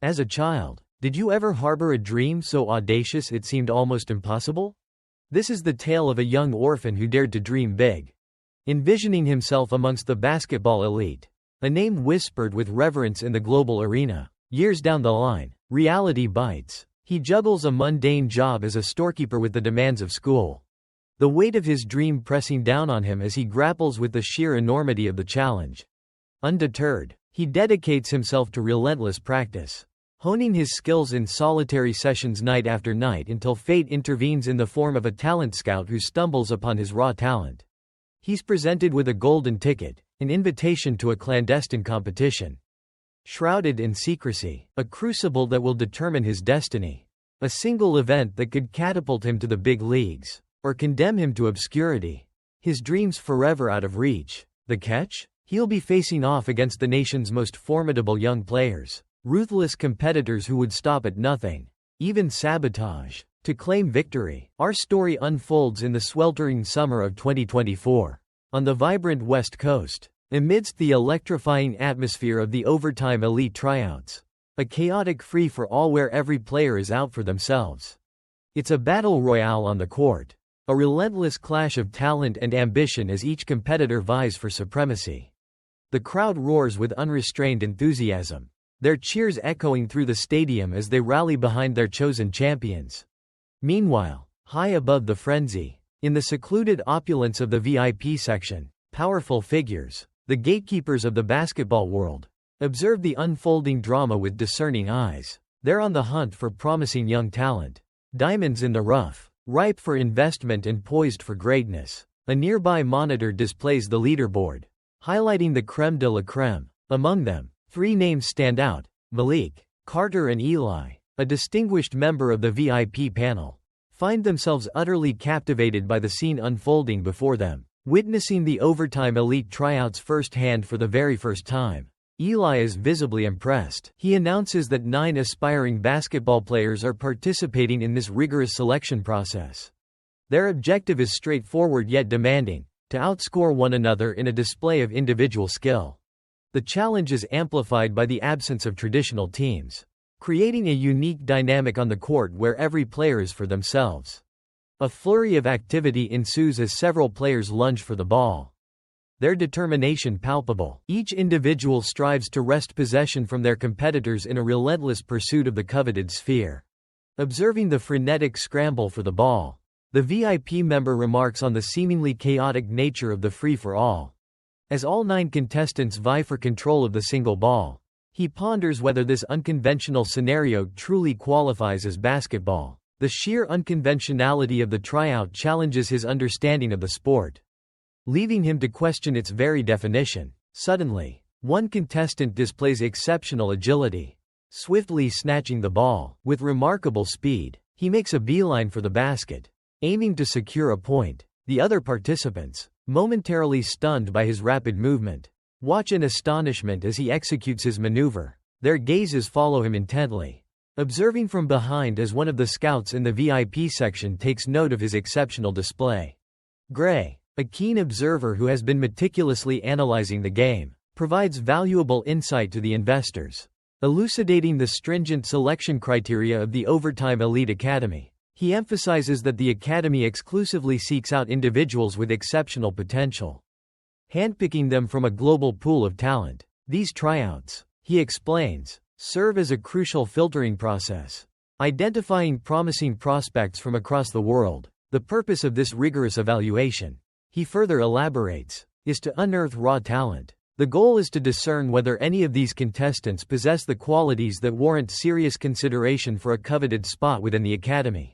As a child, did you ever harbor a dream so audacious it seemed almost impossible? This is the tale of a young orphan who dared to dream big. Envisioning himself amongst the basketball elite, a name whispered with reverence in the global arena. Years down the line, reality bites. He juggles a mundane job as a storekeeper with the demands of school. The weight of his dream pressing down on him as he grapples with the sheer enormity of the challenge. Undeterred, he dedicates himself to relentless practice, honing his skills in solitary sessions night after night until fate intervenes in the form of a talent scout who stumbles upon his raw talent. He's presented with a golden ticket, an invitation to a clandestine competition. Shrouded in secrecy, a crucible that will determine his destiny. A single event that could catapult him to the big leagues, or condemn him to obscurity. His dreams forever out of reach. The catch? He'll be facing off against the nation's most formidable young players. Ruthless competitors who would stop at nothing, even sabotage, to claim victory. Our story unfolds in the sweltering summer of 2024. On the vibrant West Coast, amidst the electrifying atmosphere of the overtime elite tryouts. A chaotic free-for-all where every player is out for themselves. It's a battle royale on the court. A relentless clash of talent and ambition as each competitor vies for supremacy. The crowd roars with unrestrained enthusiasm, their cheers echoing through the stadium as they rally behind their chosen champions. Meanwhile, high above the frenzy, in the secluded opulence of the VIP section, powerful figures, the gatekeepers of the basketball world, observe the unfolding drama with discerning eyes. They're on the hunt for promising young talent. Diamonds in the rough, ripe for investment and poised for greatness. A nearby monitor displays the leaderboard, highlighting the crème de la crème. Among them, 3 names stand out: Malik, Carter and Eli, a distinguished member of the VIP panel, find themselves utterly captivated by the scene unfolding before them, witnessing the overtime elite tryouts firsthand for the very first time. Eli is visibly impressed. He announces that 9 aspiring basketball players are participating in this rigorous selection process. Their objective is straightforward yet demanding: to outscore one another in a display of individual skill. The challenge is amplified by the absence of traditional teams, creating a unique dynamic on the court where every player is for themselves. A flurry of activity ensues as several players lunge for the ball. Their determination palpable. Each individual strives to wrest possession from their competitors in a relentless pursuit of the coveted sphere. Observing the frenetic scramble for the ball, the VIP member remarks on the seemingly chaotic nature of the free-for-all. As all 9 contestants vie for control of the single ball, he ponders whether this unconventional scenario truly qualifies as basketball. The sheer unconventionality of the tryout challenges his understanding of the sport, leaving him to question its very definition. Suddenly, one contestant displays exceptional agility. Swiftly snatching the ball, with remarkable speed, he makes a beeline for the basket, aiming to secure a point. The other participants, momentarily stunned by his rapid movement, watch in astonishment as he executes his maneuver. Their gazes follow him intently, observing from behind as one of the scouts in the VIP section takes note of his exceptional display. Gray, a keen observer who has been meticulously analyzing the game, provides valuable insight to the investors, elucidating the stringent selection criteria of the Overtime Elite Academy. He emphasizes that the academy exclusively seeks out individuals with exceptional potential, handpicking them from a global pool of talent. These tryouts, he explains, serve as a crucial filtering process, identifying promising prospects from across the world. The purpose of this rigorous evaluation, he further elaborates, is to unearth raw talent. The goal is to discern whether any of these contestants possess the qualities that warrant serious consideration for a coveted spot within the academy.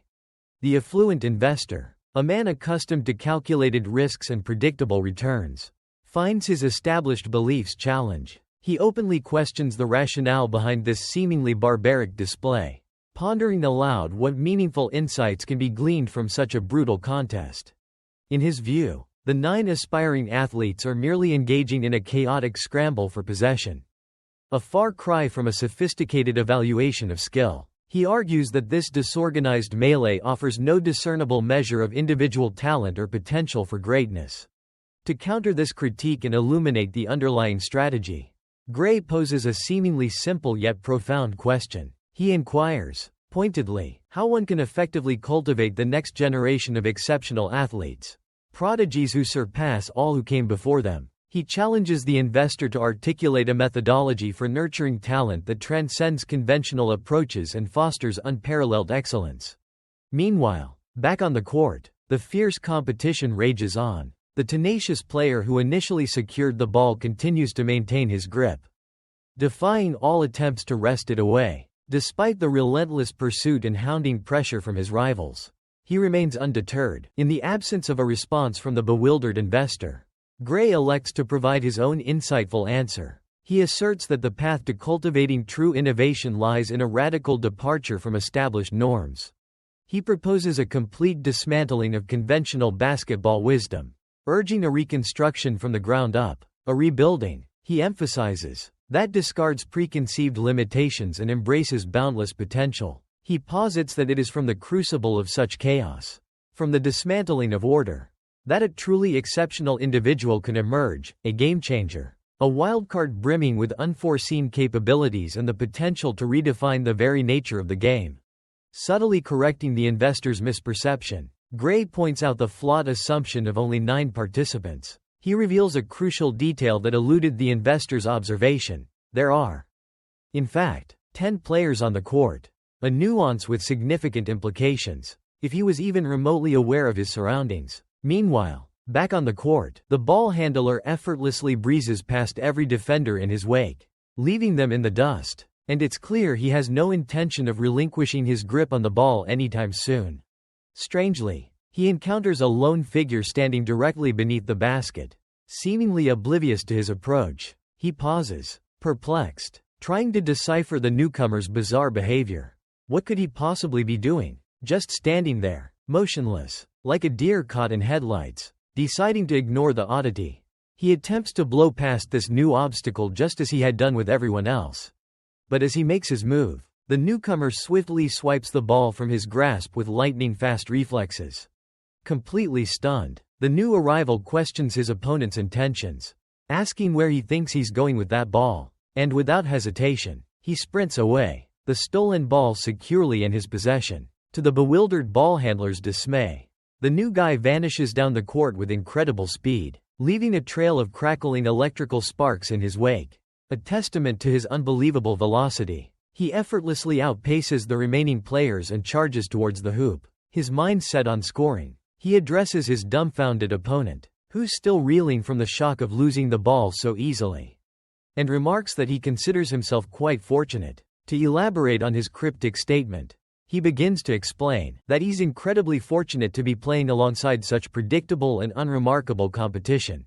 The affluent investor, a man accustomed to calculated risks and predictable returns, finds his established beliefs challenged. He openly questions the rationale behind this seemingly barbaric display, pondering aloud what meaningful insights can be gleaned from such a brutal contest. In his view, the 9 aspiring athletes are merely engaging in a chaotic scramble for possession, a far cry from a sophisticated evaluation of skill. He argues that this disorganized melee offers no discernible measure of individual talent or potential for greatness. To counter this critique and illuminate the underlying strategy, Gray poses a seemingly simple yet profound question. He inquires, pointedly, how one can effectively cultivate the next generation of exceptional athletes, prodigies who surpass all who came before them. He challenges the investor to articulate a methodology for nurturing talent that transcends conventional approaches and fosters unparalleled excellence. Meanwhile, back on the court, the fierce competition rages on. The tenacious player who initially secured the ball continues to maintain his grip, defying all attempts to wrest it away. Despite the relentless pursuit and hounding pressure from his rivals, he remains undeterred. In the absence of a response from the bewildered investor, Gray elects to provide his own insightful answer. He asserts that the path to cultivating true innovation lies in a radical departure from established norms. He proposes a complete dismantling of conventional basketball wisdom, urging a reconstruction from the ground up, a rebuilding, he emphasizes, that discards preconceived limitations and embraces boundless potential. He posits that it is from the crucible of such chaos, from the dismantling of order, that a truly exceptional individual can emerge, a game-changer, a wildcard brimming with unforeseen capabilities and the potential to redefine the very nature of the game. Subtly correcting the investor's misperception, Gray points out the flawed assumption of only 9 participants. He reveals a crucial detail that eluded the investor's observation. There are, in fact, 10 players on the court, a nuance with significant implications, if he was even remotely aware of his surroundings. Meanwhile, back on the court, the ball handler effortlessly breezes past every defender in his wake, leaving them in the dust, and it's clear he has no intention of relinquishing his grip on the ball anytime soon. Strangely, he encounters a lone figure standing directly beneath the basket, seemingly oblivious to his approach. He pauses, perplexed, trying to decipher the newcomer's bizarre behavior. What could he possibly be doing? Just standing there, motionless, like a deer caught in headlights. Deciding to ignore the oddity, he attempts to blow past this new obstacle just as he had done with everyone else. But as he makes his move, the newcomer swiftly swipes the ball from his grasp with lightning-fast reflexes. Completely stunned, the new arrival questions his opponent's intentions, asking where he thinks he's going with that ball, and without hesitation, he sprints away, the stolen ball securely in his possession. To the bewildered ball handler's dismay, the new guy vanishes down the court with incredible speed, leaving a trail of crackling electrical sparks in his wake, a testament to his unbelievable velocity. He effortlessly outpaces the remaining players and charges towards the hoop, his mind set on scoring. He addresses his dumbfounded opponent, who's still reeling from the shock of losing the ball so easily, and remarks that he considers himself quite fortunate. To elaborate on his cryptic statement, he begins to explain that he's incredibly fortunate to be playing alongside such predictable and unremarkable competition.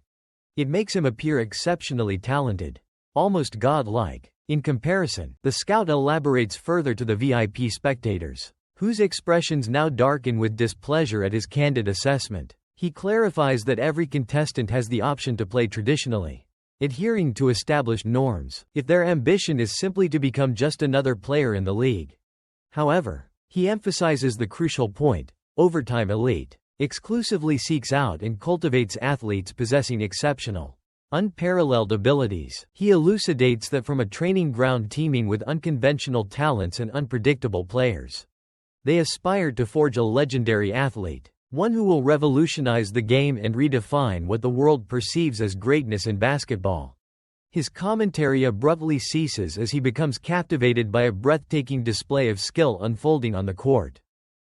It makes him appear exceptionally talented, almost godlike. In comparison, the scout elaborates further to the VIP spectators, whose expressions now darken with displeasure at his candid assessment. He clarifies that every contestant has the option to play traditionally, adhering to established norms, if their ambition is simply to become just another player in the league. However, he emphasizes the crucial point: overtime elite exclusively seeks out and cultivates athletes possessing exceptional, unparalleled abilities. He elucidates that from a training ground teeming with unconventional talents and unpredictable players, they aspire to forge a legendary athlete, one who will revolutionize the game and redefine what the world perceives as greatness in basketball. His commentary abruptly ceases as he becomes captivated by a breathtaking display of skill unfolding on the court.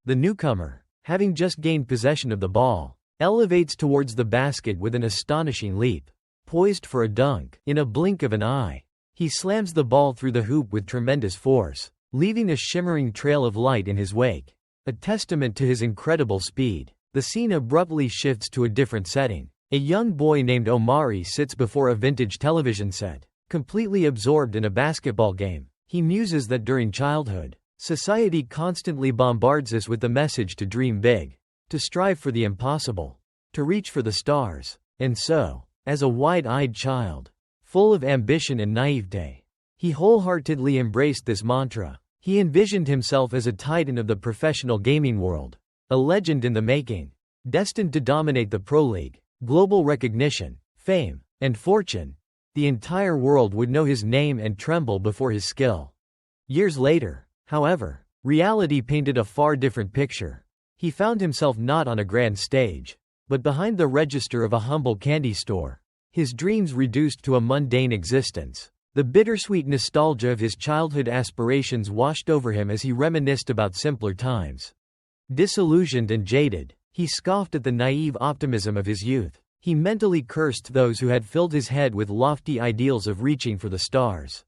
The newcomer, having just gained possession of the ball, elevates towards the basket with an astonishing leap. Poised for a dunk, in a blink of an eye, he slams the ball through the hoop with tremendous force, leaving a shimmering trail of light in his wake. A testament to his incredible speed, the scene abruptly shifts to a different setting. A young boy named Omari sits before a vintage television set, completely absorbed in a basketball game. He muses that during childhood, society constantly bombards us with the message to dream big, to strive for the impossible, to reach for the stars. And so, as a wide-eyed child, full of ambition and naivete, he wholeheartedly embraced this mantra. He envisioned himself as a titan of the professional gaming world, a legend in the making, destined to dominate the pro league. Global recognition, fame, and fortune, The entire world would know his name and tremble before his skill. Years later, however, reality painted a far different picture. He found himself not on a grand stage, but behind the register of a humble candy store. His dreams reduced to a mundane existence. The bittersweet nostalgia of his childhood aspirations washed over him as he reminisced about simpler times. Disillusioned and jaded, he scoffed at the naive optimism of his youth. He mentally cursed those who had filled his head with lofty ideals of reaching for the stars,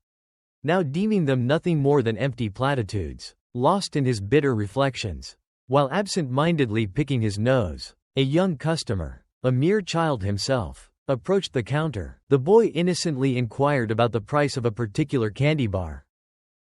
now deeming them nothing more than empty platitudes. Lost in his bitter reflections, while absent-mindedly picking his nose, a young customer, a mere child himself, approached the counter. The boy innocently inquired about the price of a particular candy bar,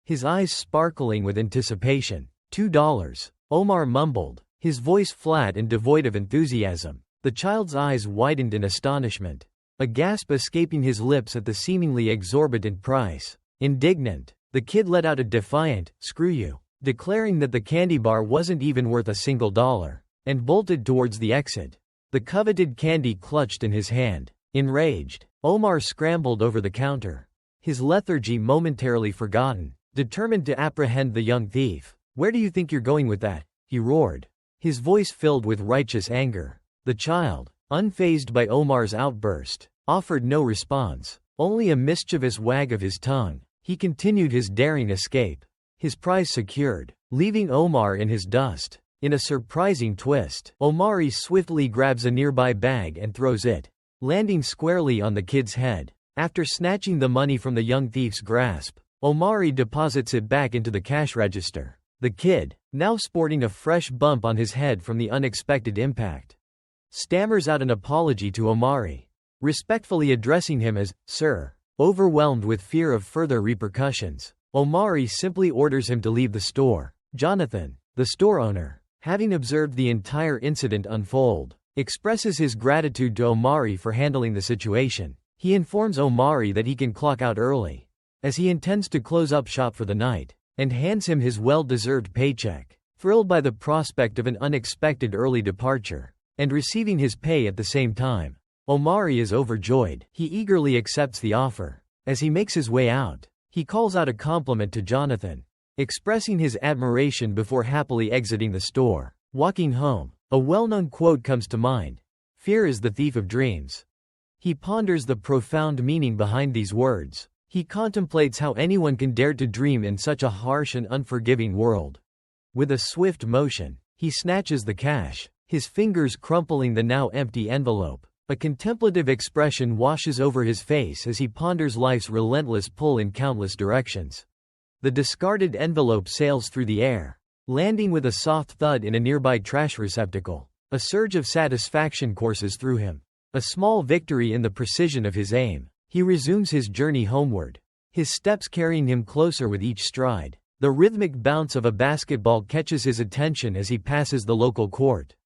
his eyes sparkling with anticipation. $2, Omar mumbled, his voice flat and devoid of enthusiasm. The child's eyes widened in astonishment, a gasp escaping his lips at the seemingly exorbitant price. Indignant, the kid let out a defiant, "Screw you," declaring that the candy bar wasn't even worth a single dollar, and bolted towards the exit, the coveted candy clutched in his hand. Enraged, Omar scrambled over the counter, his lethargy momentarily forgotten, determined to apprehend the young thief. "Where do you think you're going with that?" he roared, his voice filled with righteous anger. The child, unfazed by Omar's outburst, offered no response, only a mischievous wag of his tongue. He continued his daring escape, his prize secured, leaving Omar in his dust. In a surprising twist, Omari swiftly grabs a nearby bag and throws it, landing squarely on the kid's head. After snatching the money from the young thief's grasp, Omari deposits it back into the cash register. The kid, now sporting a fresh bump on his head from the unexpected impact, stammers out an apology to Omari, respectfully addressing him as "Sir." Overwhelmed with fear of further repercussions, Omari simply orders him to leave the store. Jonathan, the store owner, having observed the entire incident unfold, expresses his gratitude to Omari for handling the situation. He informs Omari that he can clock out early, as he intends to close up shop for the night, and hands him his well-deserved paycheck. Thrilled by the prospect of an unexpected early departure, and receiving his pay at the same time, Omari is overjoyed. He eagerly accepts the offer. As he makes his way out, he calls out a compliment to Jonathan, expressing his admiration before happily exiting the store. Walking home, a well-known quote comes to mind: "Fear is the thief of dreams." He ponders the profound meaning behind these words. He contemplates how anyone can dare to dream in such a harsh and unforgiving world. With a swift motion, he snatches the cash, his fingers crumpling the now empty envelope. A contemplative expression washes over his face as he ponders life's relentless pull in countless directions. The discarded envelope sails through the air, landing with a soft thud in a nearby trash receptacle. A surge of satisfaction courses through him, a small victory in the precision of his aim. He resumes his journey homeward, his steps carrying him closer with each stride. The rhythmic bounce of a basketball catches his attention as he passes the local court.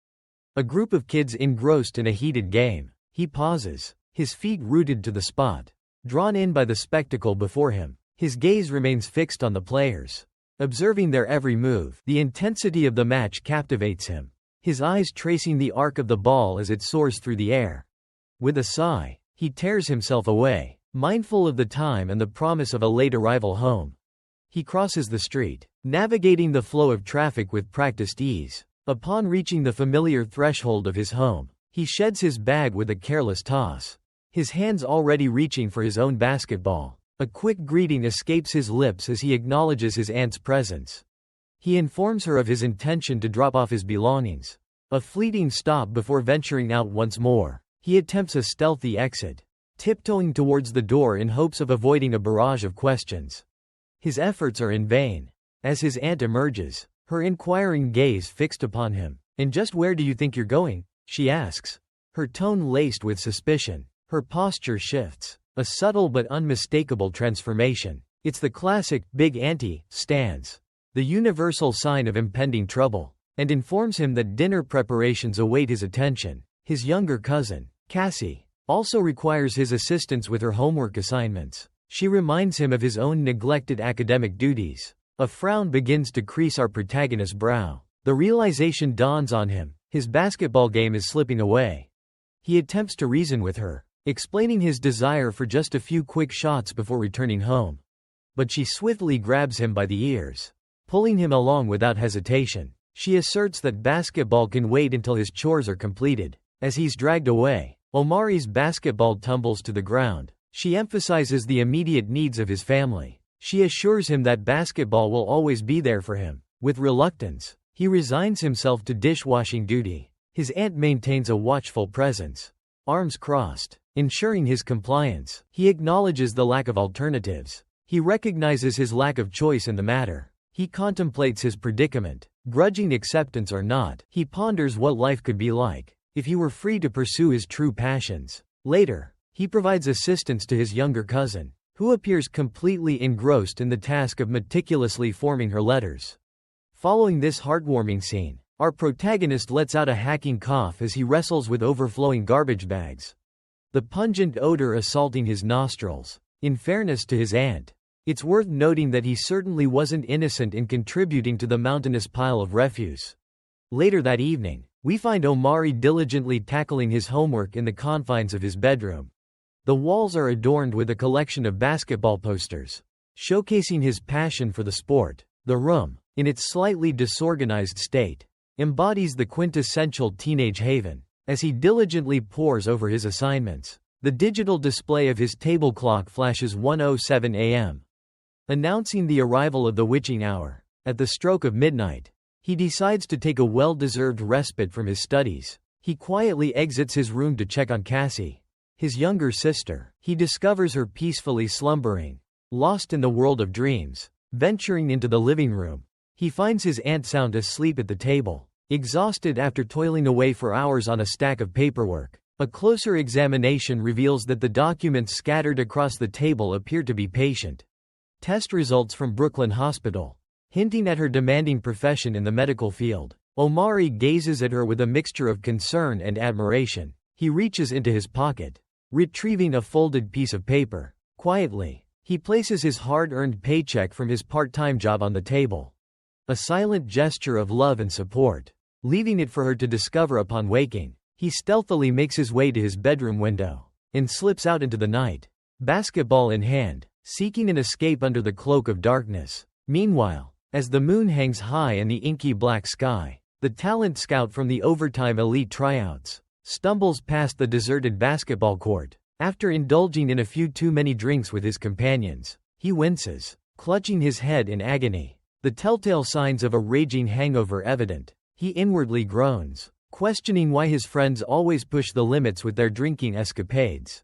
A group of kids engrossed in a heated game. He pauses, his feet rooted to the spot. Drawn in by the spectacle before him, his gaze remains fixed on the players, observing their every move. The intensity of the match captivates him, his eyes tracing the arc of the ball as it soars through the air. With a sigh, he tears himself away, mindful of the time and the promise of a late arrival home. He crosses the street, navigating the flow of traffic with practiced ease. Upon reaching the familiar threshold of his home, he sheds his bag with a careless toss, his hands already reaching for his own basketball. A quick greeting escapes his lips as he acknowledges his aunt's presence. He informs her of his intention to drop off his belongings. A fleeting stop before venturing out once more, he attempts a stealthy exit, tiptoeing towards the door in hopes of avoiding a barrage of questions. His efforts are in vain. As his aunt emerges, her inquiring gaze fixed upon him. "And just where do you think you're going?" she asks, her tone laced with suspicion. Her posture shifts, a subtle but unmistakable transformation. It's the classic "Big Auntie" stance, the universal sign of impending trouble, and informs him that dinner preparations await his attention. His younger cousin, Cassie, also requires his assistance with her homework assignments. She reminds him of his own neglected academic duties. A frown begins to crease our protagonist's brow. The realization dawns on him: his basketball game is slipping away. He attempts to reason with her, explaining his desire for just a few quick shots before returning home. But she swiftly grabs him by the ears, pulling him along without hesitation. She asserts that basketball can wait until his chores are completed. As he's dragged away, Omari's basketball tumbles to the ground. She emphasizes the immediate needs of his family. She assures him that basketball will always be there for him. With reluctance, he resigns himself to dishwashing duty. His aunt maintains a watchful presence, arms crossed, ensuring his compliance. He acknowledges the lack of alternatives. He recognizes his lack of choice in the matter. He contemplates his predicament. Grudging acceptance or not, he ponders what life could be like if he were free to pursue his true passions. Later, he provides assistance to his younger cousin, who appears completely engrossed in the task of meticulously forming her letters. Following this heartwarming scene, our protagonist lets out a hacking cough as he wrestles with overflowing garbage bags, the pungent odor assaulting his nostrils. In fairness to his aunt, it's worth noting that he certainly wasn't innocent in contributing to the mountainous pile of refuse. Later that evening, we find Omari diligently tackling his homework in the confines of his bedroom. The walls are adorned with a collection of basketball posters, showcasing his passion for the sport. The room, in its slightly disorganized state, embodies the quintessential teenage haven. As he diligently pores over his assignments, the digital display of his table clock flashes 1:07 a.m., announcing the arrival of the witching hour. At the stroke of midnight, he decides to take a well-deserved respite from his studies. He quietly exits his room to check on Cassie, his younger sister. He discovers her peacefully slumbering, lost in the world of dreams. Venturing into the living room, he finds his aunt sound asleep at the table, exhausted after toiling away for hours on a stack of paperwork. A closer examination reveals that the documents scattered across the table appear to be patient test results from Brooklyn Hospital, hinting at her demanding profession in the medical field. Omari gazes at her with a mixture of concern and admiration. He reaches into his pocket, retrieving a folded piece of paper. Quietly, he places his hard-earned paycheck from his part-time job on the table, a silent gesture of love and support. Leaving it for her to discover upon waking, he stealthily makes his way to his bedroom window and slips out into the night, basketball in hand, seeking an escape under the cloak of darkness. Meanwhile, as the moon hangs high in the inky black sky, the talent scout from the overtime elite tryouts stumbles past the deserted basketball court. After indulging in a few too many drinks with his companions, he winces, clutching his head in agony, the telltale signs of a raging hangover evident. He inwardly groans, questioning why his friends always push the limits with their drinking escapades.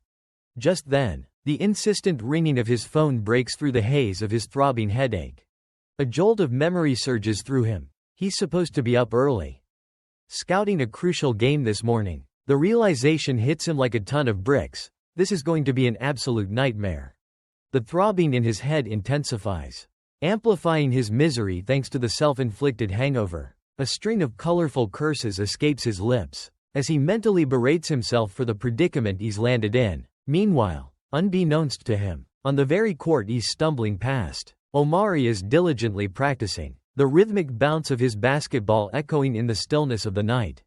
Just then, the insistent ringing of his phone breaks through the haze of his throbbing headache. A jolt of memory surges through him. He's supposed to be up early, scouting a crucial game this morning. The realization hits him like a ton of bricks. This is going to be an absolute nightmare. The throbbing in his head intensifies, amplifying his misery thanks to the self-inflicted hangover. A string of colorful curses escapes his lips as he mentally berates himself for the predicament he's landed in. Meanwhile, unbeknownst to him, on the very court he's stumbling past, Omari is diligently practicing, the rhythmic bounce of his basketball echoing in the stillness of the night.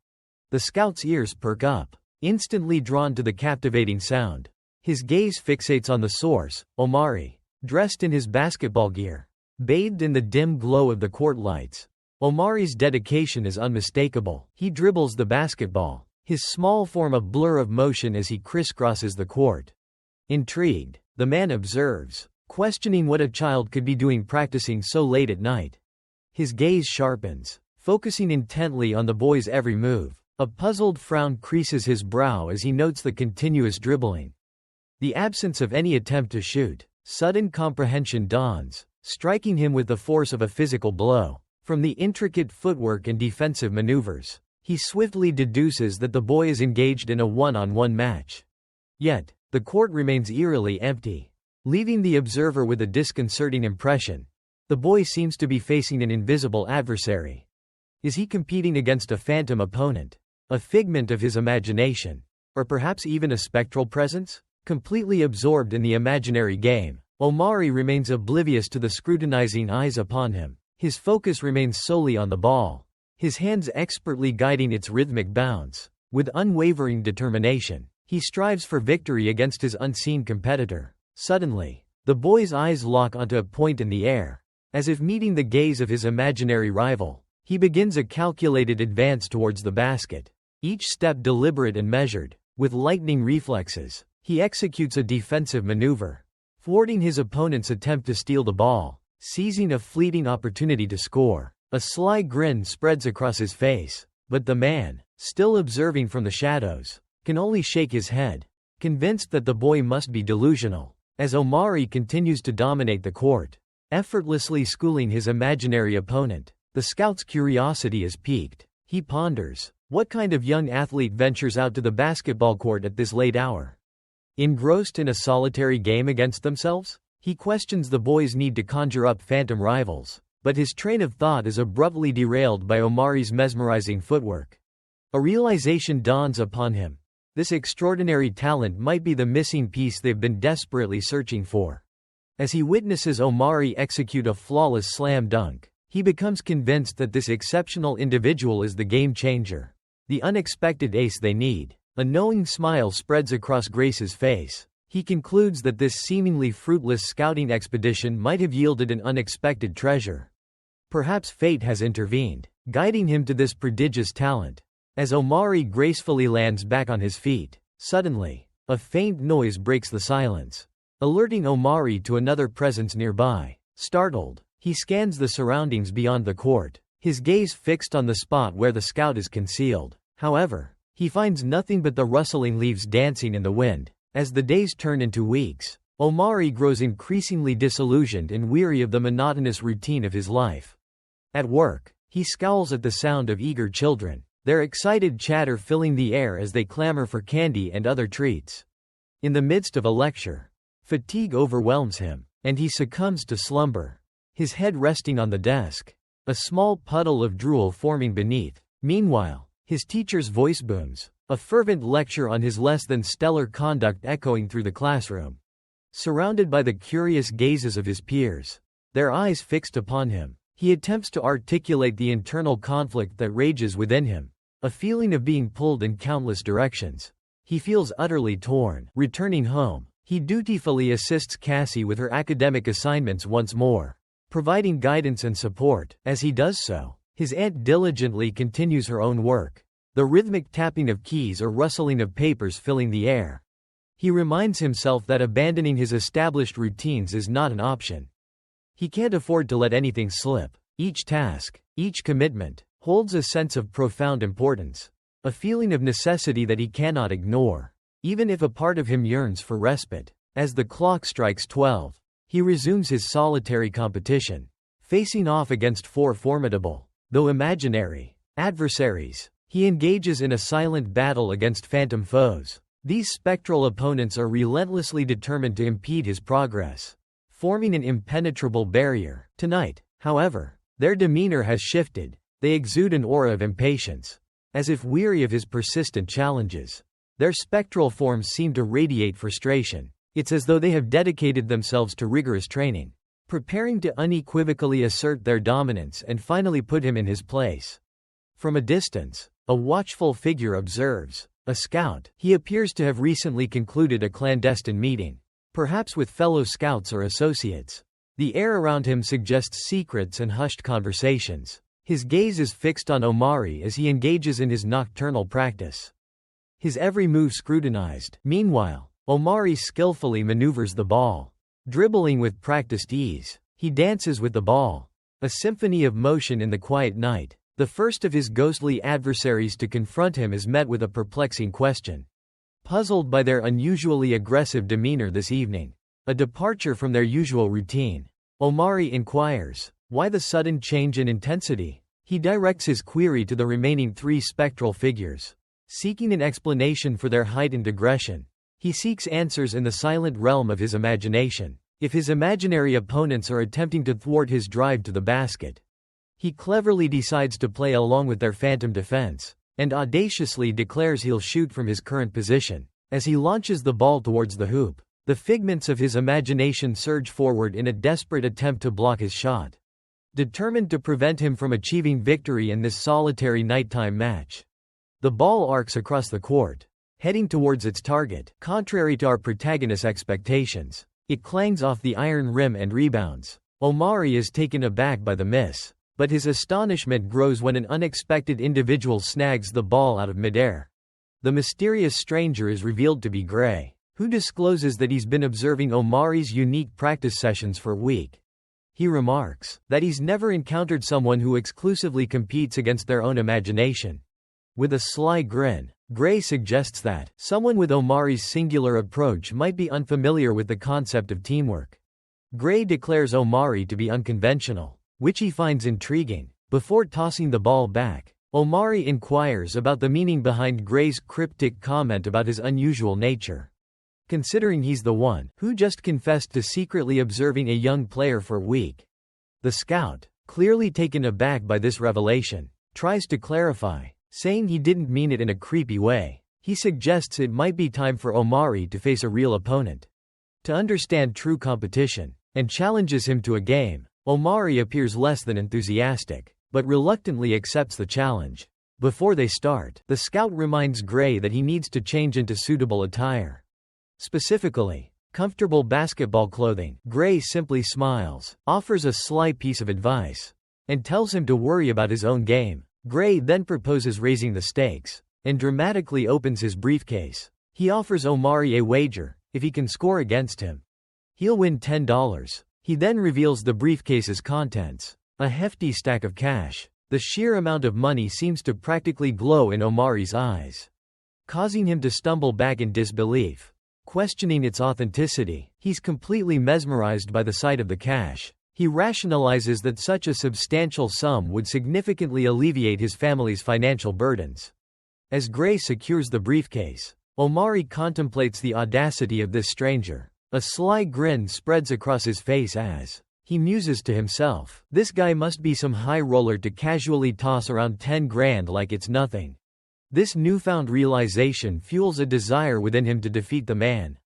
The scout's ears perk up, instantly drawn to the captivating sound. His gaze fixates on the source, Omari, dressed in his basketball gear, bathed in the dim glow of the court lights. Omari's dedication is unmistakable. He dribbles the basketball, his small form a blur of motion as he crisscrosses the court. Intrigued, the man observes, questioning what a child could be doing practicing so late at night. His gaze sharpens, focusing intently on the boy's every move. A puzzled frown creases his brow as he notes the continuous dribbling, the absence of any attempt to shoot. Sudden comprehension dawns, striking him with the force of a physical blow. From the intricate footwork and defensive maneuvers, he swiftly deduces that the boy is engaged in a one-on-one match. Yet, the court remains eerily empty, leaving the observer with a disconcerting impression. The boy seems to be facing an invisible adversary. Is he competing against a phantom opponent, a figment of his imagination, or perhaps even a spectral presence? Completely absorbed in the imaginary game, Omari remains oblivious to the scrutinizing eyes upon him. His focus remains solely on the ball, his hands expertly guiding its rhythmic bounce. With unwavering determination, He strives for victory against his unseen competitor. Suddenly, the boy's eyes lock onto a point in the air. As if meeting the gaze of his imaginary rival, he begins a calculated advance towards the basket. Each step deliberate and measured. With lightning reflexes, he executes a defensive maneuver, thwarting his opponent's attempt to steal the ball. Seizing a fleeting opportunity to score, a sly grin spreads across his face, but the man, still observing from the shadows, can only shake his head, convinced that the boy must be delusional. As Omari continues to dominate the court, effortlessly schooling his imaginary opponent, the scout's curiosity is piqued. He ponders, what kind of young athlete ventures out to the basketball court at this late hour? Engrossed in a solitary game against themselves? He questions the boy's need to conjure up phantom rivals, but his train of thought is abruptly derailed by Omari's mesmerizing footwork. A realization dawns upon him. This extraordinary talent might be the missing piece they've been desperately searching for. As he witnesses Omari execute a flawless slam dunk, he becomes convinced that this exceptional individual is the game changer, the unexpected ace they need. A knowing smile spreads across Grace's face. He concludes that this seemingly fruitless scouting expedition might have yielded an unexpected treasure. Perhaps fate has intervened, guiding him to this prodigious talent. As Omari gracefully lands back on his feet, suddenly, a faint noise breaks the silence, alerting Omari to another presence nearby. Startled, he scans the surroundings beyond the court, his gaze fixed on the spot where the scout is concealed. However, he finds nothing but the rustling leaves dancing in the wind. As the days turn into weeks, Omari grows increasingly disillusioned and weary of the monotonous routine of his life. At work, he scowls at the sound of eager children, their excited chatter filling the air as they clamor for candy and other treats. In the midst of a lecture, fatigue overwhelms him, and he succumbs to slumber, his head resting on the desk, a small puddle of drool forming beneath. Meanwhile, his teacher's voice booms, a fervent lecture on his less than stellar conduct echoing through the classroom. Surrounded by the curious gazes of his peers, their eyes fixed upon him, he attempts to articulate the internal conflict that rages within him, a feeling of being pulled in countless directions. He feels utterly torn. Returning home, he dutifully assists Cassie with her academic assignments once more, providing guidance and support. As he does so, his aunt diligently continues her own work, the rhythmic tapping of keys or rustling of papers filling the air. He reminds himself that abandoning his established routines is not an option. He can't afford to let anything slip. Each task, each commitment, holds a sense of profound importance, a feeling of necessity that he cannot ignore, even if a part of him yearns for respite. As the clock strikes 12, he resumes his solitary competition, facing off against 4 formidable, though imaginary, adversaries. He engages in a silent battle against phantom foes. These spectral opponents are relentlessly determined to impede his progress, forming an impenetrable barrier. Tonight, however, their demeanor has shifted. They exude an aura of impatience, as if weary of his persistent challenges. Their spectral forms seem to radiate frustration. It's as though they have dedicated themselves to rigorous training, preparing to unequivocally assert their dominance and finally put him in his place. From a distance, a watchful figure observes, a scout. He appears to have recently concluded a clandestine meeting, perhaps with fellow scouts or associates. The air around him suggests secrets and hushed conversations. His gaze is fixed on Omari as he engages in his nocturnal practice, his every move scrutinized. Meanwhile, Omari skillfully maneuvers the ball. Dribbling with practiced ease, he dances with the ball, a symphony of motion in the quiet night. The first of his ghostly adversaries to confront him is met with a perplexing question. Puzzled by their unusually aggressive demeanor this evening, a departure from their usual routine, Omari inquires, why the sudden change in intensity? He directs his query to the remaining 3 spectral figures, seeking an explanation for their heightened aggression. He seeks answers in the silent realm of his imagination. If his imaginary opponents are attempting to thwart his drive to the basket, he cleverly decides to play along with their phantom defense, and audaciously declares he'll shoot from his current position. As he launches the ball towards the hoop, the figments of his imagination surge forward in a desperate attempt to block his shot, determined to prevent him from achieving victory in this solitary nighttime match. The ball arcs across the court, heading towards its target. Contrary to our protagonist's expectations, it clangs off the iron rim and rebounds. Omari is taken aback by the miss, but his astonishment grows when an unexpected individual snags the ball out of midair. The mysterious stranger is revealed to be Gray, who discloses that he's been observing Omari's unique practice sessions for a week. He remarks that he's never encountered someone who exclusively competes against their own imagination. With a sly grin, Gray suggests that someone with Omari's singular approach might be unfamiliar with the concept of teamwork. Gray declares Omari to be unconventional, which he finds intriguing. Before tossing the ball back, Omari inquires about the meaning behind Gray's cryptic comment about his unusual nature. Considering he's the one who just confessed to secretly observing a young player for a week, the scout, clearly taken aback by this revelation, tries to clarify, saying he didn't mean it in a creepy way. He suggests it might be time for Omari to face a real opponent, to understand true competition, and challenges him to a game. Omari appears less than enthusiastic, but reluctantly accepts the challenge. Before they start, the scout reminds Gray that he needs to change into suitable attire. Specifically, comfortable basketball clothing. Gray simply smiles, offers a sly piece of advice, and tells him to worry about his own game. Gray then proposes raising the stakes, and dramatically opens his briefcase. He offers Omari a wager. If he can score against him, he'll win $10. He then reveals the briefcase's contents, a hefty stack of cash. The sheer amount of money seems to practically glow in Omari's eyes, causing him to stumble back in disbelief. Questioning its authenticity, he's completely mesmerized by the sight of the cash. He rationalizes that such a substantial sum would significantly alleviate his family's financial burdens. As Gray secures the briefcase, Omari contemplates the audacity of this stranger. A sly grin spreads across his face as he muses to himself, "This guy must be some high roller to casually toss around 10 grand like it's nothing." This newfound realization fuels a desire within him to defeat the man.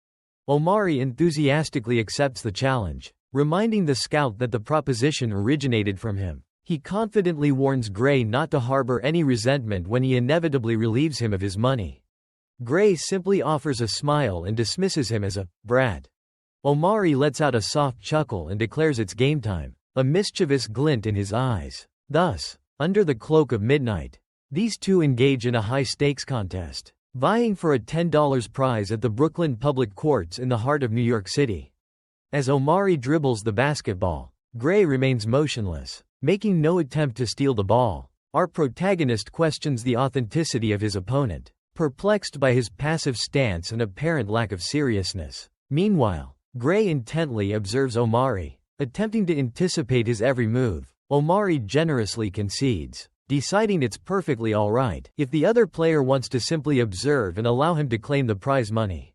Omari enthusiastically accepts the challenge, reminding the scout that the proposition originated from him. He confidently warns Gray not to harbor any resentment when he inevitably relieves him of his money. Gray simply offers a smile and dismisses him as a brat. Omari lets out a soft chuckle and declares it's game time, a mischievous glint in his eyes. Thus, under the cloak of midnight, these two engage in a high-stakes contest, vying for a $10 prize at the Brooklyn Public Courts in the heart of New York City. As Omari dribbles the basketball, Gray remains motionless, making no attempt to steal the ball. Our protagonist questions the authenticity of his opponent, perplexed by his passive stance and apparent lack of seriousness. Meanwhile, Gray intently observes Omari, attempting to anticipate his every move. Omari generously concedes, deciding it's perfectly alright if the other player wants to simply observe and allow him to claim the prize money.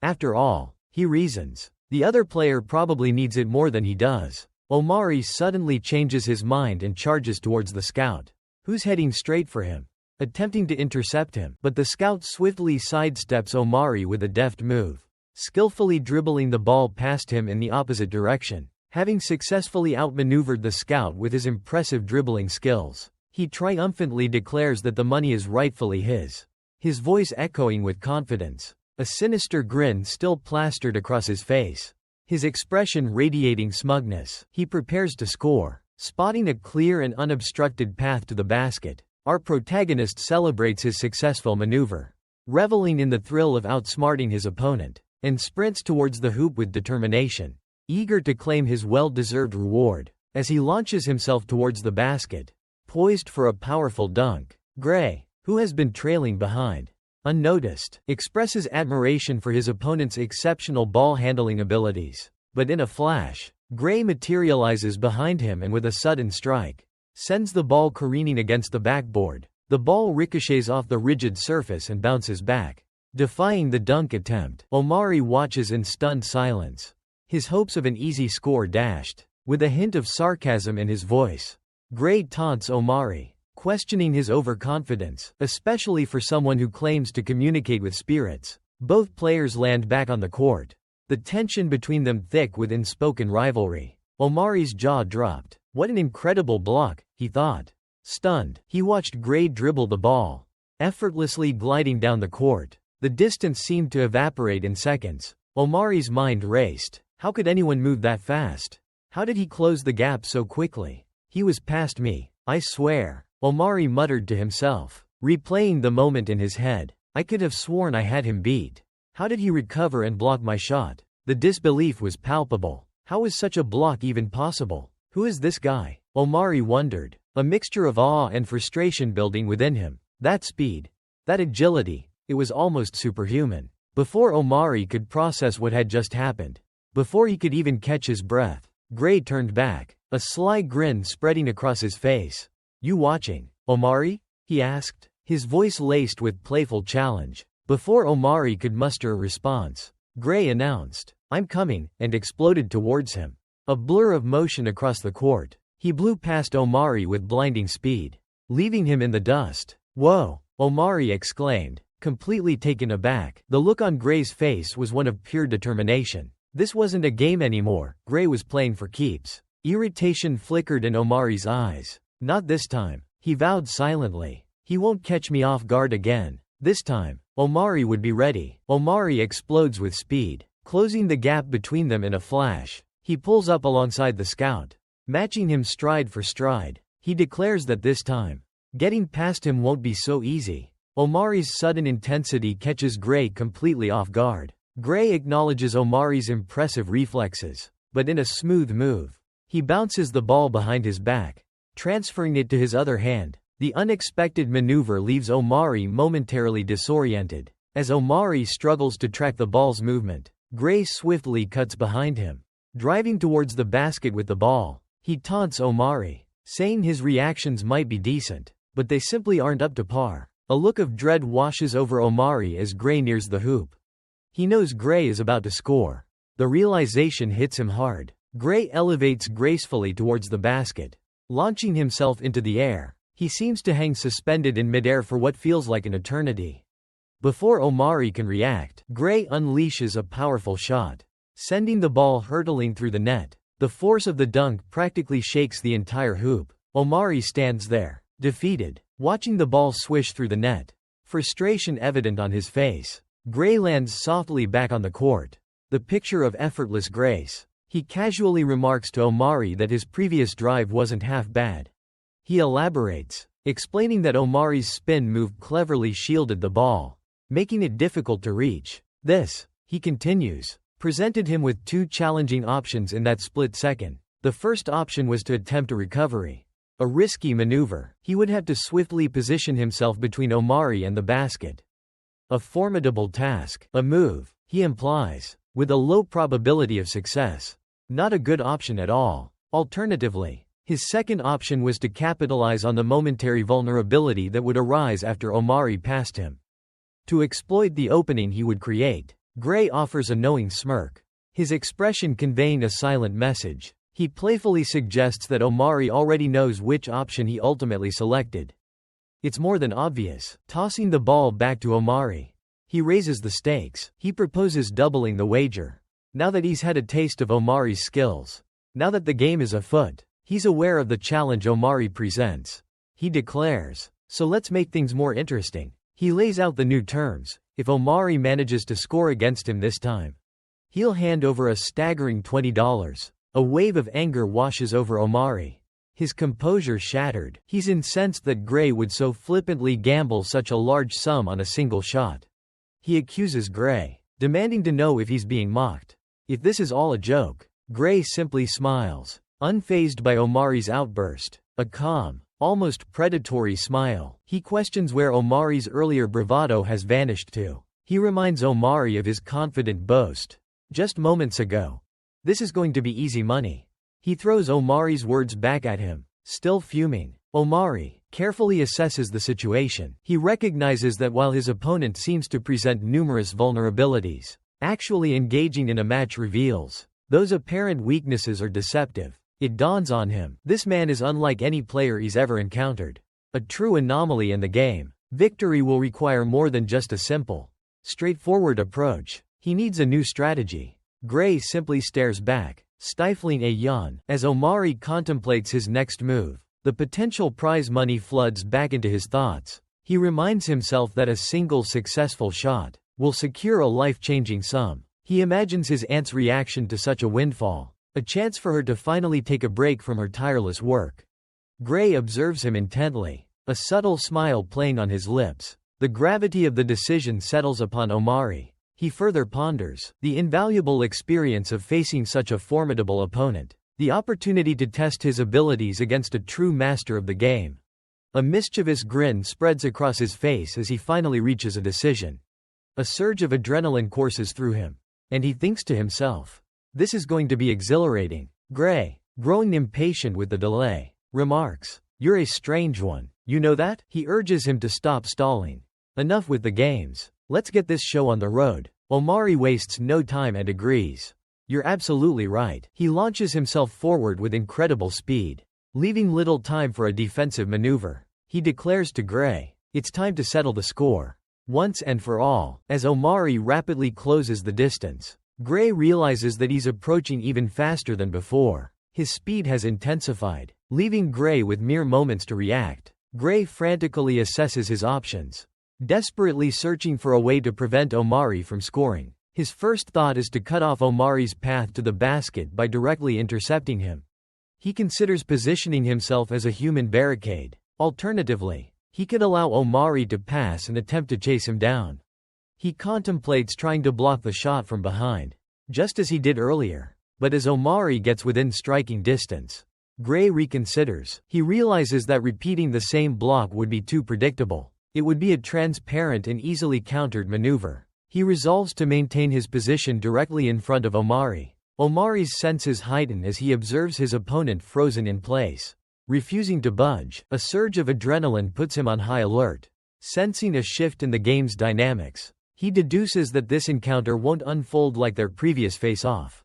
After all, he reasons, the other player probably needs it more than he does. Omari suddenly changes his mind and charges towards the scout, who's heading straight for him, attempting to intercept him. But the scout swiftly sidesteps Omari with a deft move, skillfully dribbling the ball past him in the opposite direction. Having successfully outmaneuvered the scout with his impressive dribbling skills, he triumphantly declares that the money is rightfully his, his voice echoing with confidence, a sinister grin still plastered across his face, his expression radiating smugness. He prepares to score, spotting a clear and unobstructed path to the basket. Our protagonist celebrates his successful maneuver, reveling in the thrill of outsmarting his opponent, and sprints towards the hoop with determination, eager to claim his well-deserved reward. As he launches himself towards the basket, poised for a powerful dunk, Gray, who has been trailing behind, unnoticed, expresses admiration for his opponent's exceptional ball-handling abilities. But in a flash, Gray materializes behind him and with a sudden strike, sends the ball careening against the backboard. The ball ricochets off the rigid surface and bounces back, defying the dunk attempt. Omari watches in stunned silence, his hopes of an easy score dashed. With a hint of sarcasm in his voice, Gray taunts Omari, questioning his overconfidence, especially for someone who claims to communicate with spirits. Both players land back on the court, the tension between them thick with unspoken rivalry. Omari's jaw dropped. What an incredible block, he thought. Stunned, he watched Gray dribble the ball, effortlessly gliding down the court. The distance seemed to evaporate in seconds. Omari's mind raced. How could anyone move that fast? How did he close the gap so quickly? He was past me, I swear, Omari muttered to himself, replaying the moment in his head. I could have sworn I had him beat. How did he recover and block my shot? The disbelief was palpable. How was such a block even possible? Who is this guy? Omari wondered, a mixture of awe and frustration building within him. That speed, that agility, it was almost superhuman. Before Omari could process what had just happened, before he could even catch his breath, Gray turned back, a sly grin spreading across his face. You watching, Omari? He asked, his voice laced with playful challenge. Before Omari could muster a response, Gray announced, I'm coming, and exploded towards him. A blur of motion across the court. He blew past Omari with blinding speed, leaving him in the dust. Whoa! Omari exclaimed, completely taken aback. The look on Gray's face was one of pure determination. This wasn't a game anymore, Gray was playing for keeps. Irritation flickered in Omari's eyes. Not this time, he vowed silently. He won't catch me off guard again. This time, Omari would be ready. Omari explodes with speed, closing the gap between them in a flash. He pulls up alongside the scout, matching him stride for stride. He declares that this time, getting past him won't be so easy. Omari's sudden intensity catches Gray completely off guard. Gray acknowledges Omari's impressive reflexes, but in a smooth move. He bounces the ball behind his back, transferring it to his other hand. The unexpected maneuver leaves Omari momentarily disoriented. As Omari struggles to track the ball's movement, Gray swiftly cuts behind him, driving towards the basket with the ball. He taunts Omari, saying his reactions might be decent, but they simply aren't up to par. A look of dread washes over Omari as Gray nears the hoop. He knows Gray is about to score. The realization hits him hard. Gray elevates gracefully towards the basket, launching himself into the air. He seems to hang suspended in midair for what feels like an eternity. Before Omari can react, Gray unleashes a powerful shot, sending the ball hurtling through the net. The force of the dunk practically shakes the entire hoop. Omari stands there, defeated, watching the ball swish through the net, frustration evident on his face. Gray lands softly back on the court, the picture of effortless grace. He casually remarks to Omari that his previous drive wasn't half bad. He elaborates, explaining that Omari's spin move cleverly shielded the ball, making it difficult to reach. This, he continues, presented him with two challenging options in that split second. The first option was to attempt a recovery, a risky maneuver. He would have to swiftly position himself between Omari and the basket. A formidable task, a move, he implies, with a low probability of success. Not a good option at all. Alternatively, his second option was to capitalize on the momentary vulnerability that would arise after Omari passed him. To exploit the opening he would create, Gray offers a knowing smirk, his expression conveying a silent message. He playfully suggests that Omari already knows which option he ultimately selected. It's more than obvious. Tossing the ball back to Omari, he raises the stakes. He proposes doubling the wager. Now that he's had a taste of Omari's skills, now that the game is afoot, he's aware of the challenge Omari presents. He declares, so let's make things more interesting. He lays out the new terms. If Omari manages to score against him this time, he'll hand over a staggering $20. A wave of anger washes over Omari, his composure shattered. He's incensed that Gray would so flippantly gamble such a large sum on a single shot. He accuses Gray, demanding to know if he's being mocked. If this is all a joke, Gray simply smiles, unfazed by Omari's outburst. A calm, almost predatory smile. He questions where Omari's earlier bravado has vanished to. He reminds Omari of his confident boast just moments ago. This is going to be easy money. He throws Omari's words back at him, still fuming. Omari carefully assesses the situation. He recognizes that while his opponent seems to present numerous vulnerabilities, actually engaging in a match reveals those apparent weaknesses are deceptive. It dawns on him, this man is unlike any player he's ever encountered. A true anomaly in the game. Victory will require more than just a simple, straightforward approach. He needs a new strategy. Gray simply stares back, stifling a yawn. As Omari contemplates his next move, the potential prize money floods back into his thoughts. He reminds himself that a single successful shot will secure a life-changing sum. He imagines his aunt's reaction to such a windfall, a chance for her to finally take a break from her tireless work. Gray observes him intently, a subtle smile playing on his lips. The gravity of the decision settles upon Omari. He further ponders the invaluable experience of facing such a formidable opponent, the opportunity to test his abilities against a true master of the game. A mischievous grin spreads across his face as he finally reaches a decision. A surge of adrenaline courses through him, and he thinks to himself, "This is going to be exhilarating." Gray, growing impatient with the delay, remarks, "You're a strange one, you know that?" He urges him to stop stalling. "Enough with the games. Let's get this show on the road." Omari wastes no time and agrees. "You're absolutely right." He launches himself forward with incredible speed, leaving little time for a defensive maneuver. He declares to Gray, "It's time to settle the score, once and for all." As Omari rapidly closes the distance, Gray realizes that he's approaching even faster than before. His speed has intensified, leaving Gray with mere moments to react. Gray frantically assesses his options, desperately searching for a way to prevent Omari from scoring. His first thought is to cut off Omari's path to the basket by directly intercepting him. He considers positioning himself as a human barricade. Alternatively, he could allow Omari to pass and attempt to chase him down. He contemplates trying to block the shot from behind, just as he did earlier. But as Omari gets within striking distance, Gray reconsiders. He realizes that repeating the same block would be too predictable. It would be a transparent and easily countered maneuver. He resolves to maintain his position directly in front of Omari. Omari's senses heighten as he observes his opponent frozen in place, refusing to budge. A surge of adrenaline puts him on high alert. Sensing a shift in the game's dynamics, he deduces that this encounter won't unfold like their previous face-off.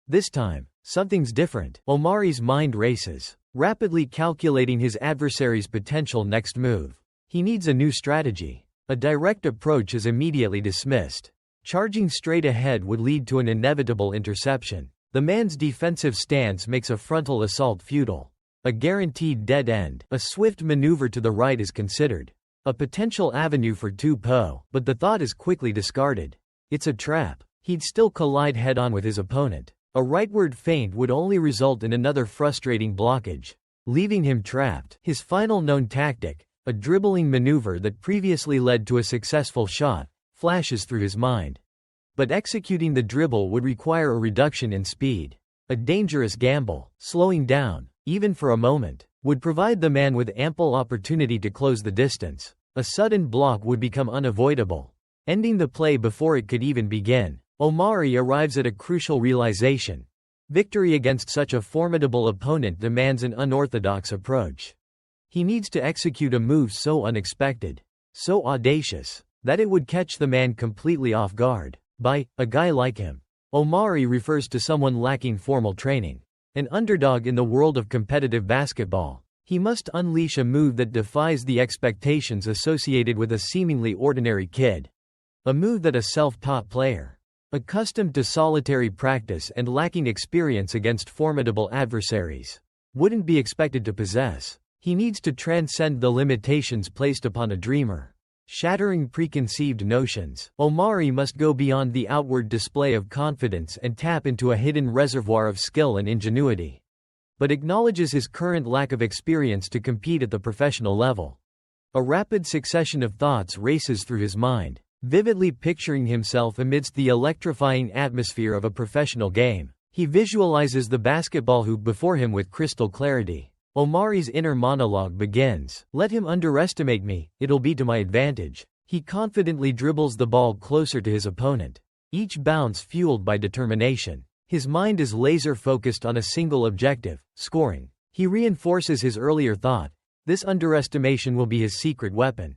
This time, something's different. Omari's mind races, rapidly calculating his adversary's potential next move. He needs a new strategy. A direct approach is immediately dismissed. Charging straight ahead would lead to an inevitable interception. The man's defensive stance makes a frontal assault futile, a guaranteed dead end. A swift maneuver to the right is considered, a potential avenue for 2-0, but the thought is quickly discarded. It's a trap. He'd still collide head-on with his opponent. A rightward feint would only result in another frustrating blockage, leaving him trapped. His final known tactic, a dribbling maneuver that previously led to a successful shot, flashes through his mind. But executing the dribble would require a reduction in speed. A dangerous gamble. Slowing down, even for a moment, would provide the man with ample opportunity to close the distance. A sudden block would become unavoidable, ending the play before it could even begin. Omari arrives at a crucial realization. Victory against such a formidable opponent demands an unorthodox approach. He needs to execute a move so unexpected, so audacious, that it would catch the man completely off guard. By a guy like him, Omari refers to someone lacking formal training, an underdog in the world of competitive basketball. He must unleash a move that defies the expectations associated with a seemingly ordinary kid. A move that a self-taught player, accustomed to solitary practice and lacking experience against formidable adversaries, wouldn't be expected to possess. He needs to transcend the limitations placed upon a dreamer. Shattering preconceived notions, Omari must go beyond the outward display of confidence and tap into a hidden reservoir of skill and ingenuity. But acknowledges his current lack of experience to compete at the professional level. A rapid succession of thoughts races through his mind, vividly picturing himself amidst the electrifying atmosphere of a professional game. He visualizes the basketball hoop before him with crystal clarity. Omari's inner monologue begins. "Let him underestimate me, it'll be to my advantage." He confidently dribbles the ball closer to his opponent, each bounce fueled by determination. His mind is laser-focused on a single objective, scoring. He reinforces his earlier thought. This underestimation will be his secret weapon.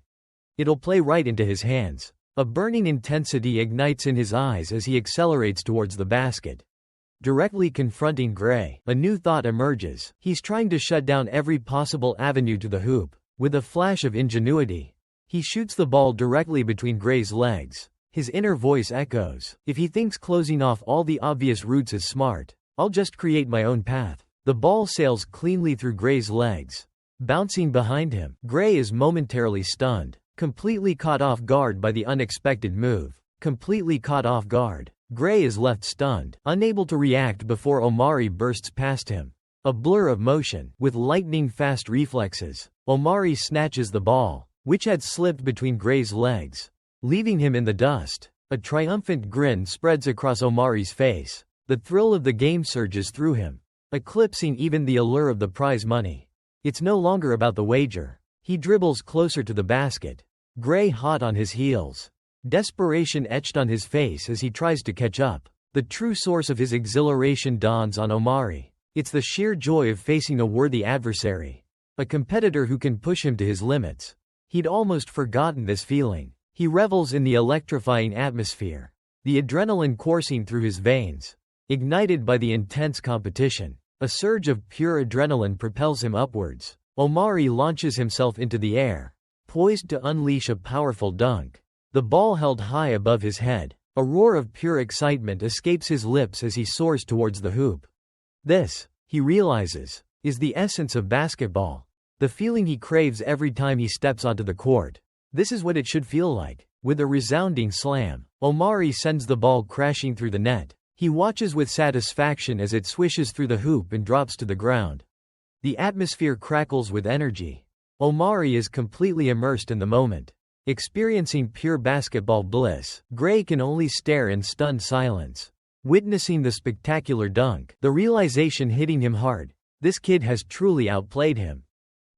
It'll play right into his hands. A burning intensity ignites in his eyes as he accelerates towards the basket. Directly confronting Gray, a new thought emerges. He's trying to shut down every possible avenue to the hoop. With a flash of ingenuity, he shoots the ball directly between Gray's legs. His inner voice echoes, "If he thinks closing off all the obvious routes is smart, I'll just create my own path." The ball sails cleanly through Gray's legs, bouncing behind him. Gray is momentarily stunned, completely caught off guard by the unexpected move. Completely caught off guard, Gray is left stunned, unable to react before Omari bursts past him. A blur of motion, with lightning-fast reflexes, Omari snatches the ball, which had slipped between Gray's legs, leaving him in the dust. A triumphant grin spreads across Omari's face. The thrill of the game surges through him, eclipsing even the allure of the prize money. It's no longer about the wager. He dribbles closer to the basket, Gray hot on his heels. Desperation etched on his face as he tries to catch up. The true source of his exhilaration dawns on Omari. It's the sheer joy of facing a worthy adversary, a competitor who can push him to his limits. He'd almost forgotten this feeling. He revels in the electrifying atmosphere, the adrenaline coursing through his veins. Ignited by the intense competition, a surge of pure adrenaline propels him upwards. Omari launches himself into the air, poised to unleash a powerful dunk. The ball held high above his head. A roar of pure excitement escapes his lips as he soars towards the hoop. This, he realizes, is the essence of basketball. The feeling he craves every time he steps onto the court. This is what it should feel like. With a resounding slam, Omari sends the ball crashing through the net. He watches with satisfaction as it swishes through the hoop and drops to the ground. The atmosphere crackles with energy. Omari is completely immersed in the moment, experiencing pure basketball bliss. Gray can only stare in stunned silence, witnessing the spectacular dunk, the realization hitting him hard. This kid has truly outplayed him.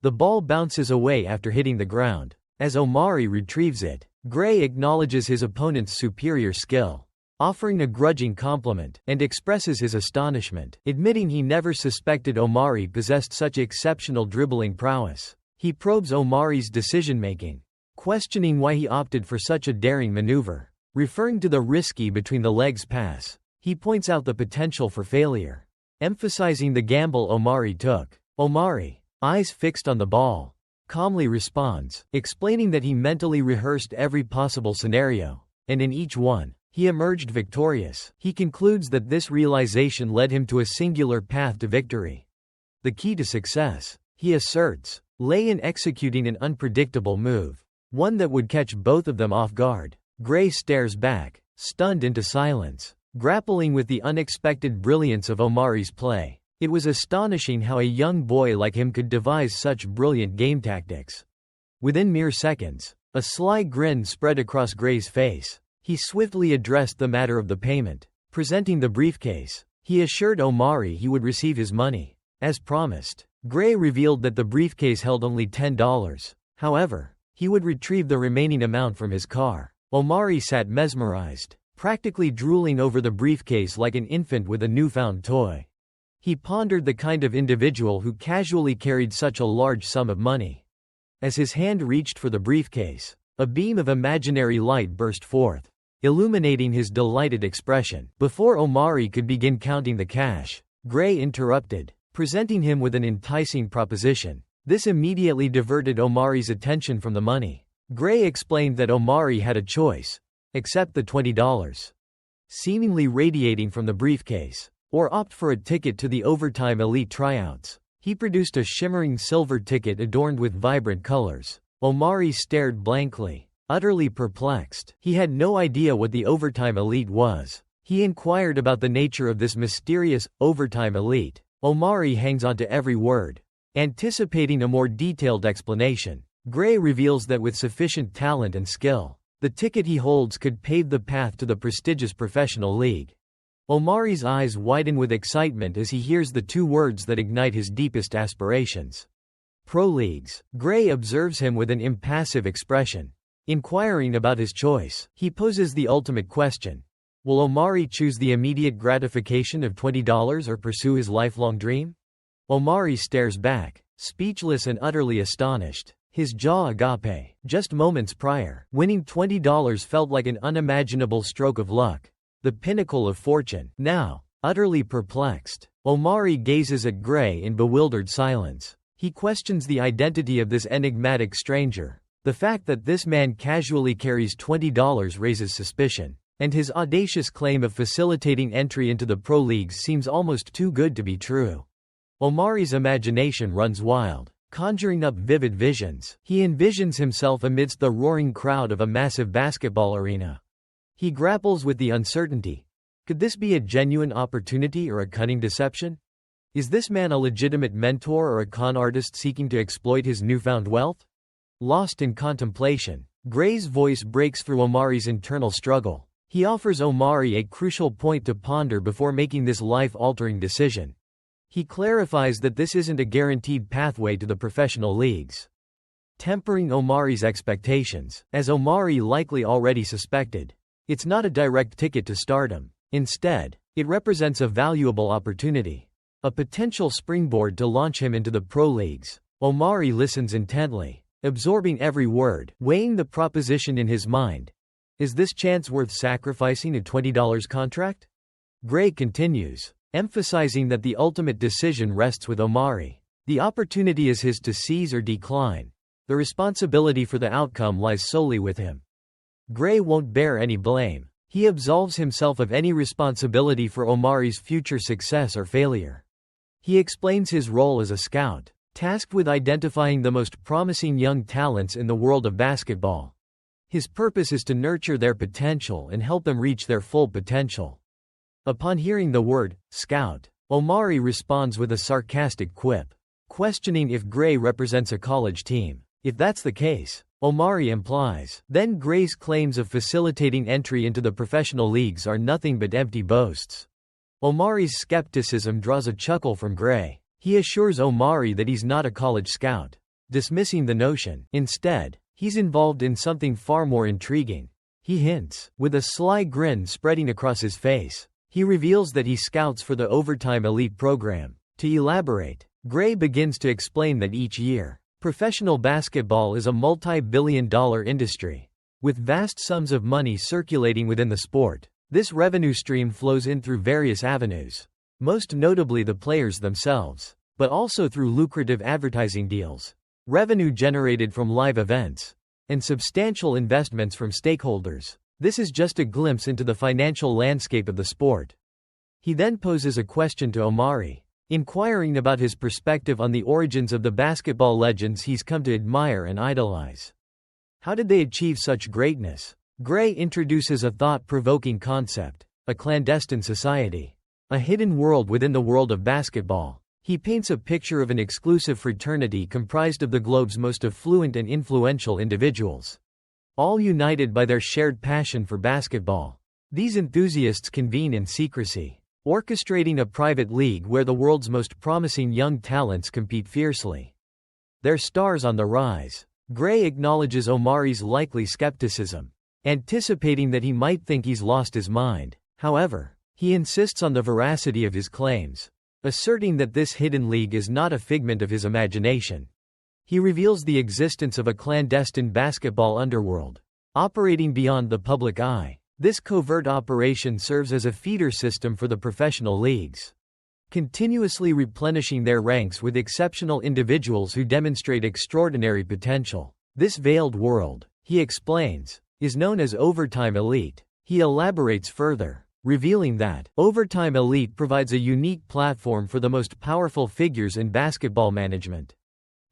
The ball bounces away after hitting the ground. As Omari retrieves it, Gray acknowledges his opponent's superior skill, offering a grudging compliment, and expresses his astonishment, admitting he never suspected Omari possessed such exceptional dribbling prowess. He probes Omari's decision-making, questioning why he opted for such a daring maneuver. Referring to the risky between-the-legs pass, he points out the potential for failure, emphasizing the gamble Omari took. Omari, eyes fixed on the ball, calmly responds, explaining that he mentally rehearsed every possible scenario, and in each one, he emerged victorious. He concludes that this realization led him to a singular path to victory. The key to success, he asserts, lay in executing an unpredictable move, one that would catch both of them off guard. Gray stares back, stunned into silence, grappling with the unexpected brilliance of Omari's play. It was astonishing how a young boy like him could devise such brilliant game tactics. Within mere seconds, a sly grin spread across Gray's face. He swiftly addressed the matter of the payment. Presenting the briefcase, he assured Omari he would receive his money. As promised, Gray revealed that the briefcase held only $10. However, he would retrieve the remaining amount from his car. Omari sat mesmerized, practically drooling over the briefcase like an infant with a newfound toy. He pondered the kind of individual who casually carried such a large sum of money. As his hand reached for the briefcase, a beam of imaginary light burst forth, illuminating his delighted expression. Before Omari could begin counting the cash, Gray interrupted, presenting him with an enticing proposition. This immediately diverted Omari's attention from the money. Gray explained that Omari had a choice: accept the $20, seemingly radiating from the briefcase, or opt for a ticket to the overtime elite tryouts. He produced a shimmering silver ticket adorned with vibrant colors. Omari stared blankly, utterly perplexed. He had no idea what the overtime elite was. He inquired about the nature of this mysterious overtime elite. Omari hangs on to every word, anticipating a more detailed explanation. Gray reveals that with sufficient talent and skill, the ticket he holds could pave the path to the prestigious professional league. Omari's eyes widen with excitement as he hears the two words that ignite his deepest aspirations. Pro leagues. Gray observes him with an impassive expression, inquiring about his choice. He poses the ultimate question: will Omari choose the immediate gratification of $20 or pursue his lifelong dream? Omari stares back, speechless and utterly astonished. His jaw agape. Just moments prior, winning $20 felt like an unimaginable stroke of luck, the pinnacle of fortune. Now, utterly perplexed, Omari gazes at Gray in bewildered silence. He questions the identity of this enigmatic stranger. The fact that this man casually carries $20 raises suspicion, and his audacious claim of facilitating entry into the pro leagues seems almost too good to be true. Omari's imagination runs wild, conjuring up vivid visions. He envisions himself amidst the roaring crowd of a massive basketball arena. He grapples with the uncertainty. Could this be a genuine opportunity or a cunning deception? Is this man a legitimate mentor or a con artist seeking to exploit his newfound wealth? Lost in contemplation, Gray's voice breaks through Omari's internal struggle. He offers Omari a crucial point to ponder before making this life-altering decision. He clarifies that this isn't a guaranteed pathway to the professional leagues, tempering Omari's expectations. As Omari likely already suspected, it's not a direct ticket to stardom. Instead, it represents a valuable opportunity, a potential springboard to launch him into the pro leagues. Omari listens intently, absorbing every word, weighing the proposition in his mind. Is this chance worth sacrificing a $20 contract? Gray continues, emphasizing that the ultimate decision rests with Omari. The opportunity is his to seize or decline. The responsibility for the outcome lies solely with him. Gray won't bear any blame. He absolves himself of any responsibility for Omari's future success or failure. He explains his role as a scout, tasked with identifying the most promising young talents in the world of basketball. His purpose is to nurture their potential and help them reach their full potential. Upon hearing the word scout, Omari responds with a sarcastic quip, questioning if Gray represents a college team. If that's the case, Omari implies, then Gray's claims of facilitating entry into the professional leagues are nothing but empty boasts. Omari's skepticism draws a chuckle from Gray. He assures Omari that he's not a college scout, dismissing the notion. Instead, he's involved in something far more intriguing. He hints, with a sly grin spreading across his face. He reveals that he scouts for the Overtime Elite program. To elaborate, Gray begins to explain that each year, professional basketball is a multi-billion-dollar industry. With vast sums of money circulating within the sport, this revenue stream flows in through various avenues, most notably the players themselves, but also through lucrative advertising deals, revenue generated from live events, and substantial investments from stakeholders. This is just a glimpse into the financial landscape of the sport. He then poses a question to Omari, inquiring about his perspective on the origins of the basketball legends he's come to admire and idolize. How did they achieve such greatness? Gray introduces a thought-provoking concept, a clandestine society, a hidden world within the world of basketball. He paints a picture of an exclusive fraternity comprised of the globe's most affluent and influential individuals, all united by their shared passion for basketball. These enthusiasts convene in secrecy, orchestrating a private league where the world's most promising young talents compete fiercely. Their stars on the rise. Gray acknowledges Omari's likely skepticism, anticipating that he might think he's lost his mind. However, he insists on the veracity of his claims, asserting that this hidden league is not a figment of his imagination. He reveals the existence of a clandestine basketball underworld, operating beyond the public eye. This covert operation serves as a feeder system for the professional leagues, continuously replenishing their ranks with exceptional individuals who demonstrate extraordinary potential. This veiled world, he explains, is known as Overtime Elite. He elaborates further, revealing that Overtime Elite provides a unique platform for the most powerful figures in basketball management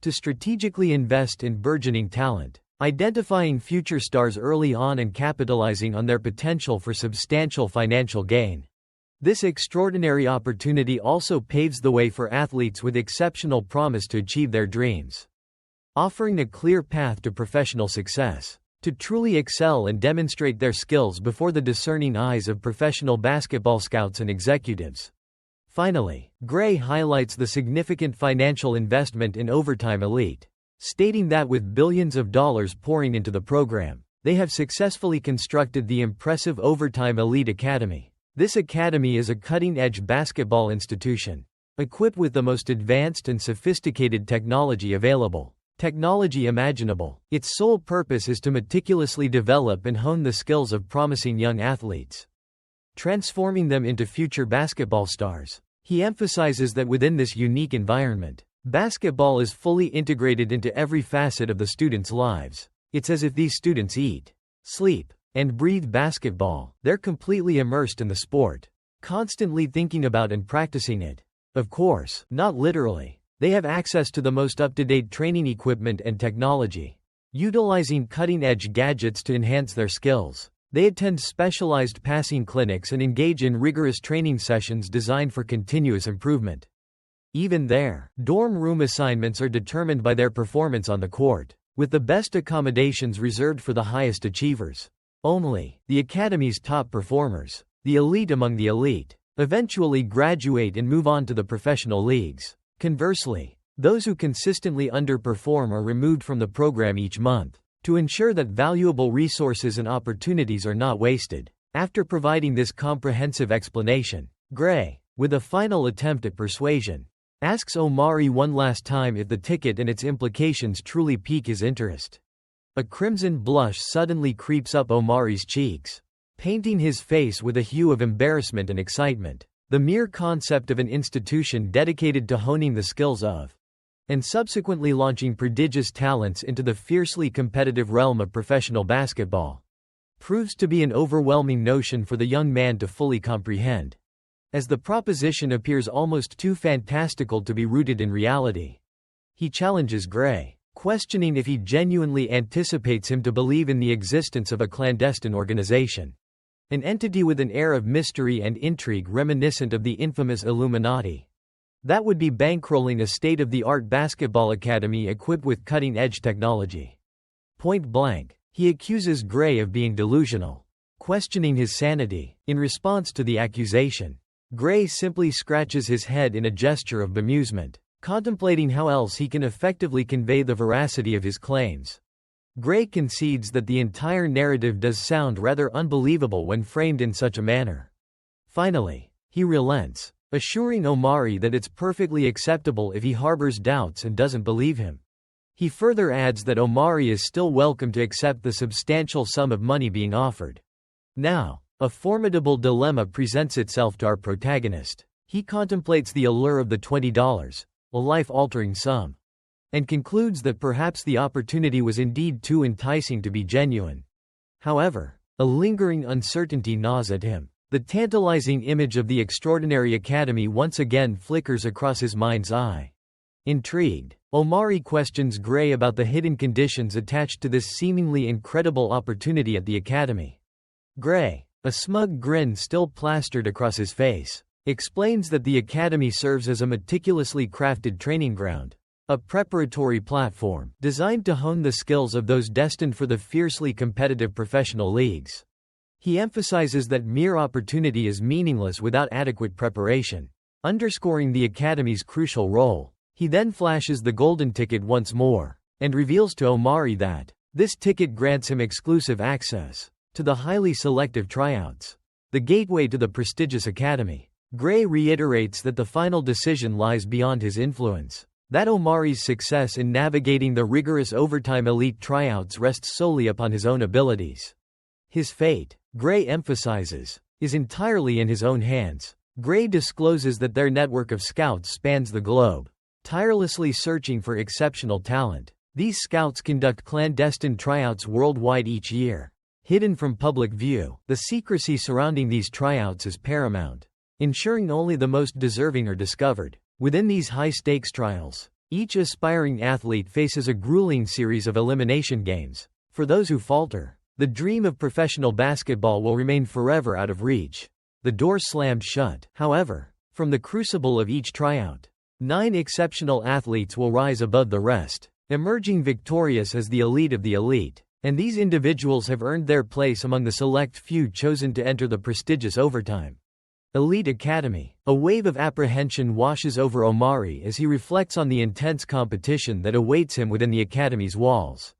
to strategically invest in burgeoning talent, identifying future stars early on and capitalizing on their potential for substantial financial gain. This extraordinary opportunity also paves the way for athletes with exceptional promise to achieve their dreams, offering a clear path to professional success, to truly excel and demonstrate their skills before the discerning eyes of professional basketball scouts and executives. Finally, Gray highlights the significant financial investment in Overtime Elite, stating that with billions of dollars pouring into the program, they have successfully constructed the impressive Overtime Elite Academy. This academy is a cutting-edge basketball institution, equipped with the most advanced and sophisticated technology available, technology imaginable. Its sole purpose is to meticulously develop and hone the skills of promising young athletes, transforming them into future basketball stars. He emphasizes that within this unique environment, basketball is fully integrated into every facet of the students' lives. It's as if these students eat, sleep, and breathe basketball. They're completely immersed in the sport, constantly thinking about and practicing it. Of course, not literally. They have access to the most up-to-date training equipment and technology, utilizing cutting-edge gadgets to enhance their skills. They attend specialized passing clinics and engage in rigorous training sessions designed for continuous improvement. Even there, dorm room assignments are determined by their performance on the court, with the best accommodations reserved for the highest achievers. Only the academy's top performers, the elite among the elite, eventually graduate and move on to the professional leagues. Conversely, those who consistently underperform are removed from the program each month, to ensure that valuable resources and opportunities are not wasted. After providing this comprehensive explanation, Gray, with a final attempt at persuasion, asks Omari one last time if the ticket and its implications truly pique his interest. A crimson blush suddenly creeps up Omari's cheeks, painting his face with a hue of embarrassment and excitement. The mere concept of an institution dedicated to honing the skills of, and subsequently launching prodigious talents into the fiercely competitive realm of professional basketball, proves to be an overwhelming notion for the young man to fully comprehend, as the proposition appears almost too fantastical to be rooted in reality. He challenges Gray, questioning if he genuinely anticipates him to believe in the existence of a clandestine organization, an entity with an air of mystery and intrigue reminiscent of the infamous Illuminati, that would be bankrolling a state-of-the-art basketball academy equipped with cutting-edge technology. Point blank, he accuses Gray of being delusional, questioning his sanity. In response to the accusation, Gray simply scratches his head in a gesture of bemusement, contemplating how else he can effectively convey the veracity of his claims. Gray concedes that the entire narrative does sound rather unbelievable when framed in such a manner. Finally, he relents, assuring Omari that it's perfectly acceptable if he harbors doubts and doesn't believe him. He further adds that Omari is still welcome to accept the substantial sum of money being offered. Now, a formidable dilemma presents itself to our protagonist. He contemplates the allure of the $20, a life-altering sum, and concludes that perhaps the opportunity was indeed too enticing to be genuine. However, a lingering uncertainty gnaws at him. The tantalizing image of the extraordinary academy once again flickers across his mind's eye. Intrigued, Omari questions Gray about the hidden conditions attached to this seemingly incredible opportunity at the academy. Gray, a smug grin still plastered across his face, explains that the academy serves as a meticulously crafted training ground, a preparatory platform designed to hone the skills of those destined for the fiercely competitive professional leagues. He emphasizes that mere opportunity is meaningless without adequate preparation, underscoring the academy's crucial role. He then flashes the golden ticket once more, and reveals to Omari that this ticket grants him exclusive access to the highly selective tryouts, the gateway to the prestigious academy. Gray reiterates that the final decision lies beyond his influence, that Omari's success in navigating the rigorous overtime elite tryouts rests solely upon his own abilities. His fate, Gray emphasizes, is entirely in his own hands. Gray discloses that their network of scouts spans the globe, tirelessly searching for exceptional talent. These scouts conduct clandestine tryouts worldwide each year, hidden from public view. The secrecy surrounding these tryouts is paramount, ensuring only the most deserving are discovered. Within these high-stakes trials, each aspiring athlete faces a grueling series of elimination games. For those who falter, the dream of professional basketball will remain forever out of reach. The door slammed shut. However, from the crucible of each tryout, 9 exceptional athletes will rise above the rest, emerging victorious as the elite of the elite, and these individuals have earned their place among the select few chosen to enter the prestigious overtime elite academy. A wave of apprehension washes over Omari as he reflects on the intense competition that awaits him within the academy's walls.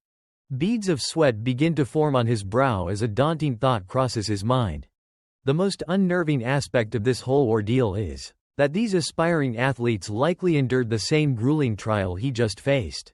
Beads of sweat begin to form on his brow as a daunting thought crosses his mind. The most unnerving aspect of this whole ordeal is that these aspiring athletes likely endured the same grueling trial he just faced,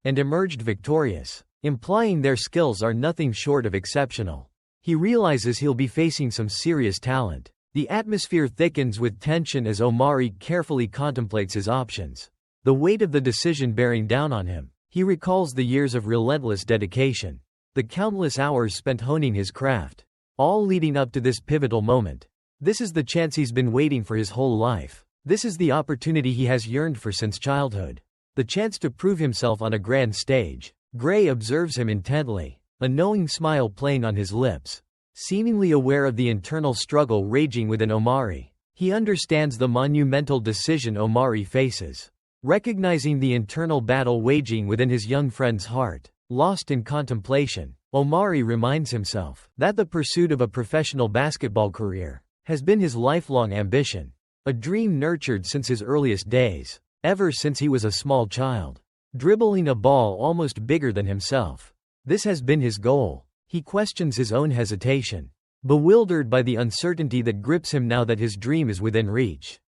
and emerged victorious, implying their skills are nothing short of exceptional. He realizes he'll be facing some serious talent. The atmosphere thickens with tension as Omari carefully contemplates his options, the weight of the decision bearing down on him. He recalls the years of relentless dedication, the countless hours spent honing his craft, all leading up to this pivotal moment. This is the chance he's been waiting for his whole life. This is the opportunity he has yearned for since childhood. The chance to prove himself on a grand stage. Gray observes him intently, a knowing smile playing on his lips. seemingly aware of the internal struggle raging within Omari. He understands the monumental decision Omari faces. Recognizing the internal battle waging within his young friend's heart, lost in contemplation, Omari reminds himself that the pursuit of a professional basketball career has been his lifelong ambition, a dream nurtured since his earliest days, ever since he was a small child, dribbling a ball almost bigger than himself. This has been his goal. He questions his own hesitation, bewildered by the uncertainty that grips him now that his dream is within reach.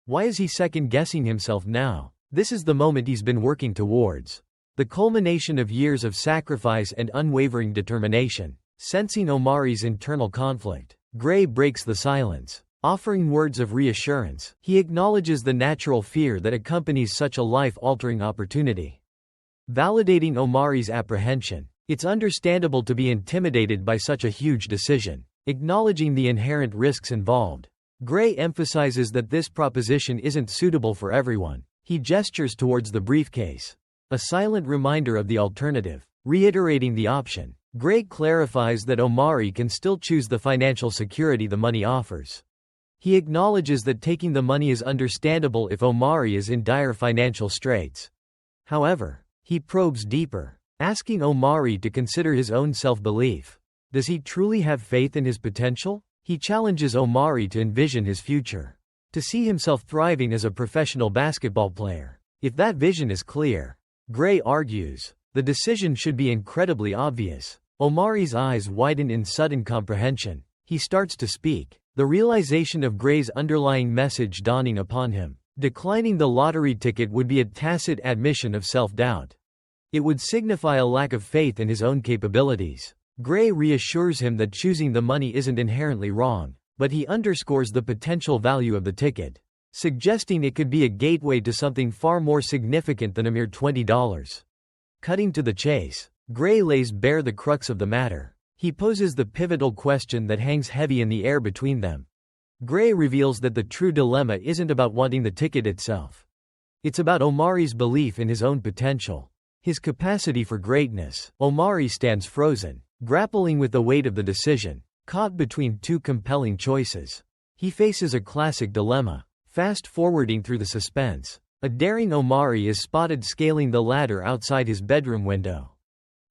Why is he second-guessing himself now? This is the moment he's been working towards. The culmination of years of sacrifice and unwavering determination. Sensing Omari's internal conflict, Gray breaks the silence. Offering words of reassurance, he acknowledges the natural fear that accompanies such a life-altering opportunity. Validating Omari's apprehension, it's understandable to be intimidated by such a huge decision. Acknowledging the inherent risks involved, Gray emphasizes that this proposition isn't suitable for everyone. He gestures towards the briefcase, a silent reminder of the alternative. Reiterating the option, Gray clarifies that Omari can still choose the financial security the money offers. He acknowledges that taking the money is understandable if Omari is in dire financial straits. However, he probes deeper, asking Omari to consider his own self-belief. Does he truly have faith in his potential? He challenges Omari to envision his future, to see himself thriving as a professional basketball player. If that vision is clear, Gray argues, the decision should be incredibly obvious. Omari's eyes widen in sudden comprehension. He starts to speak, the realization of Gray's underlying message dawning upon him. Declining the lottery ticket would be a tacit admission of self-doubt. It would signify a lack of faith in his own capabilities. Gray reassures him that choosing the money isn't inherently wrong, but he underscores the potential value of the ticket, suggesting it could be a gateway to something far more significant than a mere $20. Cutting to the chase, Gray lays bare the crux of the matter. He poses the pivotal question that hangs heavy in the air between them. Gray reveals that the true dilemma isn't about wanting the ticket itself. It's about Omari's belief in his own potential, his capacity for greatness. Omari stands frozen, grappling with the weight of the decision, caught between two compelling choices. He faces a classic dilemma. Fast-forwarding through the suspense, a daring Omari is spotted scaling the ladder outside his bedroom window,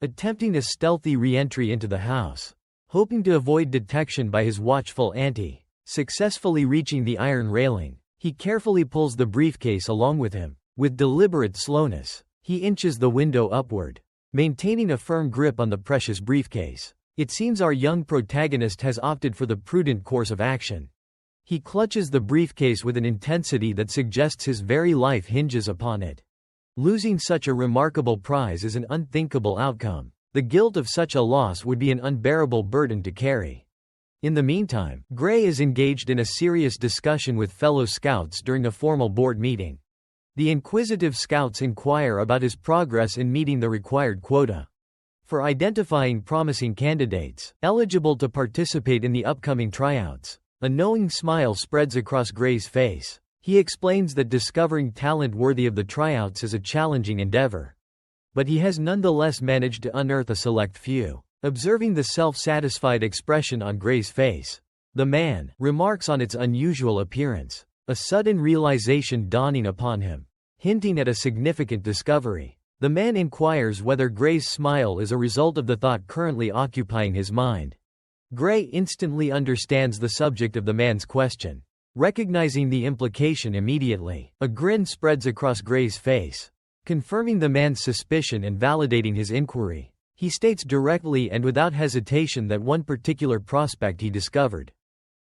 attempting a stealthy re-entry into the house, hoping to avoid detection by his watchful auntie. Successfully reaching the iron railing, he carefully pulls the briefcase along with him. With deliberate slowness, he inches the window upward, maintaining a firm grip on the precious briefcase. It seems our young protagonist has opted for the prudent course of action. He clutches the briefcase with an intensity that suggests his very life hinges upon it. Losing such a remarkable prize is an unthinkable outcome. The guilt of such a loss would be an unbearable burden to carry. In the meantime, Gray is engaged in a serious discussion with fellow scouts during a formal board meeting. The inquisitive scouts inquire about his progress in meeting the required quota for identifying promising candidates eligible to participate in the upcoming tryouts. A knowing smile spreads across Gray's face. He explains that discovering talent worthy of the tryouts is a challenging endeavor, but he has nonetheless managed to unearth a select few. Observing the self-satisfied expression on Gray's face, the man remarks on its unusual appearance, a sudden realization dawning upon him, hinting at a significant discovery. The man inquires whether Gray's smile is a result of the thought currently occupying his mind. Gray instantly understands the subject of the man's question. Recognizing the implication immediately, a grin spreads across Gray's face, confirming the man's suspicion and validating his inquiry. He states directly and without hesitation that one particular prospect he discovered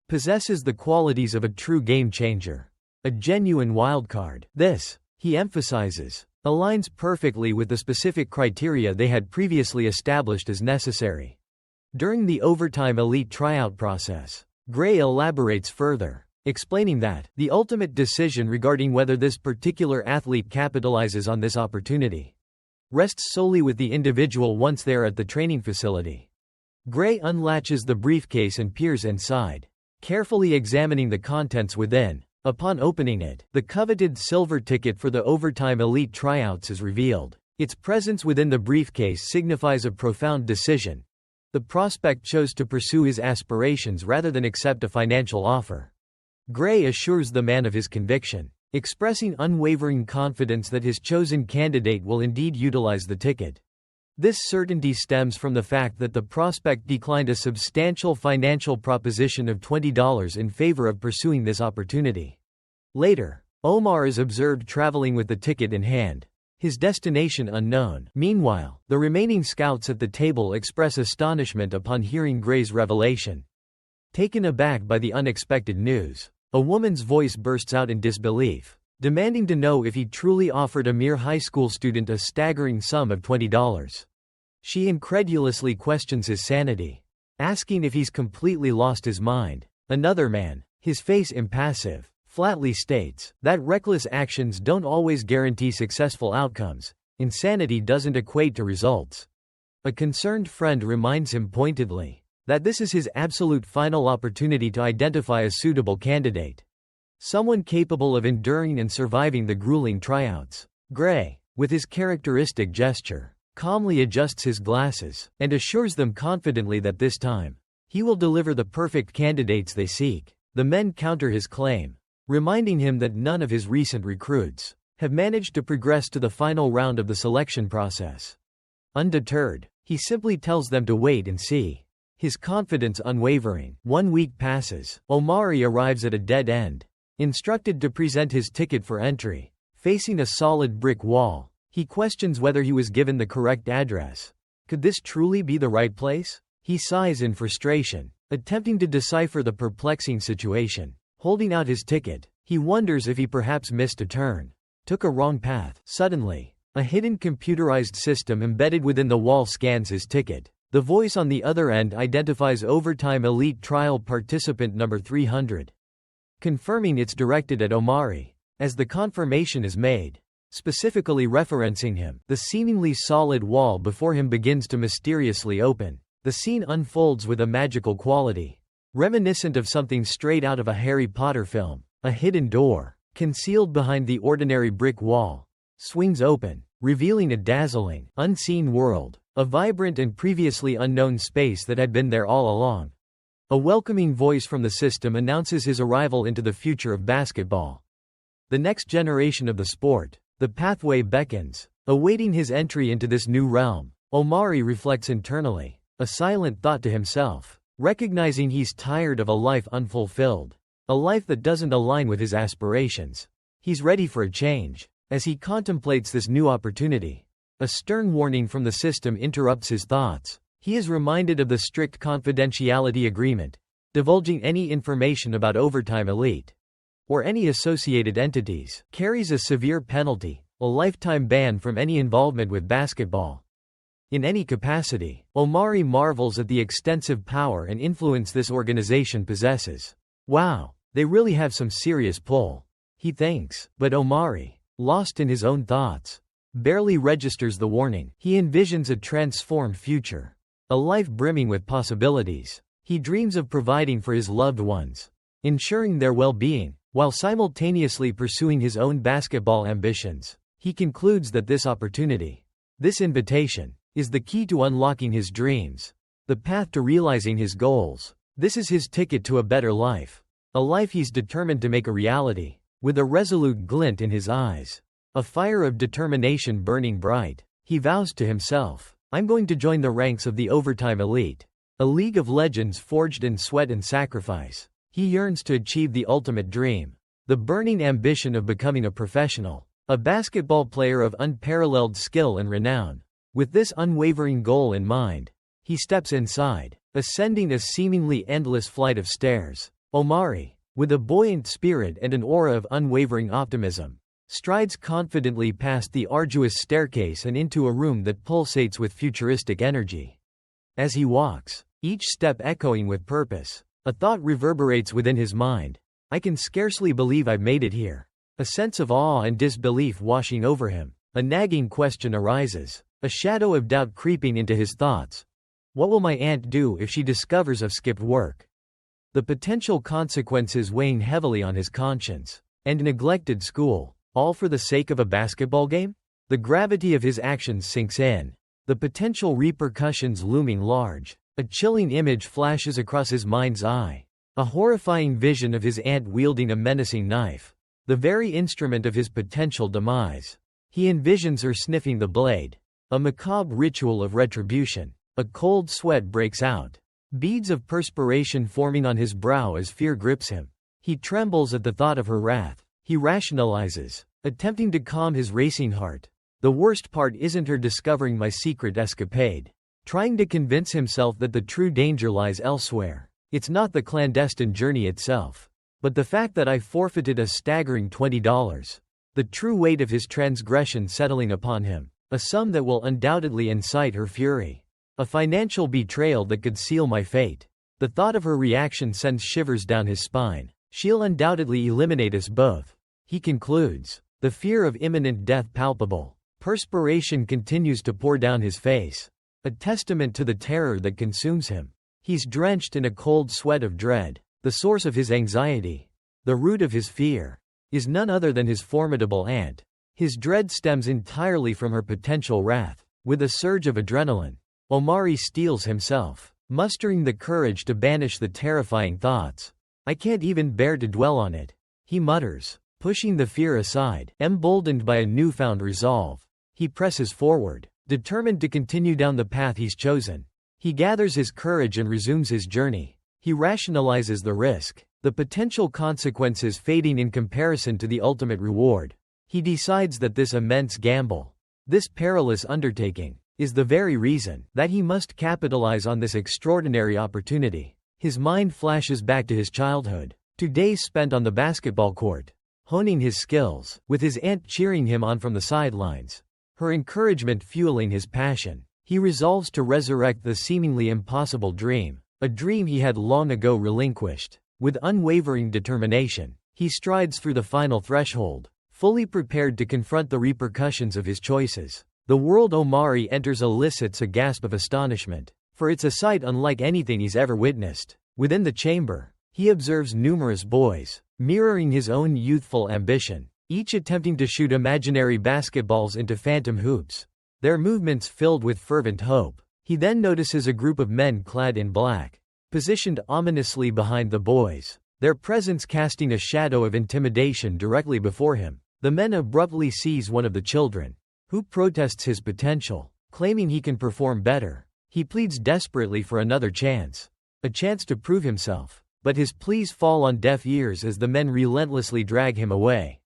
possesses the qualities of a true game changer, a genuine wildcard. This, he emphasizes, aligns perfectly with the specific criteria they had previously established as necessary. During the overtime elite tryout process, Gray elaborates further, explaining that the ultimate decision regarding whether this particular athlete capitalizes on this opportunity rests solely with the individual once they are at the training facility. Gray unlatches the briefcase and peers inside, carefully examining the contents within. Upon opening it, the coveted silver ticket for the overtime elite tryouts is revealed. Its presence within the briefcase signifies a profound decision, The prospect chose to pursue his aspirations rather than accept a financial offer. Gray assures the man of his conviction, expressing unwavering confidence that his chosen candidate will indeed utilize the ticket. This certainty stems from the fact that the prospect declined a substantial financial proposition of $20 in favor of pursuing this opportunity. Later, Omar is observed traveling with the ticket in hand, his destination unknown. Meanwhile, the remaining scouts at the table express astonishment upon hearing Gray's revelation. Taken aback by the unexpected news, a woman's voice bursts out in disbelief, demanding to know if he truly offered a mere high school student a staggering sum of $20. She incredulously questions his sanity, asking if he's completely lost his mind. Another man, his face impassive, flatly states that reckless actions don't always guarantee successful outcomes. Insanity doesn't equate to results. A concerned friend reminds him pointedly that this is his absolute final opportunity to identify a suitable candidate, someone capable of enduring and surviving the grueling tryouts. Gray, with his characteristic gesture, calmly adjusts his glasses and assures them confidently that this time, he will deliver the perfect candidates they seek. The men counter his claim, reminding him that none of his recent recruits have managed to progress to the final round of the selection process. Undeterred, he simply tells them to wait and see, his confidence unwavering. 1 week passes. Omari arrives at a dead end, instructed to present his ticket for entry. Facing a solid brick wall, he questions whether he was given the correct address. Could this truly be the right place? He sighs in frustration, attempting to decipher the perplexing situation. Holding out his ticket, he wonders if he perhaps missed a turn, took a wrong path. Suddenly, a hidden computerized system embedded within the wall scans his ticket. The voice on the other end identifies Overtime Elite Trial participant number 300, confirming it's directed at Omari. As the confirmation is made, specifically referencing him, the seemingly solid wall before him begins to mysteriously open. The scene unfolds with a magical quality, reminiscent of something straight out of a Harry Potter film. A hidden door, concealed behind the ordinary brick wall, swings open, revealing a dazzling, unseen world, a vibrant and previously unknown space that had been there all along. A welcoming voice from the system announces his arrival into the future of basketball. The next generation of the sport. The pathway beckons, awaiting his entry into this new realm. Omari reflects internally, a silent thought to himself, recognizing he's tired of a life unfulfilled, a life that doesn't align with his aspirations. He's ready for a change. As he contemplates this new opportunity, a stern warning from the system interrupts his thoughts. He is reminded of the strict confidentiality agreement, divulging any information about Overtime Elite or any associated entities carries a severe penalty, a lifetime ban from any involvement with basketball in any capacity. Omari marvels at the extensive power and influence this organization possesses. Wow, they really have some serious pull, he thinks. But Omari, lost in his own thoughts, barely registers the warning. He envisions a transformed future, a life brimming with possibilities. He dreams of providing for his loved ones, ensuring their well-being, while simultaneously pursuing his own basketball ambitions. He concludes that this opportunity, this invitation, is the key to unlocking his dreams, the path to realizing his goals. This is his ticket to a better life, a life he's determined to make a reality. With a resolute glint in his eyes, a fire of determination burning bright, he vows to himself, "I'm going to join the ranks of the Overtime Elite, a league of legends forged in sweat and sacrifice." He yearns to achieve the ultimate dream, the burning ambition of becoming a professional, a basketball player of unparalleled skill and renown. With this unwavering goal in mind, he steps inside, ascending a seemingly endless flight of stairs. Omari, with a buoyant spirit and an aura of unwavering optimism, strides confidently past the arduous staircase and into a room that pulsates with futuristic energy. As he walks, each step echoing with purpose, a thought reverberates within his mind. I can scarcely believe I've made it here. A sense of awe and disbelief washing over him. A nagging question arises, a shadow of doubt creeping into his thoughts. What will my aunt do if she discovers I've skipped work? The potential consequences weighing heavily on his conscience. And neglected school, all for the sake of a basketball game? The gravity of his actions sinks in, the potential repercussions looming large. A chilling image flashes across his mind's eye. A horrifying vision of his aunt wielding a menacing knife. The very instrument of his potential demise. He envisions her sniffing the blade. A macabre ritual of retribution. A cold sweat breaks out. Beads of perspiration forming on his brow as fear grips him. He trembles at the thought of her wrath. He rationalizes, attempting to calm his racing heart. The worst part isn't her discovering my secret escapade. Trying to convince himself that the true danger lies elsewhere. It's not the clandestine journey itself, but the fact that I forfeited a staggering $20. The true weight of his transgression settling upon him. A sum that will undoubtedly incite her fury. A financial betrayal that could seal my fate. The thought of her reaction sends shivers down his spine. She'll undoubtedly eliminate us both. He concludes, the fear of imminent death palpable. Perspiration continues to pour down his face. A testament to the terror that consumes him. He's drenched in a cold sweat of dread. The source of his anxiety, the root of his fear, is none other than his formidable aunt. His dread stems entirely from her potential wrath. With a surge of adrenaline, Omari steels himself, mustering the courage to banish the terrifying thoughts. I can't even bear to dwell on it, he mutters, pushing the fear aside. Emboldened by a newfound resolve, he presses forward, determined to continue down the path he's chosen. He gathers his courage and resumes his journey. He rationalizes the risk, the potential consequences fading in comparison to the ultimate reward. He decides that this immense gamble, this perilous undertaking, is the very reason that he must capitalize on this extraordinary opportunity. His mind flashes back to his childhood, to days spent on the basketball court, honing his skills, with his aunt cheering him on from the sidelines, her encouragement fueling his passion. He resolves to resurrect the seemingly impossible dream, a dream he had long ago relinquished. With unwavering determination, he strides through the final threshold, fully prepared to confront the repercussions of his choices. The world Omari enters elicits a gasp of astonishment, for it's a sight unlike anything he's ever witnessed. Within the chamber, he observes numerous boys, mirroring his own youthful ambition, each attempting to shoot imaginary basketballs into phantom hoops, their movements filled with fervent hope. He then notices a group of men clad in black, positioned ominously behind the boys, their presence casting a shadow of intimidation directly before him. The men abruptly seize one of the children, who protests his potential, claiming he can perform better. He pleads desperately for another chance, a chance to prove himself, but his pleas fall on deaf ears as the men relentlessly drag him away.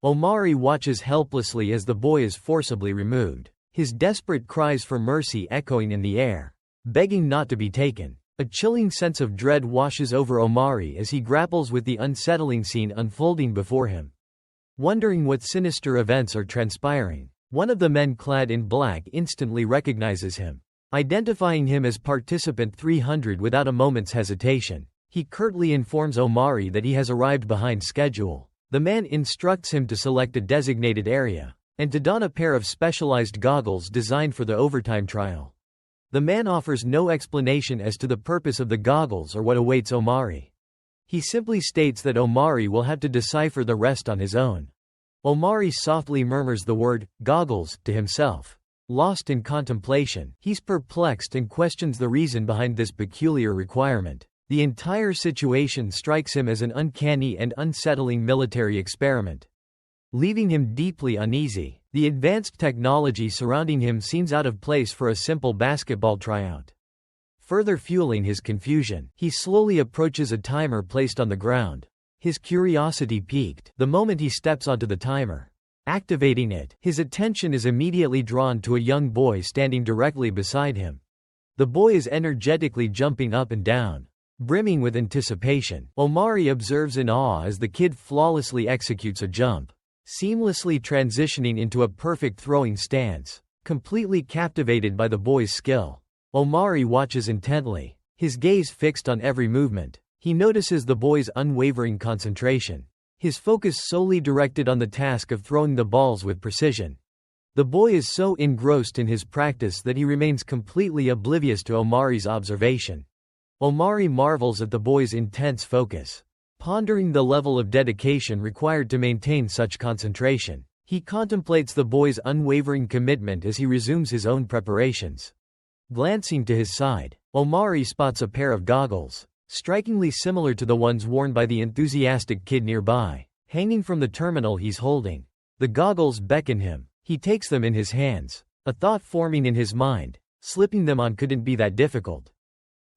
Omari watches helplessly as the boy is forcibly removed, his desperate cries for mercy echoing in the air, begging not to be taken. A chilling sense of dread washes over Omari as he grapples with the unsettling scene unfolding before him. Wondering what sinister events are transpiring, one of the men clad in black instantly recognizes him. Identifying him as participant 300 without a moment's hesitation, he curtly informs Omari that he has arrived behind schedule. The man instructs him to select a designated area, and to don a pair of specialized goggles designed for the overtime trial. The man offers no explanation as to the purpose of the goggles or what awaits Omari. He simply states that Omari will have to decipher the rest on his own. Omari softly murmurs the word, goggles, to himself. Lost in contemplation, he's perplexed and questions the reason behind this peculiar requirement. The entire situation strikes him as an uncanny and unsettling military experiment. Leaving him deeply uneasy, the advanced technology surrounding him seems out of place for a simple basketball tryout. Further fueling his confusion, he slowly approaches a timer placed on the ground. His curiosity piqued the moment he steps onto the timer. Activating it, his attention is immediately drawn to a young boy standing directly beside him. The boy is energetically jumping up and down, brimming with anticipation. Omari observes in awe as the kid flawlessly executes a jump, seamlessly transitioning into a perfect throwing stance. Completely captivated by the boy's skill, Omari watches intently, his gaze fixed on every movement. He notices the boy's unwavering concentration, his focus solely directed on the task of throwing the balls with precision. The boy is so engrossed in his practice that he remains completely oblivious to Omari's observation. Omari marvels at the boy's intense focus, pondering the level of dedication required to maintain such concentration. He contemplates the boy's unwavering commitment as he resumes his own preparations. Glancing to his side, Omari spots a pair of goggles, strikingly similar to the ones worn by the enthusiastic kid nearby, hanging from the terminal he's holding. The goggles beckon him. He takes them in his hands, a thought forming in his mind. Slipping them on couldn't be that difficult.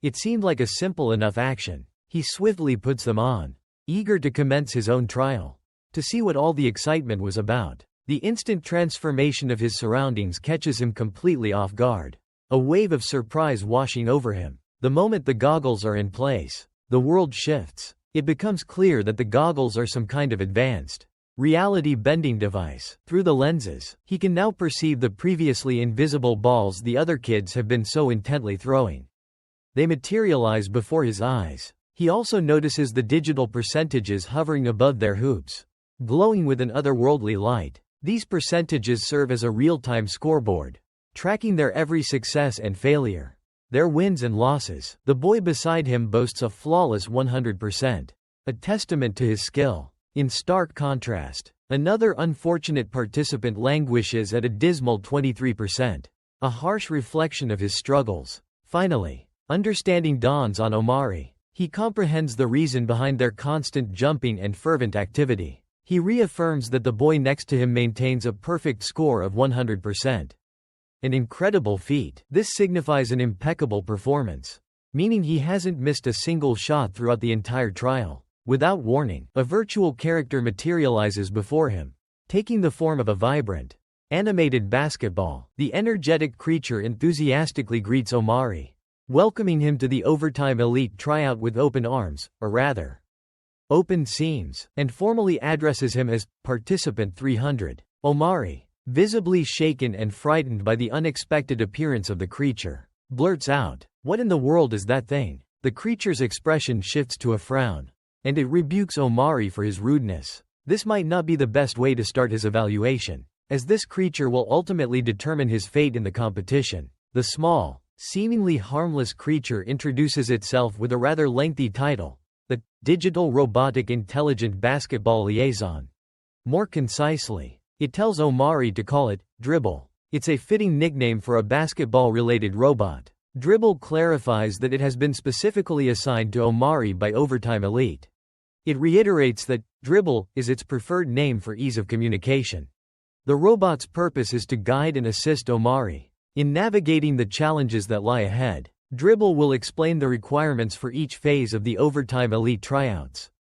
It seemed like a simple enough action. He swiftly puts them on, eager to commence his own trial, to see what all the excitement was about. The instant transformation of his surroundings catches him completely off guard. A wave of surprise washing over him. The moment the goggles are in place, the world shifts. It becomes clear that the goggles are some kind of advanced reality-bending device. Through the lenses, he can now perceive the previously invisible balls the other kids have been so intently throwing. They materialize before his eyes. He also notices the digital percentages hovering above their hoops, glowing with an otherworldly light. These percentages serve as a real-time scoreboard, tracking their every success and failure, their wins and losses. The boy beside him boasts a flawless 100%, a testament to his skill. In stark contrast, another unfortunate participant languishes at a dismal 23%, a harsh reflection of his struggles. Finally, understanding dawns on Omari. He comprehends the reason behind their constant jumping and fervent activity. He reaffirms that the boy next to him maintains a perfect score of 100%. An incredible feat. This signifies an impeccable performance, meaning he hasn't missed a single shot throughout the entire trial. Without warning, a virtual character materializes before him, taking the form of a vibrant, animated basketball. The energetic creature enthusiastically greets Omari, welcoming him to the Overtime Elite tryout with open arms, or rather, open seams, and formally addresses him as Participant 300. Omari, visibly shaken and frightened by the unexpected appearance of the creature, blurts out, "What in the world is that thing?" The creature's expression shifts to a frown, and it rebukes Omari for his rudeness. This might not be the best way to start his evaluation, as this creature will ultimately determine his fate in the competition. The small, seemingly harmless creature introduces itself with a rather lengthy title, the Digital Robotic Intelligent Basketball Liaison. More concisely, it tells Omari to call it Dribble. It's a fitting nickname for a basketball-related robot. Dribble clarifies that it has been specifically assigned to Omari by Overtime Elite. It reiterates that Dribble is its preferred name for ease of communication. The robot's purpose is to guide and assist Omari in navigating the challenges that lie ahead. Dribble will explain the requirements for each phase of the Overtime Elite tryouts.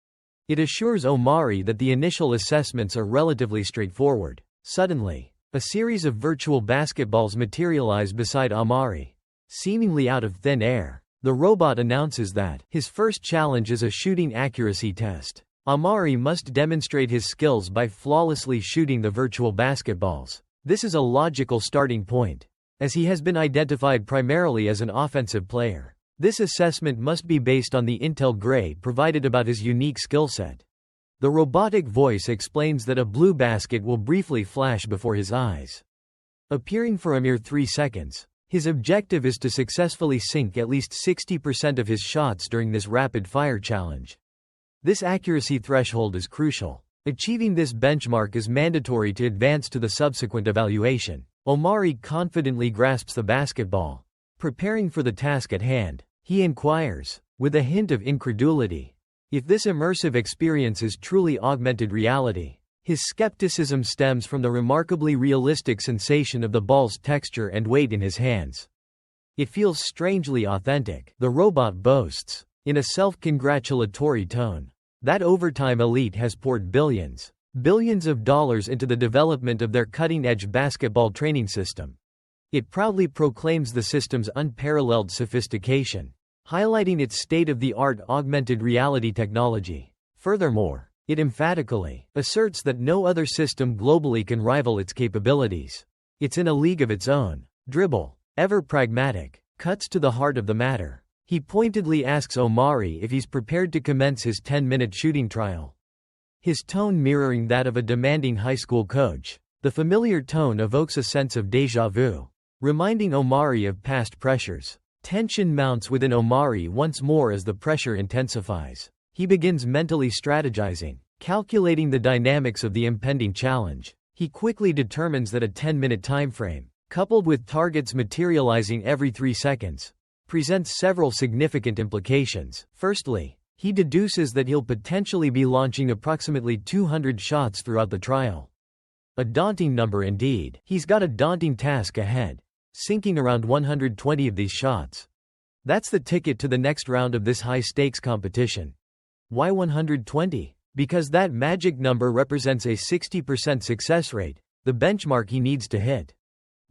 It assures Omari that the initial assessments are relatively straightforward. Suddenly, a series of virtual basketballs materialize beside Omari, seemingly out of thin air. The robot announces that his first challenge is a shooting accuracy test. Omari must demonstrate his skills by flawlessly shooting the virtual basketballs. This is a logical starting point, as he has been identified primarily as an offensive player. This assessment must be based on the intel grade provided about his unique skill set. The robotic voice explains that a blue basket will briefly flash before his eyes, appearing for a mere 3 seconds. His objective is to successfully sink at least 60% of his shots during this rapid-fire challenge. This accuracy threshold is crucial. Achieving this benchmark is mandatory to advance to the subsequent evaluation. Omari confidently grasps the basketball. Preparing for the task at hand, he inquires, with a hint of incredulity, if this immersive experience is truly augmented reality. His skepticism stems from the remarkably realistic sensation of the ball's texture and weight in his hands. It feels strangely authentic, the robot boasts, in a self-congratulatory tone. That Overtime Elite has poured billions of dollars into the development of their cutting-edge basketball training system. It proudly proclaims the system's unparalleled sophistication, highlighting its state-of-the-art augmented reality technology. Furthermore, it emphatically asserts that no other system globally can rival its capabilities. It's in a league of its own. Dribble, ever pragmatic, cuts to the heart of the matter. He pointedly asks Omari if he's prepared to commence his 10-minute shooting trial, his tone mirroring that of a demanding high school coach. The familiar tone evokes a sense of déjà vu, reminding Omari of past pressures. Tension mounts within Omari once more as the pressure intensifies. He begins mentally strategizing, calculating the dynamics of the impending challenge. He quickly determines that a 10-minute time frame, coupled with targets materializing every 3 seconds, presents several significant implications. Firstly, he deduces that he'll potentially be launching approximately 200 shots throughout the trial. A daunting number indeed. He's got a daunting task ahead, sinking around 120 of these shots. That's the ticket to the next round of this high-stakes competition. Why 120? Because that magic number represents a 60% success rate, the benchmark he needs to hit.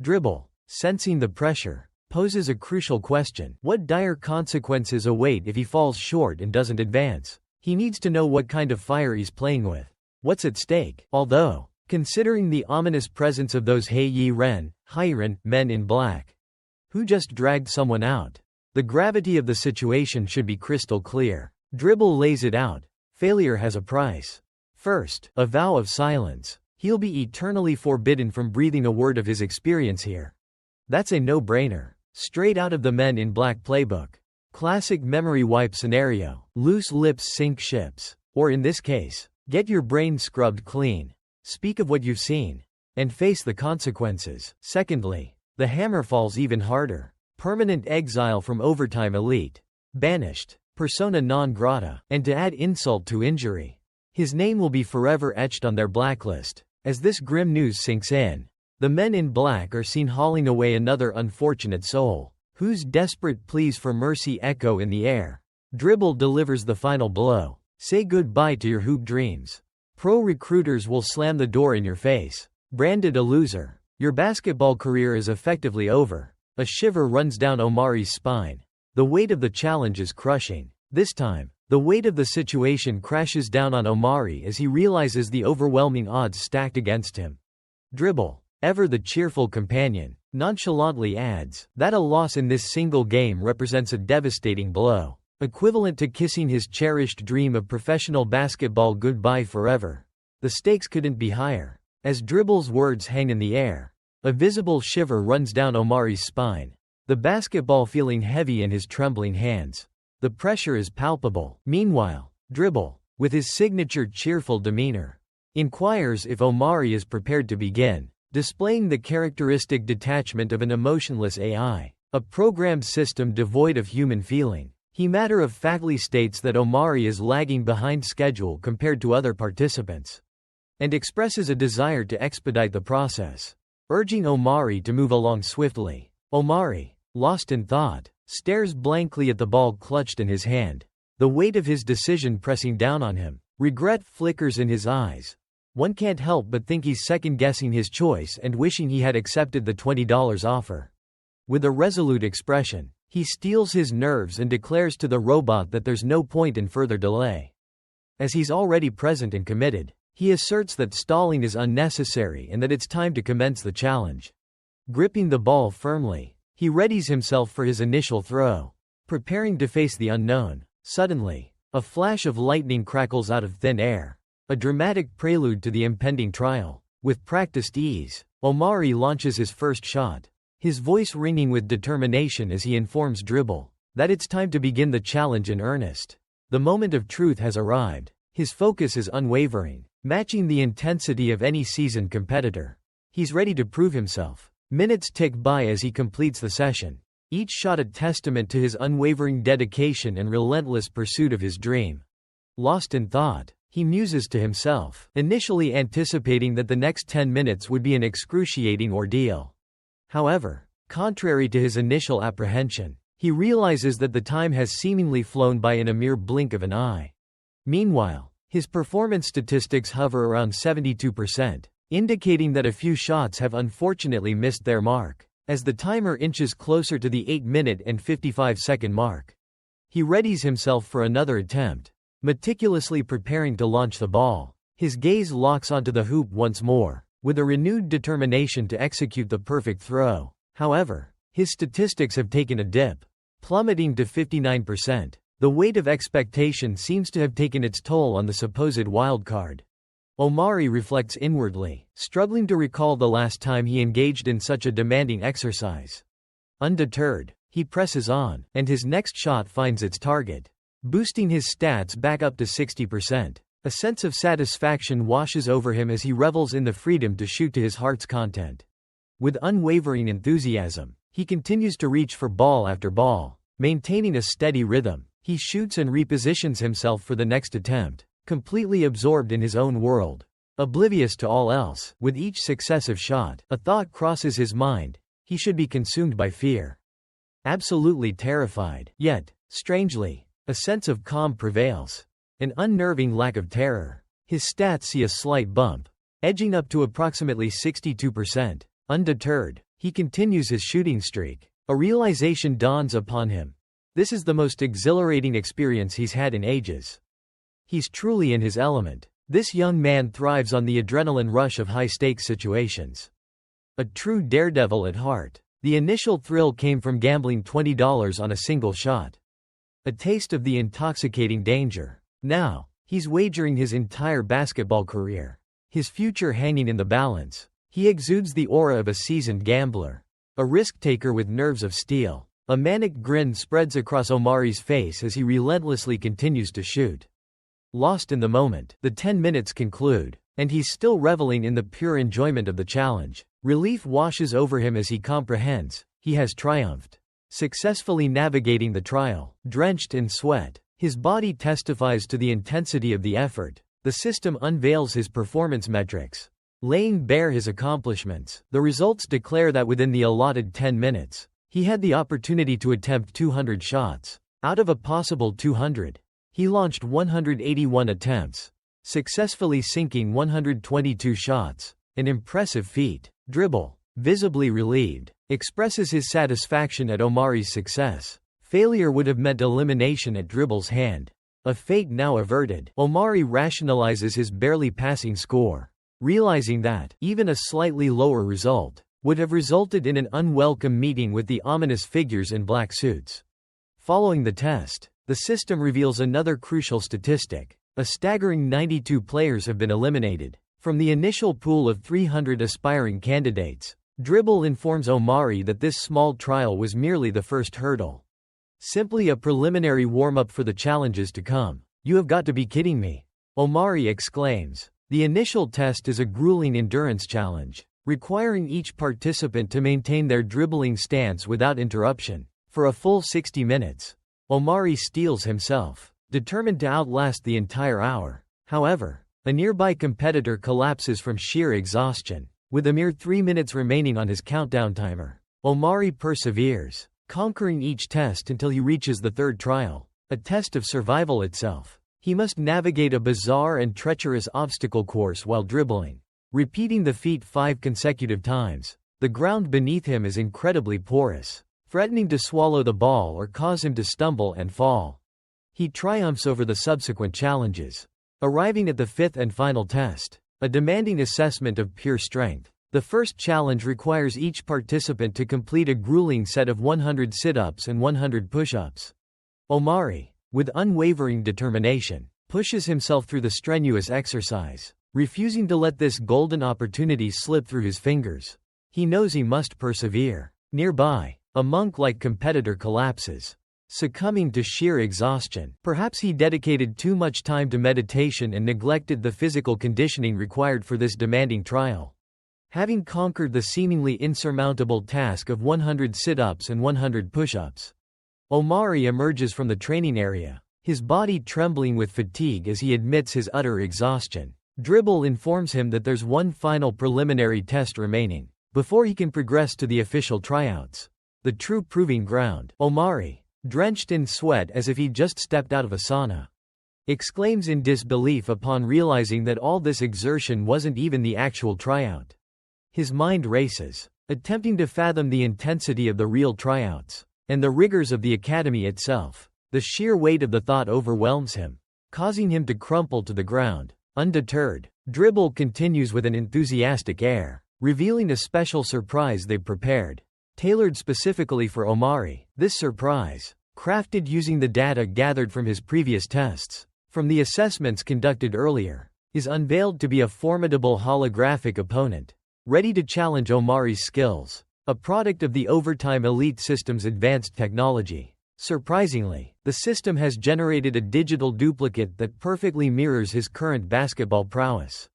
Dribble, sensing the pressure, poses a crucial question. What dire consequences await if he falls short and doesn't advance? He needs to know what kind of fire he's playing with. What's at stake? Although, considering the ominous presence of those Heiren men in black, who just dragged someone out, the gravity of the situation should be crystal clear. Dribble lays it out. Failure has a price. First, a vow of silence. He'll be eternally forbidden from breathing a word of his experience here. That's a no-brainer. Straight out of the Men in Black playbook. Classic memory wipe scenario. Loose lips sink ships. Or in this case, get your brain scrubbed clean. Speak of what you've seen. And face the consequences. Secondly, the hammer falls even harder. Permanent exile from Overtime Elite. Banished. Persona non grata. And to add insult to injury, his name will be forever etched on their blacklist. As this grim news sinks in, the Men in Black are seen hauling away another unfortunate soul, whose desperate pleas for mercy echo in the air. Dribble delivers the final blow. Say goodbye to your hoop dreams. Pro recruiters will slam the door in your face. Branded a loser. Your basketball career is effectively over. A shiver runs down Omari's spine. The weight of the challenge is crushing. This time, the weight of the situation crashes down on Omari as he realizes the overwhelming odds stacked against him. Dribble, ever the cheerful companion, nonchalantly adds that a loss in this single game represents a devastating blow, equivalent to kissing his cherished dream of professional basketball goodbye forever. The stakes couldn't be higher. As Dribble's words hang in the air, a visible shiver runs down Omari's spine, the basketball feeling heavy in his trembling hands. The pressure is palpable. Meanwhile, Dribble, with his signature cheerful demeanor, inquires if Omari is prepared to begin, displaying the characteristic detachment of an emotionless AI, a programmed system devoid of human feeling. He matter-of-factly states that Omari is lagging behind schedule compared to other participants, and expresses a desire to expedite the process, urging Omari to move along swiftly. Omari, lost in thought, stares blankly at the ball clutched in his hand, the weight of his decision pressing down on him. Regret flickers in his eyes. One can't help but think he's second-guessing his choice and wishing he had accepted the $20 offer. With a resolute expression, he steels his nerves and declares to the robot that there's no point in further delay. As he's already present and committed, he asserts that stalling is unnecessary and that it's time to commence the challenge. Gripping the ball firmly, he readies himself for his initial throw, preparing to face the unknown. Suddenly, a flash of lightning crackles out of thin air, a dramatic prelude to the impending trial. With practiced ease, Omari launches his first shot, his voice ringing with determination as he informs Dribble that it's time to begin the challenge in earnest. The moment of truth has arrived. His focus is unwavering, matching the intensity of any seasoned competitor. He's ready to prove himself. Minutes tick by as he completes the session, each shot a testament to his unwavering dedication and relentless pursuit of his dream. Lost in thought, he muses to himself, initially anticipating that the next 10 minutes would be an excruciating ordeal. However, contrary to his initial apprehension, he realizes that the time has seemingly flown by in a mere blink of an eye. Meanwhile, his performance statistics hover around 72%. Indicating that a few shots have unfortunately missed their mark. As the timer inches closer to the 8-minute and 55-second mark, he readies himself for another attempt, meticulously preparing to launch the ball. His gaze locks onto the hoop once more, with a renewed determination to execute the perfect throw. However, his statistics have taken a dip, plummeting to 59%. The weight of expectation seems to have taken its toll on the supposed wildcard. Omari reflects inwardly, struggling to recall the last time he engaged in such a demanding exercise. Undeterred, he presses on, and his next shot finds its target, boosting his stats back up to 60%. A sense of satisfaction washes over him as he revels in the freedom to shoot to his heart's content. With unwavering enthusiasm, he continues to reach for ball after ball, Maintaining a steady rhythm, he shoots and repositions himself for the next attempt, completely absorbed in his own world, oblivious to all else. With each successive shot, a thought crosses his mind: he should be consumed by fear. Absolutely terrified. Yet, strangely, a sense of calm prevails. An unnerving lack of terror. His stats see a slight bump, edging up to approximately 62%. Undeterred, he continues his shooting streak. A realization dawns upon him. This is the most exhilarating experience he's had in ages. He's truly in his element. This young man thrives on the adrenaline rush of high-stakes situations. A true daredevil at heart. The initial thrill came from gambling $20 on a single shot. A taste of the intoxicating danger. Now, he's wagering his entire basketball career. His future hanging in the balance. He exudes the aura of a seasoned gambler. A risk-taker with nerves of steel. A manic grin spreads across Omari's face as he relentlessly continues to shoot. Lost in the moment, the 10 minutes conclude, and he's still reveling in the pure enjoyment of the challenge. Relief washes over him as he comprehends he has triumphed, successfully navigating the trial. Drenched in sweat, his body testifies to the intensity of the effort. The system unveils his performance metrics, laying bare his accomplishments. The results declare that within the allotted 10 minutes, he had the opportunity to attempt 200 shots. Out of a possible 200, he launched 181 attempts, successfully sinking 122 shots. An impressive feat. Dribble, visibly relieved, expresses his satisfaction at Omari's success. Failure would have meant elimination at Dribble's hand. A fate now averted. Omari rationalizes his barely passing score, realizing that even a slightly lower result would have resulted in an unwelcome meeting with the ominous figures in black suits. Following the test, the system reveals another crucial statistic. A staggering 92 players have been eliminated. From the initial pool of 300 aspiring candidates, Dribble informs Omari that this small trial was merely the first hurdle. Simply a preliminary warm-up for the challenges to come. "You have got to be kidding me," Omari exclaims. The initial test is a grueling endurance challenge, requiring each participant to maintain their dribbling stance without interruption for a full 60 minutes. Omari steels himself, determined to outlast the entire hour. However, a nearby competitor collapses from sheer exhaustion. With a mere 3 minutes remaining on his countdown timer, Omari perseveres, conquering each test until he reaches the third trial, a test of survival itself. He must navigate a bizarre and treacherous obstacle course while dribbling, repeating the feat 5 consecutive times. The ground beneath him is incredibly porous, threatening to swallow the ball or cause him to stumble and fall. He triumphs over the subsequent challenges, arriving at the 5th and final test, a demanding assessment of pure strength. The first challenge requires each participant to complete a grueling set of 100 sit-ups and 100 push-ups. Omari, with unwavering determination, pushes himself through the strenuous exercise, refusing to let this golden opportunity slip through his fingers. He knows he must persevere. Nearby, a monk-like competitor collapses, succumbing to sheer exhaustion. Perhaps he dedicated too much time to meditation and neglected the physical conditioning required for this demanding trial. Having conquered the seemingly insurmountable task of 100 sit-ups and 100 push-ups, Omari emerges from the training area, his body trembling with fatigue as he admits his utter exhaustion. Dribble informs him that there's one final preliminary test remaining, before he can progress to the official tryouts. The true proving ground. Omari, drenched in sweat as if he'd just stepped out of a sauna, exclaims in disbelief upon realizing that all this exertion wasn't even the actual tryout. His mind races, attempting to fathom the intensity of the real tryouts, and the rigors of the academy itself. The sheer weight of the thought overwhelms him, causing him to crumple to the ground. Undeterred, Dribble continues with an enthusiastic air, revealing a special surprise they've prepared, tailored specifically for Omari. This surprise, crafted using the data gathered from his previous tests, from the assessments conducted earlier, is unveiled to be a formidable holographic opponent, ready to challenge Omari's skills, a product of the Overtime Elite system's advanced technology. Surprisingly, the system has generated a digital duplicate that perfectly mirrors his current basketball prowess.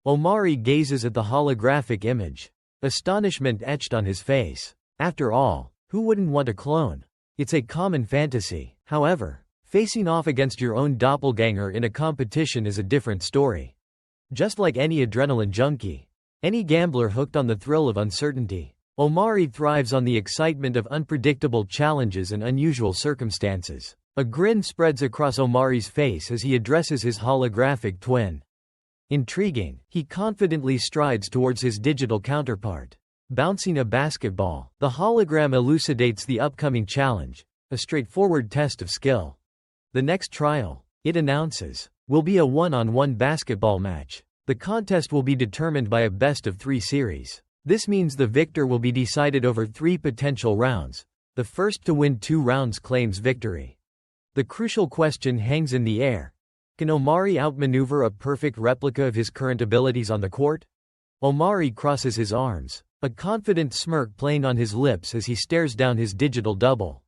Omari gazes at the holographic image, astonishment etched on his face. After all, who wouldn't want a clone? It's a common fantasy. However, facing off against your own doppelganger in a competition is a different story. Just like any adrenaline junkie, any gambler hooked on the thrill of uncertainty, Omari thrives on the excitement of unpredictable challenges and unusual circumstances. A grin spreads across Omari's face as he addresses his holographic twin. Intriguing, he confidently strides towards his digital counterpart. Bouncing a basketball, the hologram elucidates the upcoming challenge, a straightforward test of skill. The next trial, it announces, will be a one-on-one basketball match. The contest will be determined by a best-of-3 series. This means the victor will be decided over 3 potential rounds. The first to win 2 rounds claims victory. The crucial question hangs in the air. Can Omari outmaneuver a perfect replica of his current abilities on the court? Omari crosses his arms, a confident smirk playing on his lips as he stares down his digital double.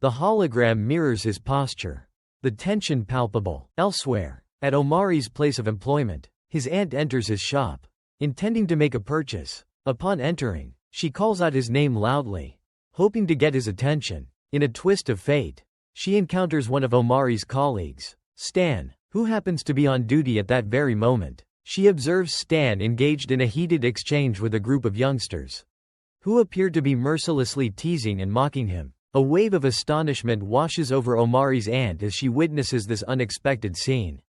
The hologram mirrors his posture, the tension palpable. Elsewhere, at Omari's place of employment, his aunt enters his shop, intending to make a purchase. Upon entering, she calls out his name loudly, hoping to get his attention. In a twist of fate, she encounters one of Omari's colleagues, Stan, who happens to be on duty at that very moment. She observes Stan engaged in a heated exchange with a group of youngsters, who appear to be mercilessly teasing and mocking him. A wave of astonishment washes over Omari's aunt as she witnesses this unexpected scene.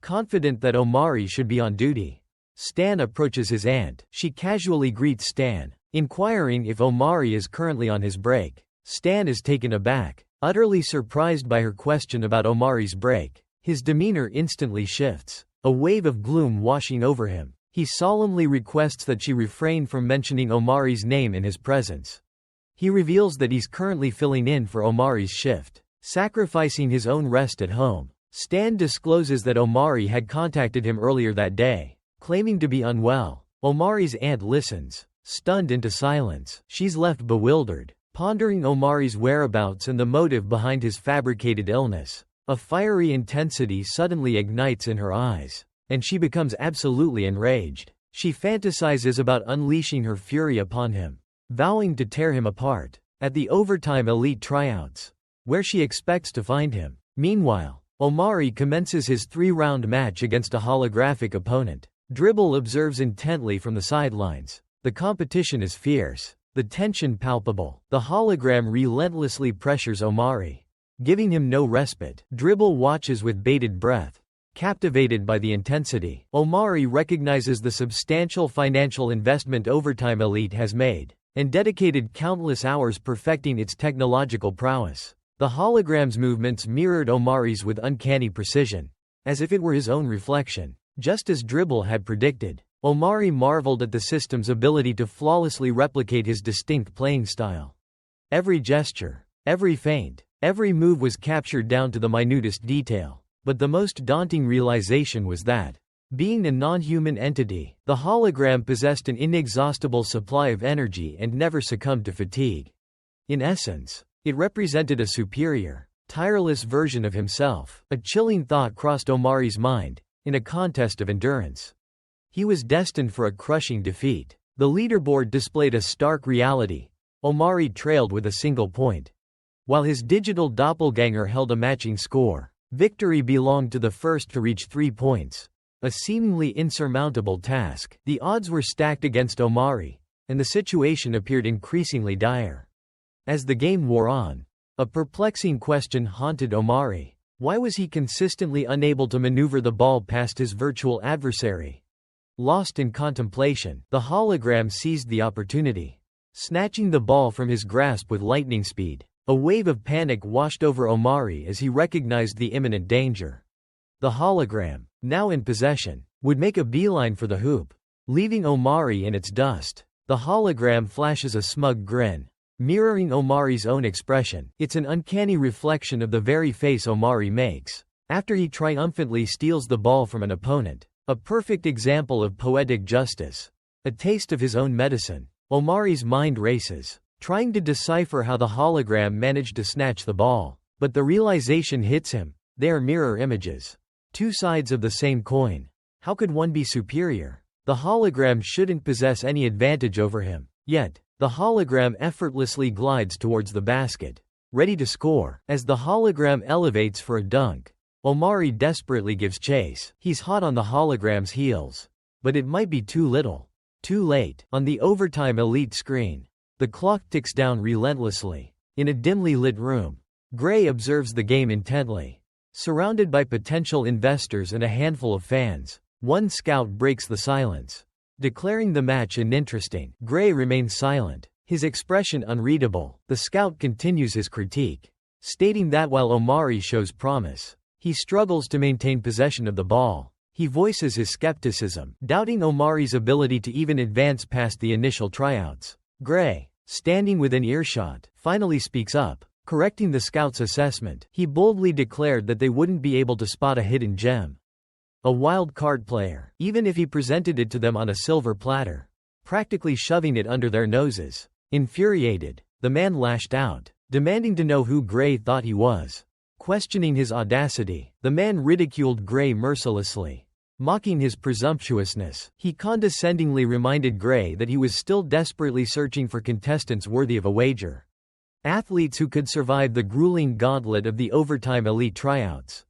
Confident that Omari should be on duty, Stan approaches his aunt. She casually greets Stan, inquiring if Omari is currently on his break. Stan is taken aback, utterly surprised by her question about Omari's break. His demeanor instantly shifts, a wave of gloom washing over him. He solemnly requests that she refrain from mentioning Omari's name in his presence. He reveals that he's currently filling in for Omari's shift, sacrificing his own rest at home. Stan discloses that Omari had contacted him earlier that day, claiming to be unwell. Omari's aunt listens, stunned into silence. She's left bewildered, pondering Omari's whereabouts and the motive behind his fabricated illness. A fiery intensity suddenly ignites in her eyes, and she becomes absolutely enraged. She fantasizes about unleashing her fury upon him, vowing to tear him apart. At the overtime elite tryouts, where she expects to find him. Meanwhile, Omari commences his 3-round match against a holographic opponent. Dribble observes intently from the sidelines. The competition is fierce, the tension palpable. The hologram relentlessly pressures Omari, giving him no respite. Dribble watches with bated breath, captivated by the intensity. Omari recognizes the substantial financial investment Overtime Elite has made, and dedicated countless hours perfecting its technological prowess. The hologram's movements mirrored Omari's with uncanny precision, as if it were his own reflection. Just as Dribble had predicted, Omari marveled at the system's ability to flawlessly replicate his distinct playing style. Every gesture, every feint, every move was captured down to the minutest detail. But the most daunting realization was that, being a non-human entity, the hologram possessed an inexhaustible supply of energy and never succumbed to fatigue. In essence, it represented a superior, tireless version of himself. A chilling thought crossed Omari's mind, in a contest of endurance. He was destined for a crushing defeat. The leaderboard displayed a stark reality. Omari trailed with a single point, while his digital doppelganger held a matching score. Victory belonged to the first to reach 3 points. A seemingly insurmountable task. The odds were stacked against Omari, and the situation appeared increasingly dire. As the game wore on, a perplexing question haunted Omari. Why was he consistently unable to maneuver the ball past his virtual adversary? Lost in contemplation, the hologram seized the opportunity, snatching the ball from his grasp with lightning speed. A wave of panic washed over Omari as he recognized the imminent danger. The hologram, now in possession, would make a beeline for the hoop, leaving Omari in its dust. The hologram flashes a smug grin, mirroring Omari's own expression. It's an uncanny reflection of the very face Omari makes after he triumphantly steals the ball from an opponent. A perfect example of poetic justice. A taste of his own medicine. Omari's mind races, trying to decipher how the hologram managed to snatch the ball. But the realization hits him. They are mirror images. 2 sides of the same coin. How could one be superior? The hologram shouldn't possess any advantage over him. Yet, the hologram effortlessly glides towards the basket, ready to score. As the hologram elevates for a dunk, Omari desperately gives chase. He's hot on the hologram's heels. But it might be too little. Too late. On the overtime elite screen, the clock ticks down relentlessly. In a dimly lit room, Gray observes the game intently. Surrounded by potential investors and a handful of fans, one scout breaks the silence. Declaring the match uninteresting, Gray remains silent, his expression unreadable. The scout continues his critique, stating that while Omari shows promise, he struggles to maintain possession of the ball. He voices his skepticism, doubting Omari's ability to even advance past the initial tryouts. Gray, standing within earshot, finally speaks up, correcting the scout's assessment. He boldly declared that they wouldn't be able to spot a hidden gem. A wild card player, even if he presented it to them on a silver platter, practically shoving it under their noses. Infuriated, the man lashed out, demanding to know who Gray thought he was. Questioning his audacity, the man ridiculed Gray mercilessly. Mocking his presumptuousness, he condescendingly reminded Gray that he was still desperately searching for contestants worthy of a wager. Athletes who could survive the grueling gauntlet of the overtime elite tryouts.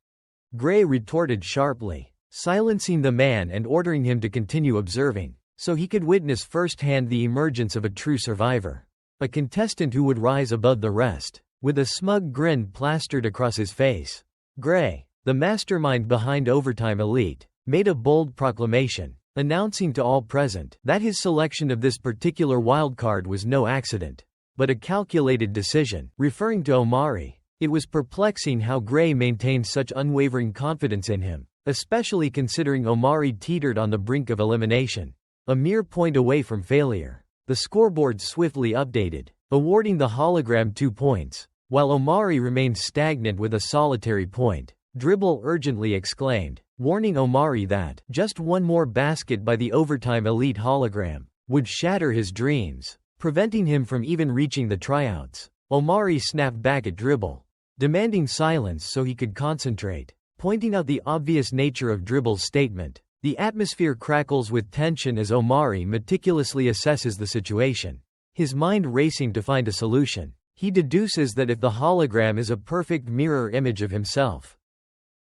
Gray retorted sharply, silencing the man and ordering him to continue observing, so he could witness firsthand the emergence of a true survivor. A contestant who would rise above the rest. With a smug grin plastered across his face, Gray, the mastermind behind Overtime Elite, made a bold proclamation, announcing to all present that his selection of this particular wildcard was no accident, but a calculated decision. Referring to Omari, it was perplexing how Gray maintained such unwavering confidence in him, especially considering Omari teetered on the brink of elimination, a mere point away from failure. The scoreboard swiftly updated, awarding the hologram 2 points, while Omari remained stagnant with a solitary point. Dribble urgently exclaimed, warning Omari that just one more basket by the overtime elite hologram would shatter his dreams, preventing him from even reaching the tryouts. Omari snapped back at Dribble, demanding silence so he could concentrate, pointing out the obvious nature of Dribble's statement. The atmosphere crackles with tension as Omari meticulously assesses the situation, his mind racing to find a solution. He deduces that if the hologram is a perfect mirror image of himself,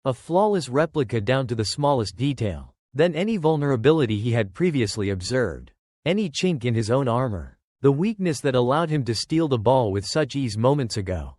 a flawless replica down to the smallest detail, then any vulnerability he had previously observed, any chink in his own armor, the weakness that allowed him to steal the ball with such ease moments ago,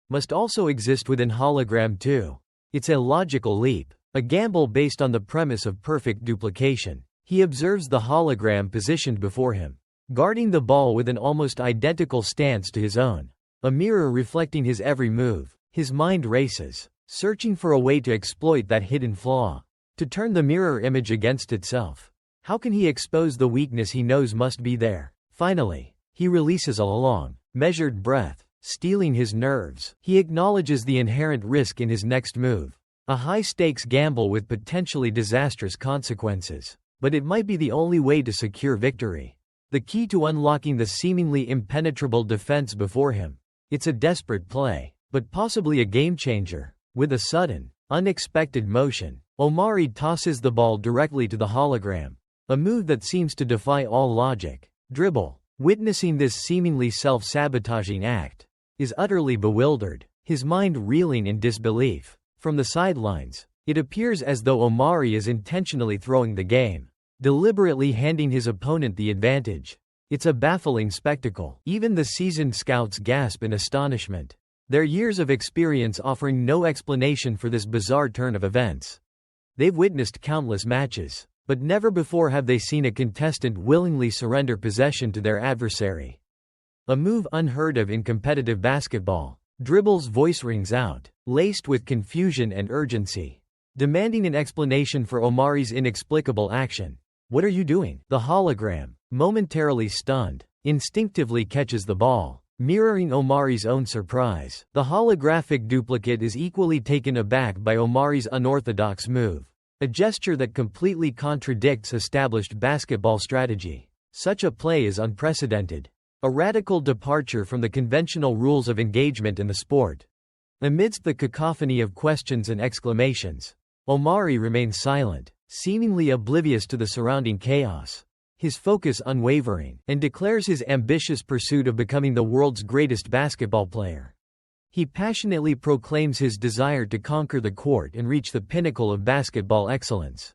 must also exist within hologram 2. It's a logical leap, a gamble based on the premise of perfect duplication. He observes the hologram positioned before him, guarding the ball with an almost identical stance to his own, a mirror reflecting his every move. His mind races, searching for a way to exploit that hidden flaw, to turn the mirror image against itself. How can he expose the weakness he knows must be there? Finally, he releases a long, measured breath, steeling his nerves. He acknowledges the inherent risk in his next move, a high-stakes gamble with potentially disastrous consequences, but it might be the only way to secure victory. The key to unlocking the seemingly impenetrable defense before him. It's a desperate play, but possibly a game-changer. With a sudden, unexpected motion, Omari tosses the ball directly to the hologram, a move that seems to defy all logic. Dribble, witnessing this seemingly self-sabotaging act, is utterly bewildered, his mind reeling in disbelief. From the sidelines, it appears as though Omari is intentionally throwing the game, deliberately handing his opponent the advantage. It's a baffling spectacle. Even the seasoned scouts gasp in astonishment, their years of experience offering no explanation for this bizarre turn of events. They've witnessed countless matches, but never before have they seen a contestant willingly surrender possession to their adversary. A move unheard of in competitive basketball. Dribble's voice rings out, laced with confusion and urgency, demanding an explanation for Omari's inexplicable action. What are you doing? The hologram, momentarily stunned, instinctively catches the ball, mirroring Omari's own surprise. The holographic duplicate is equally taken aback by Omari's unorthodox move, a gesture that completely contradicts established basketball strategy. Such a play is unprecedented, a radical departure from the conventional rules of engagement in the sport. Amidst the cacophony of questions and exclamations, Omari remains silent, seemingly oblivious to the surrounding chaos, his focus unwavering, and declares his ambitious pursuit of becoming the world's greatest basketball player. He passionately proclaims his desire to conquer the court and reach the pinnacle of basketball excellence.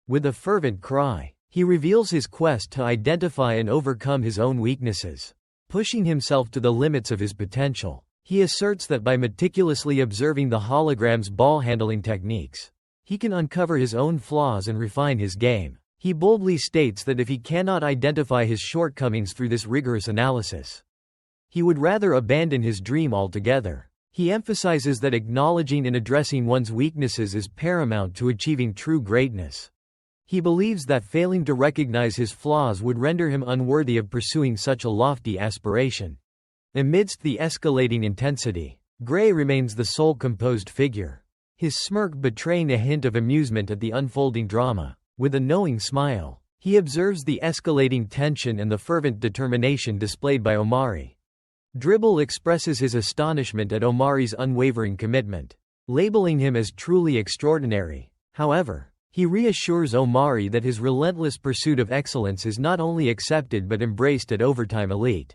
With a fervent cry, he reveals his quest to identify and overcome his own weaknesses. Pushing himself to the limits of his potential, he asserts that by meticulously observing the hologram's ball handling techniques, he can uncover his own flaws and refine his game. He boldly states that if he cannot identify his shortcomings through this rigorous analysis, he would rather abandon his dream altogether. He emphasizes that acknowledging and addressing one's weaknesses is paramount to achieving true greatness. He believes that failing to recognize his flaws would render him unworthy of pursuing such a lofty aspiration. Amidst the escalating intensity, Gray remains the sole composed figure, his smirk betraying a hint of amusement at the unfolding drama. With a knowing smile, he observes the escalating tension and the fervent determination displayed by Omari. Dribble expresses his astonishment at Omari's unwavering commitment, labeling him as truly extraordinary. However, he reassures Omari that his relentless pursuit of excellence is not only accepted but embraced at Overtime Elite.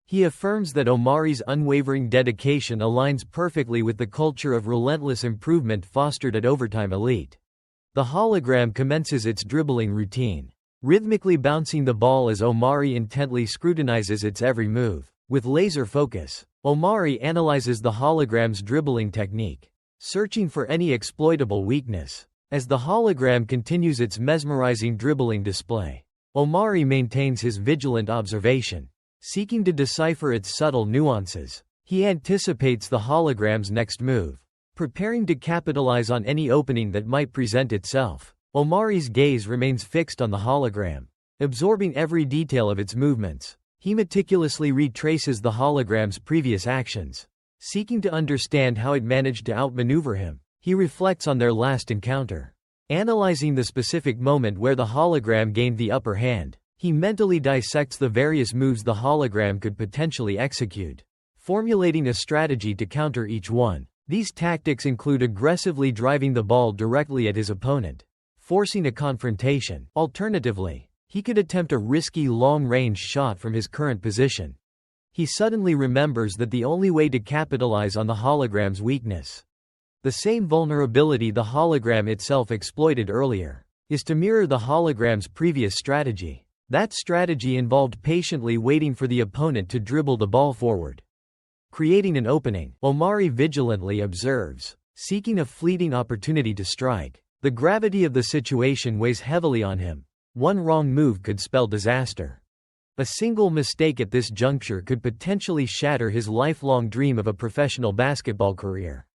He affirms that Omari's unwavering dedication aligns perfectly with the culture of relentless improvement fostered at Overtime Elite. The hologram commences its dribbling routine, rhythmically bouncing the ball as Omari intently scrutinizes its every move. With laser focus, Omari analyzes the hologram's dribbling technique, searching for any exploitable weakness. As the hologram continues its mesmerizing dribbling display, Omari maintains his vigilant observation, seeking to decipher its subtle nuances. He anticipates the hologram's next move, preparing to capitalize on any opening that might present itself. Omari's gaze remains fixed on the hologram, absorbing every detail of its movements. He meticulously retraces the hologram's previous actions, seeking to understand how it managed to outmaneuver him. He reflects on their last encounter, analyzing the specific moment where the hologram gained the upper hand. He mentally dissects the various moves the hologram could potentially execute, formulating a strategy to counter each one. These tactics include aggressively driving the ball directly at his opponent, forcing a confrontation. Alternatively, he could attempt a risky long-range shot from his current position. He suddenly remembers that the only way to capitalize on the hologram's weakness, the same vulnerability the hologram itself exploited earlier, is to mirror the hologram's previous strategy. That strategy involved patiently waiting for the opponent to dribble the ball forward, creating an opening. Omari vigilantly observes, seeking a fleeting opportunity to strike. The gravity of the situation weighs heavily on him. One wrong move could spell disaster. A single mistake at this juncture could potentially shatter his lifelong dream of a professional basketball career.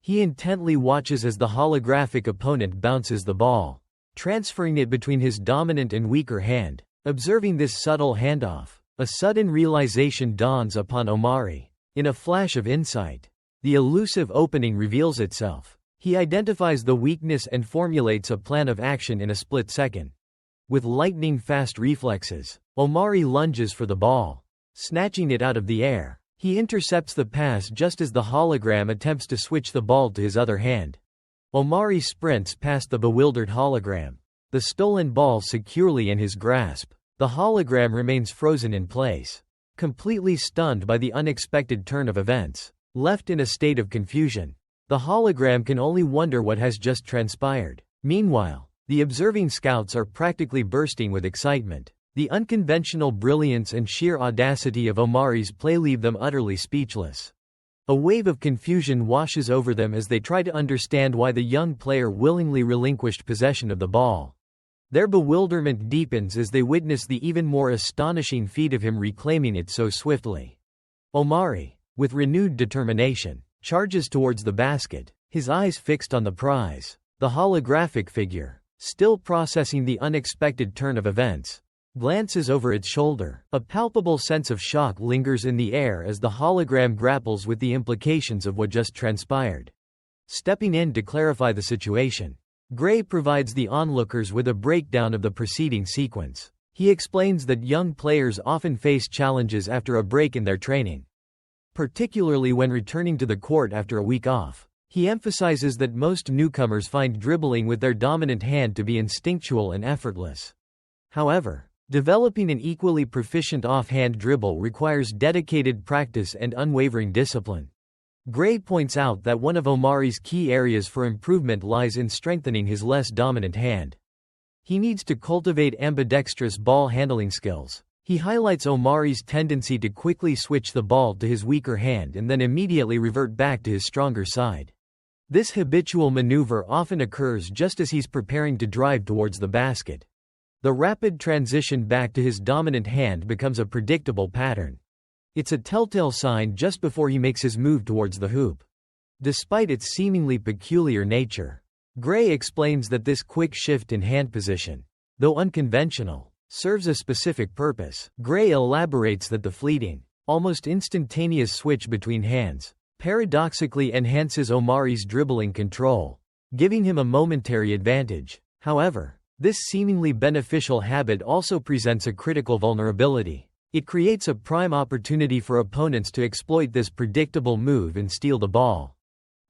He intently watches as the holographic opponent bounces the ball, transferring it between his dominant and weaker hand. Observing this subtle handoff, a sudden realization dawns upon Omari. In a flash of insight, the elusive opening reveals itself. He identifies the weakness and formulates a plan of action in a split second. With lightning-fast reflexes, Omari lunges for the ball, snatching it out of the air. He intercepts the pass just as the hologram attempts to switch the ball to his other hand. Omari sprints past the bewildered hologram, the stolen ball securely in his grasp. The hologram remains frozen in place, completely stunned by the unexpected turn of events. Left in a state of confusion, the hologram can only wonder what has just transpired. Meanwhile, the observing scouts are practically bursting with excitement. The unconventional brilliance and sheer audacity of Omari's play leave them utterly speechless. A wave of confusion washes over them as they try to understand why the young player willingly relinquished possession of the ball. Their bewilderment deepens as they witness the even more astonishing feat of him reclaiming it so swiftly. Omari, with renewed determination, charges towards the basket, his eyes fixed on the prize. The holographic figure, still processing the unexpected turn of events, glances over its shoulder. A palpable sense of shock lingers in the air as the hologram grapples with the implications of what just transpired. Stepping in to clarify the situation, Gray provides the onlookers with a breakdown of the preceding sequence. He explains that young players often face challenges after a break in their training, particularly when returning to the court after a week off. He emphasizes that most newcomers find dribbling with their dominant hand to be instinctual and effortless. However, developing an equally proficient offhand dribble requires dedicated practice and unwavering discipline. Gray points out that one of Omari's key areas for improvement lies in strengthening his less dominant hand. He needs to cultivate ambidextrous ball handling skills. He highlights Omari's tendency to quickly switch the ball to his weaker hand and then immediately revert back to his stronger side. This habitual maneuver often occurs just as he's preparing to drive towards the basket. The rapid transition back to his dominant hand becomes a predictable pattern. It's a telltale sign just before he makes his move towards the hoop. Despite its seemingly peculiar nature, Gray explains that this quick shift in hand position, though unconventional, serves a specific purpose. Gray elaborates that the fleeting, almost instantaneous switch between hands, paradoxically enhances Omari's dribbling control, giving him a momentary advantage. However, this seemingly beneficial habit also presents a critical vulnerability. It creates a prime opportunity for opponents to exploit this predictable move and steal the ball.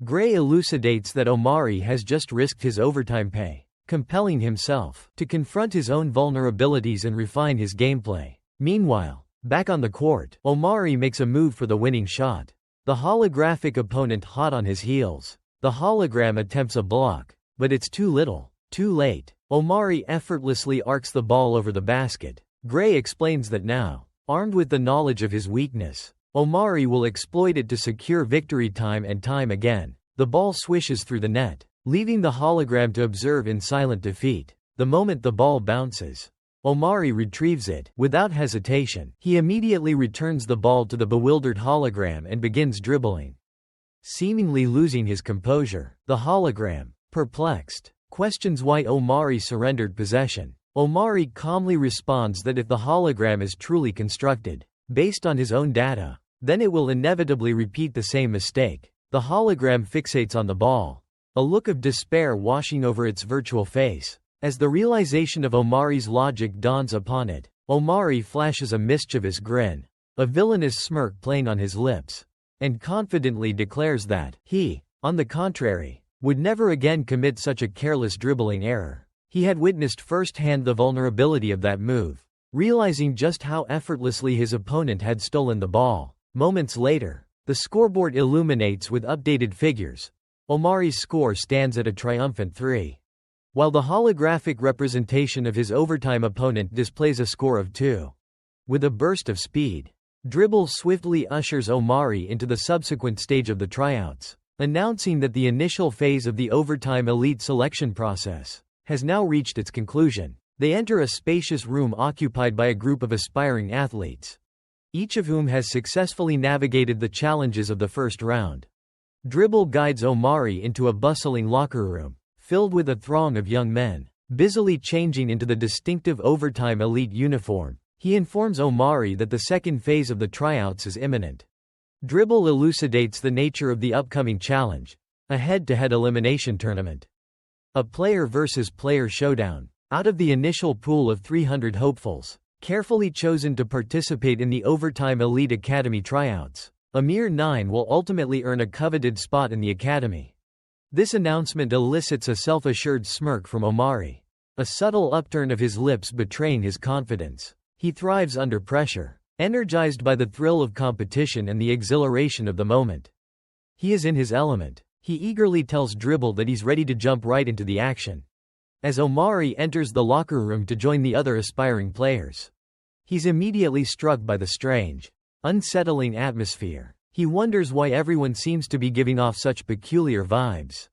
Gray elucidates that Omari has just risked his overtime pay, compelling himself to confront his own vulnerabilities and refine his gameplay. Meanwhile, back on the court, Omari makes a move for the winning shot. The holographic opponent hot on his heels. The hologram attempts a block, but it's too little, too late. Omari effortlessly arcs the ball over the basket. Gray explains that now, armed with the knowledge of his weakness, Omari will exploit it to secure victory time and time again. The ball swishes through the net, leaving the hologram to observe in silent defeat. The moment the ball bounces, Omari retrieves it without hesitation. He immediately returns the ball to the bewildered hologram and begins dribbling. Seemingly losing his composure, the hologram, perplexed, questions why Omari surrendered possession. Omari calmly responds that if the hologram is truly constructed, based on his own data, then it will inevitably repeat the same mistake. The hologram fixates on the ball, a look of despair washing over its virtual face. As the realization of Omari's logic dawns upon it, Omari flashes a mischievous grin, a villainous smirk playing on his lips, and confidently declares that he, on the contrary, would never again commit such a careless dribbling error. He had witnessed firsthand the vulnerability of that move, realizing just how effortlessly his opponent had stolen the ball. Moments later, the scoreboard illuminates with updated figures. Omari's score stands at a triumphant 3. While the holographic representation of his overtime opponent displays a score of 2. With a burst of speed, Dribble swiftly ushers Omari into the subsequent stage of the tryouts, announcing that the initial phase of the overtime elite selection process has now reached its conclusion. They enter a spacious room occupied by a group of aspiring athletes, each of whom has successfully navigated the challenges of the first round. Dribble guides Omari into a bustling locker room, filled with a throng of young men, busily changing into the distinctive overtime elite uniform. He informs Omari that the second phase of the tryouts is imminent. Dribble elucidates the nature of the upcoming challenge, a head-to-head elimination tournament. A player versus player showdown. Out of the initial pool of 300 hopefuls, carefully chosen to participate in the Overtime Elite Academy tryouts, a mere 9 will ultimately earn a coveted spot in the academy. This announcement elicits a self-assured smirk from Omari, a subtle upturn of his lips betraying his confidence. He thrives under pressure, energized by the thrill of competition and the exhilaration of the moment. He is in his element. He eagerly tells Dribble that he's ready to jump right into the action. As Omari enters the locker room to join the other aspiring players, he's immediately struck by the strange, unsettling atmosphere. He wonders why everyone seems to be giving off such peculiar vibes.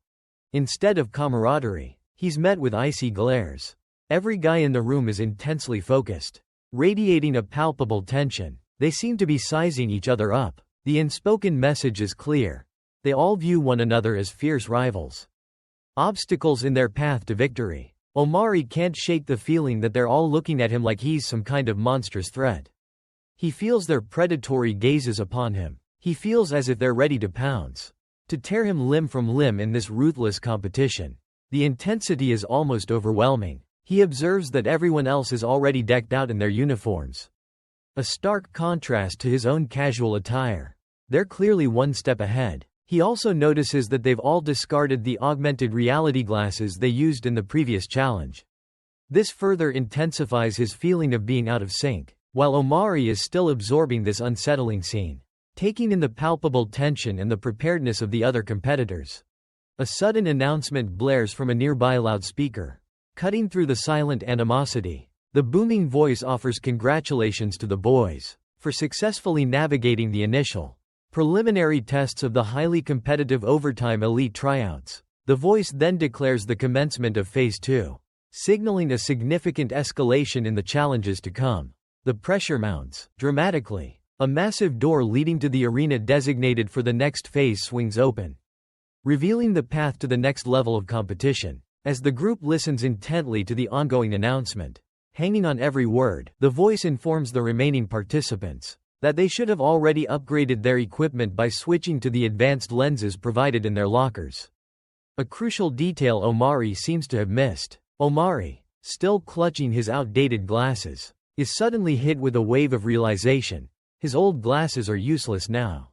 Instead of camaraderie, he's met with icy glares. Every guy in the room is intensely focused, radiating a palpable tension. They seem to be sizing each other up. The unspoken message is clear. They all view one another as fierce rivals, obstacles in their path to victory. Omari can't shake the feeling that they're all looking at him like he's some kind of monstrous threat. He feels their predatory gazes upon him. He feels as if they're ready to pounce, to tear him limb from limb in this ruthless competition. The intensity is almost overwhelming. He observes that everyone else is already decked out in their uniforms, a stark contrast to his own casual attire. They're clearly one step ahead. He also notices that they've all discarded the augmented reality glasses they used in the previous challenge. This further intensifies his feeling of being out of sync. While Omari is still absorbing this unsettling scene, taking in the palpable tension and the preparedness of the other competitors. A sudden announcement blares from a nearby loudspeaker. Cutting through the silent animosity, the booming voice offers congratulations to the boys for successfully navigating the initial preliminary tests of the highly competitive overtime elite tryouts. The voice then declares the commencement of Phase 2, signaling a significant escalation in the challenges to come. The pressure mounts dramatically. A massive door leading to the arena designated for the next phase swings open, revealing the path to the next level of competition. As the group listens intently to the ongoing announcement, hanging on every word, the voice informs the remaining participants that they should have already upgraded their equipment by switching to the advanced lenses provided in their lockers. A crucial detail Omari seems to have missed. Omari, still clutching his outdated glasses, is suddenly hit with a wave of realization. His old glasses are useless now.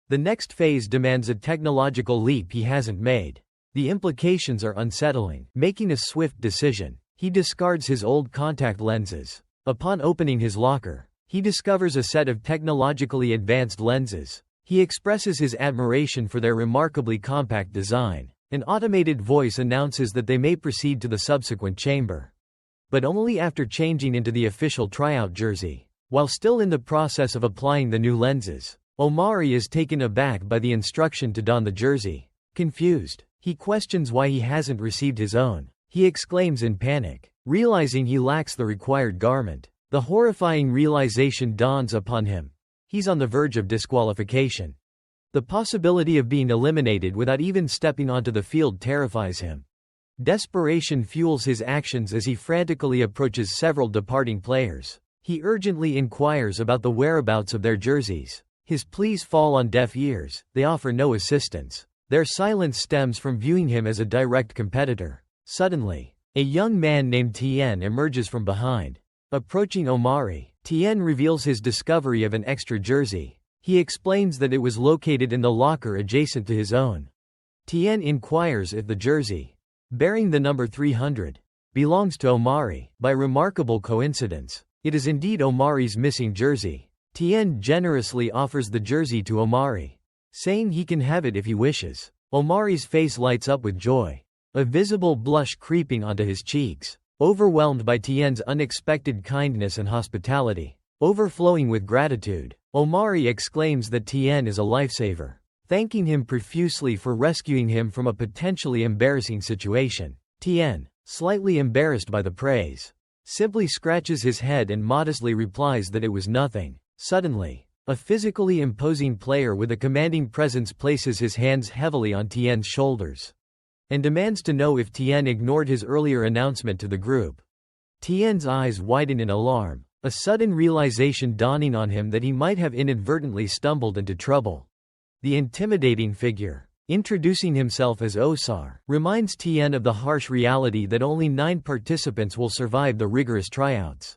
The next phase demands a technological leap he hasn't made. The implications are unsettling. Making a swift decision, he discards his old contact lenses. Upon opening his locker, he discovers a set of technologically advanced lenses. He expresses his admiration for their remarkably compact design. An automated voice announces that they may proceed to the subsequent chamber, but only after changing into the official tryout jersey. While still in the process of applying the new lenses, Omari is taken aback by the instruction to don the jersey. Confused, he questions why he hasn't received his own. He exclaims in panic, realizing he lacks the required garment. The horrifying realization dawns upon him. He's on the verge of disqualification. The possibility of being eliminated without even stepping onto the field terrifies him. Desperation fuels his actions as he frantically approaches several departing players. He urgently inquires about the whereabouts of their jerseys. His pleas fall on deaf ears. They offer no assistance. Their silence stems from viewing him as a direct competitor. Suddenly, a young man named Tien emerges from behind. Approaching Omari, Tien reveals his discovery of an extra jersey. He explains that it was located in the locker adjacent to his own. Tien inquires if the jersey, bearing the number 300, belongs to Omari. By remarkable coincidence, it is indeed Omari's missing jersey. Tien generously offers the jersey to Omari, saying he can have it if he wishes. Omari's face lights up with joy, a visible blush creeping onto his cheeks. Overwhelmed by Tien's unexpected kindness and hospitality, overflowing with gratitude, Omari exclaims that Tien is a lifesaver, thanking him profusely for rescuing him from a potentially embarrassing situation. Tien, slightly embarrassed by the praise, simply scratches his head and modestly replies that it was nothing. Suddenly, a physically imposing player with a commanding presence places his hands heavily on Tien's shoulders and demands to know if Tien ignored his earlier announcement to the group. Tien's eyes widen in alarm, a sudden realization dawning on him that he might have inadvertently stumbled into trouble. The intimidating figure, introducing himself as Osar, reminds Tien of the harsh reality that only 9 participants will survive the rigorous tryouts,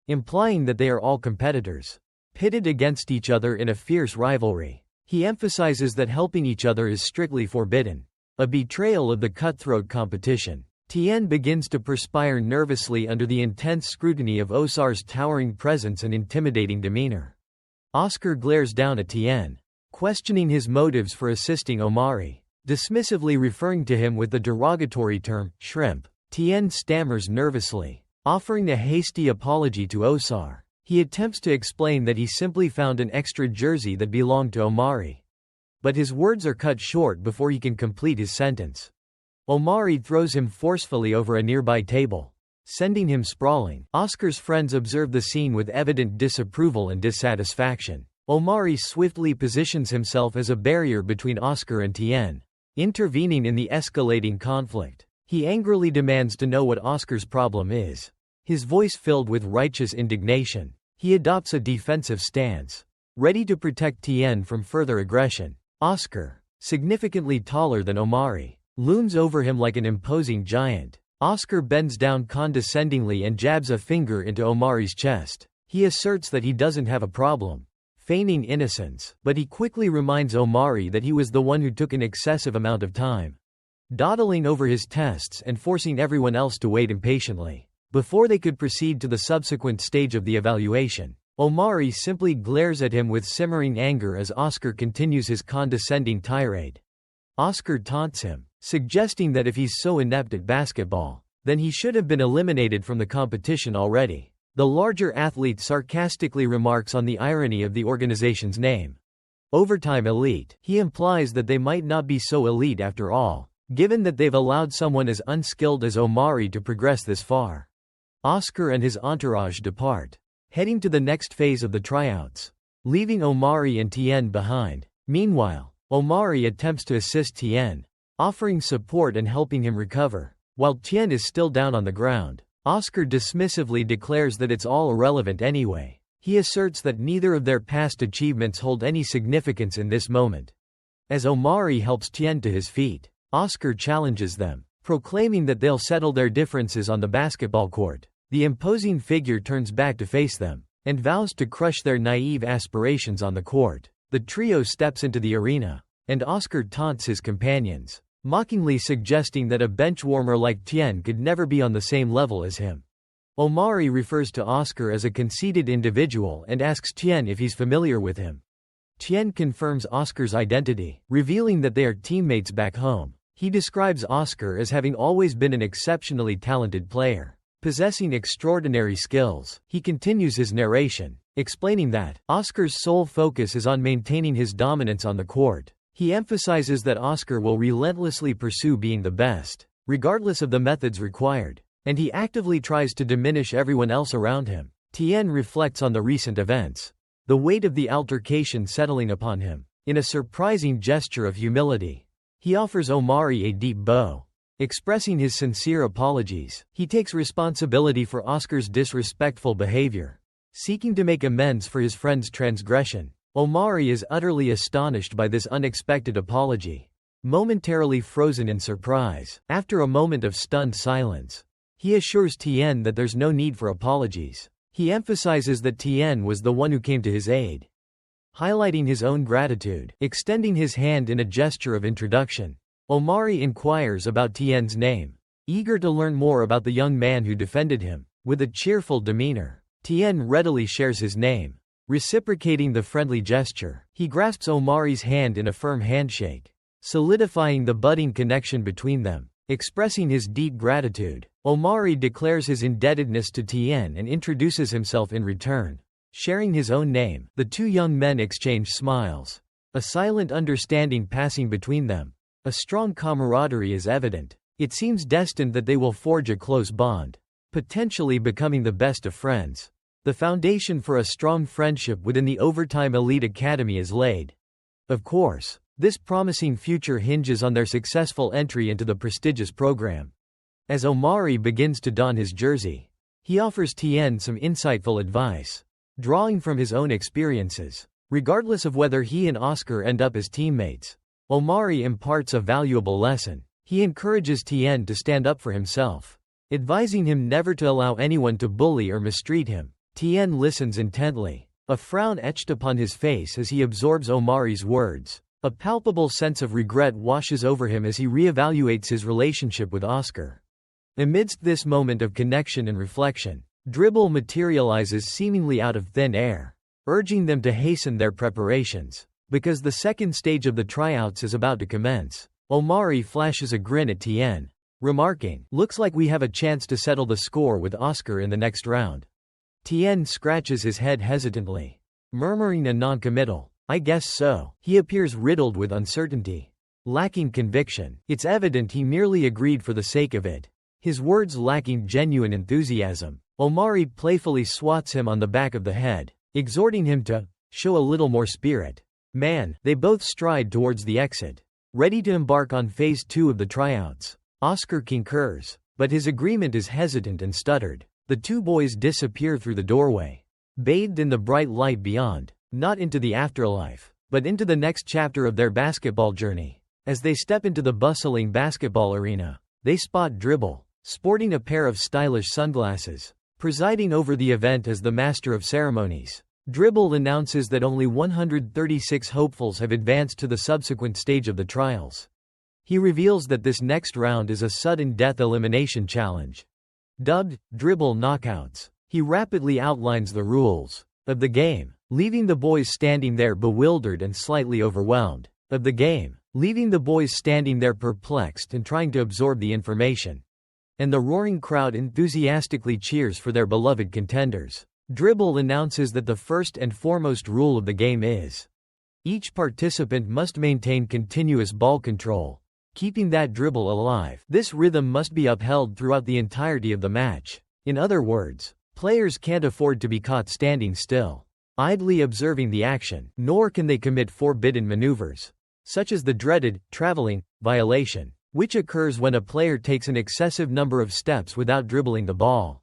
implying that they are all competitors, pitted against each other in a fierce rivalry. He emphasizes that helping each other is strictly forbidden, a betrayal of the cutthroat competition. Tien begins to perspire nervously under the intense scrutiny of Osar's towering presence and intimidating demeanor. Oscar glares down at Tien, questioning his motives for assisting Omari, dismissively referring to him with the derogatory term, shrimp. Tien stammers nervously, offering a hasty apology to Osar. He attempts to explain that he simply found an extra jersey that belonged to Omari, but his words are cut short before he can complete his sentence. Omari throws him forcefully over a nearby table, sending him sprawling. Oscar's friends observe the scene with evident disapproval and dissatisfaction. Omari swiftly positions himself as a barrier between Oscar and Tien, intervening in the escalating conflict. He angrily demands to know what Oscar's problem is. His voice filled with righteous indignation, he adopts a defensive stance, ready to protect Tien from further aggression. Oscar, significantly taller than Omari, looms over him like an imposing giant. Oscar bends down condescendingly and jabs a finger into Omari's chest. He asserts that he doesn't have a problem, feigning innocence, but he quickly reminds Omari that he was the one who took an excessive amount of time, dawdling over his tests and forcing everyone else to wait impatiently before they could proceed to the subsequent stage of the evaluation. Omari simply glares at him with simmering anger as Oscar continues his condescending tirade. Oscar taunts him, suggesting that if he's so inept at basketball, then he should have been eliminated from the competition already. The larger athlete sarcastically remarks on the irony of the organization's name. Overtime Elite. He implies that they might not be so elite after all, given that they've allowed someone as unskilled as Omari to progress this far. Oscar and his entourage depart, heading to the next phase of the tryouts, leaving Omari and Tien behind. Meanwhile, Omari attempts to assist Tien, offering support and helping him recover. While Tien is still down on the ground, Oscar dismissively declares that it's all irrelevant anyway. He asserts that neither of their past achievements hold any significance in this moment. As Omari helps Tien to his feet, Oscar challenges them, proclaiming that they'll settle their differences on the basketball court. The imposing figure turns back to face them, and vows to crush their naive aspirations on the court. The trio steps into the arena, and Oscar taunts his companions, mockingly suggesting that a benchwarmer like Tien could never be on the same level as him. Omari refers to Oscar as a conceited individual and asks Tien if he's familiar with him. Tien confirms Oscar's identity, revealing that they are teammates back home. He describes Oscar as having always been an exceptionally talented player, possessing extraordinary skills. He continues his narration, explaining that Oscar's sole focus is on maintaining his dominance on the court. He emphasizes that Oscar will relentlessly pursue being the best, regardless of the methods required, and he actively tries to diminish everyone else around him. Tien reflects on the recent events, the weight of the altercation settling upon him. In a surprising gesture of humility, he offers Omari a deep bow, expressing his sincere apologies. He takes responsibility for Oscar's disrespectful behavior, seeking to make amends for his friend's transgression. Omari is utterly astonished by this unexpected apology, momentarily frozen in surprise. After a moment of stunned silence, he assures Tien that there's no need for apologies. He emphasizes that Tien was the one who came to his aid, highlighting his own gratitude. Extending his hand in a gesture of introduction, Omari inquires about Tien's name, eager to learn more about the young man who defended him. With a cheerful demeanor, Tien readily shares his name, reciprocating the friendly gesture. He grasps Omari's hand in a firm handshake, solidifying the budding connection between them. Expressing his deep gratitude, Omari declares his indebtedness to Tien and introduces himself in return, sharing his own name. The two young men exchange smiles, a silent understanding passing between them. A strong camaraderie is evident. It seems destined that they will forge a close bond, potentially becoming the best of friends. The foundation for a strong friendship within the Overtime Elite Academy is laid. Of course, this promising future hinges on their successful entry into the prestigious program. As Omari begins to don his jersey, he offers Tien some insightful advice, drawing from his own experiences. Regardless of whether he and Oscar end up as teammates, Omari imparts a valuable lesson. He encourages Tien to stand up for himself, advising him never to allow anyone to bully or mistreat him. Tien listens intently, a frown etched upon his face as he absorbs Omari's words. A palpable sense of regret washes over him as he reevaluates his relationship with Oscar. Amidst this moment of connection and reflection, Dribble materializes seemingly out of thin air, urging them to hasten their preparations, because the second stage of the tryouts is about to commence. Omari flashes a grin at Tien, remarking, "Looks like we have a chance to settle the score with Oscar in the next round." Tien scratches his head hesitantly, murmuring a non-committal, "I guess so." He appears riddled with uncertainty, lacking conviction. It's evident he merely agreed for the sake of it, his words lacking genuine enthusiasm. Omari playfully swats him on the back of the head, exhorting him to show a little more spirit. Man, they both stride towards the exit, ready to embark on phase 2 of the tryouts. Oscar concurs, but his agreement is hesitant and stuttered. The two boys disappear through the doorway, bathed in the bright light beyond, not into the afterlife, but into the next chapter of their basketball journey. As they step into the bustling basketball arena, they spot Dribble, sporting a pair of stylish sunglasses, presiding over the event as the master of ceremonies. Dribble announces that only 136 hopefuls have advanced to the subsequent stage of the trials. He reveals that this next round is a sudden death elimination challenge, dubbed Dribble Knockouts. He rapidly outlines the rules, of the game, leaving the boys standing there bewildered and slightly overwhelmed. Of the game, leaving the boys standing there perplexed and trying to absorb the information. And the roaring crowd enthusiastically cheers for their beloved contenders. Dribble announces that the first and foremost rule of the game is each participant must maintain continuous ball control, keeping that dribble alive. This rhythm must be upheld throughout the entirety of the match. In other words, players can't afford to be caught standing still, idly observing the action, nor can they commit forbidden maneuvers, such as the dreaded traveling violation, which occurs when a player takes an excessive number of steps without dribbling the ball.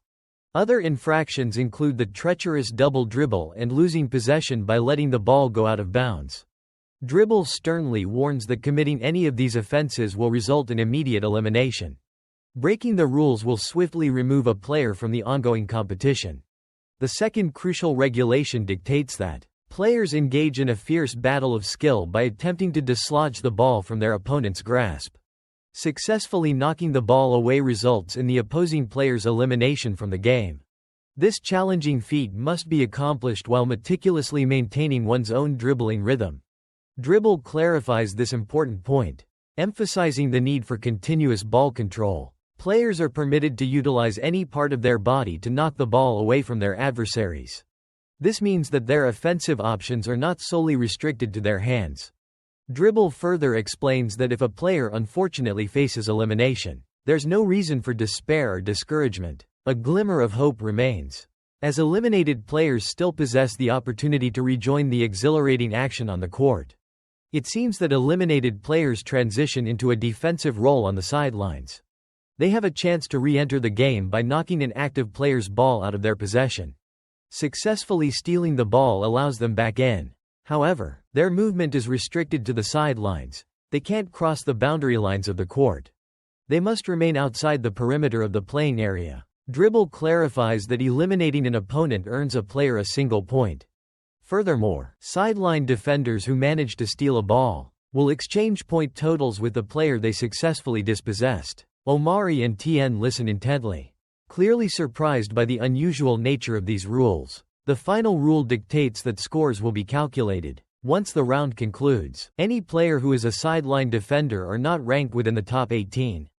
Other infractions include the treacherous double dribble and losing possession by letting the ball go out of bounds. Dribble sternly warns that committing any of these offenses will result in immediate elimination. Breaking the rules will swiftly remove a player from the ongoing competition. The second crucial regulation dictates that players engage in a fierce battle of skill by attempting to dislodge the ball from their opponent's grasp. Successfully knocking the ball away results in the opposing player's elimination from the game. This challenging feat must be accomplished while meticulously maintaining one's own dribbling rhythm. Dribble clarifies this important point, emphasizing the need for continuous ball control. Players are permitted to utilize any part of their body to knock the ball away from their adversaries. This means that their offensive options are not solely restricted to their hands. Dribble further explains that if a player unfortunately faces elimination, there's no reason for despair or discouragement. A glimmer of hope remains, as eliminated players still possess the opportunity to rejoin the exhilarating action on the court. It seems that eliminated players transition into a defensive role on the sidelines. They have a chance to re-enter the game by knocking an active player's ball out of their possession. Successfully stealing the ball allows them back in. However, their movement is restricted to the sidelines. They can't cross the boundary lines of the court. They must remain outside the perimeter of the playing area. Dribble clarifies that eliminating an opponent earns a player a single point. Furthermore, sideline defenders who manage to steal a ball will exchange point totals with the player they successfully dispossessed. Omari and Tien listen intently, clearly surprised by the unusual nature of these rules. The final rule dictates that scores will be calculated once the round concludes. Any player who is a sideline defender or not ranked within the top 18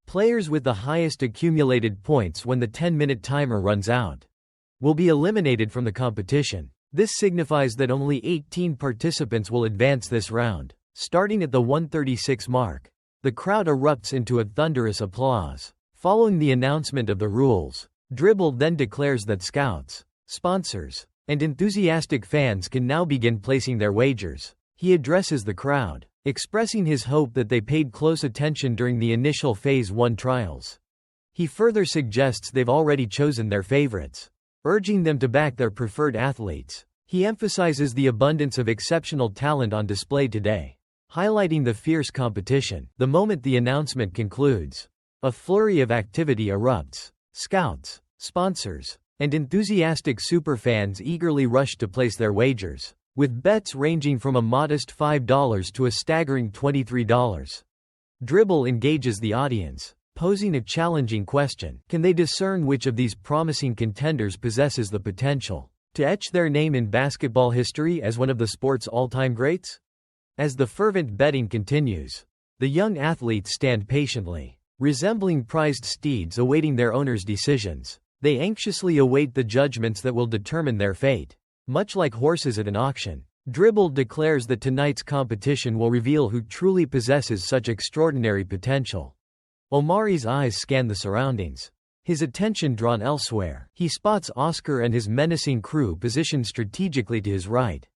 players with the highest accumulated points when the 10-minute timer runs out will be eliminated from the competition. This signifies that only 18 participants will advance this round. Starting at the 136 mark, the crowd erupts into a thunderous applause. Following the announcement of the rules, Dribble then declares that scouts, sponsors, and enthusiastic fans can now begin placing their wagers. He addresses the crowd, expressing his hope that they paid close attention during the initial Phase 1 trials. He further suggests they've already chosen their favorites, urging them to back their preferred athletes. He emphasizes the abundance of exceptional talent on display today, highlighting the fierce competition. The moment the announcement concludes, a flurry of activity erupts. Scouts, sponsors, and enthusiastic superfans eagerly rush to place their wagers, with bets ranging from a modest $5 to a staggering $23. Dribble engages the audience, posing a challenging question. Can they discern which of these promising contenders possesses the potential to etch their name in basketball history as one of the sport's all-time greats? As the fervent betting continues, the young athletes stand patiently, resembling prized steeds awaiting their owners' decisions. They anxiously await the judgments that will determine their fate. Much like horses at an auction, Dribble declares that tonight's competition will reveal who truly possesses such extraordinary potential. Omari's eyes scan the surroundings, his attention drawn elsewhere. He spots Oscar and his menacing crew positioned strategically to his right.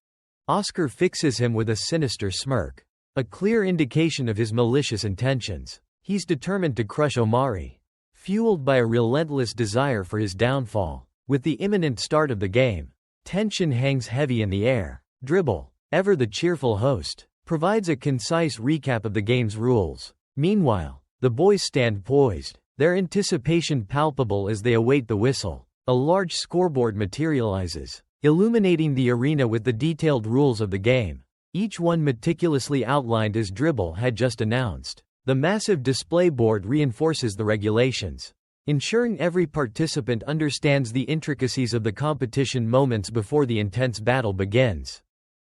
Oscar fixes him with a sinister smirk, a clear indication of his malicious intentions. He's determined to crush Omari, fueled by a relentless desire for his downfall. With the imminent start of the game, tension hangs heavy in the air. Dribble, ever the cheerful host, provides a concise recap of the game's rules. Meanwhile, the boys stand poised, their anticipation palpable as they await the whistle. A large scoreboard materializes, illuminating the arena with the detailed rules of the game, each one meticulously outlined as Dribble had just announced. The massive display board reinforces the regulations, ensuring every participant understands the intricacies of the competition moments before the intense battle begins.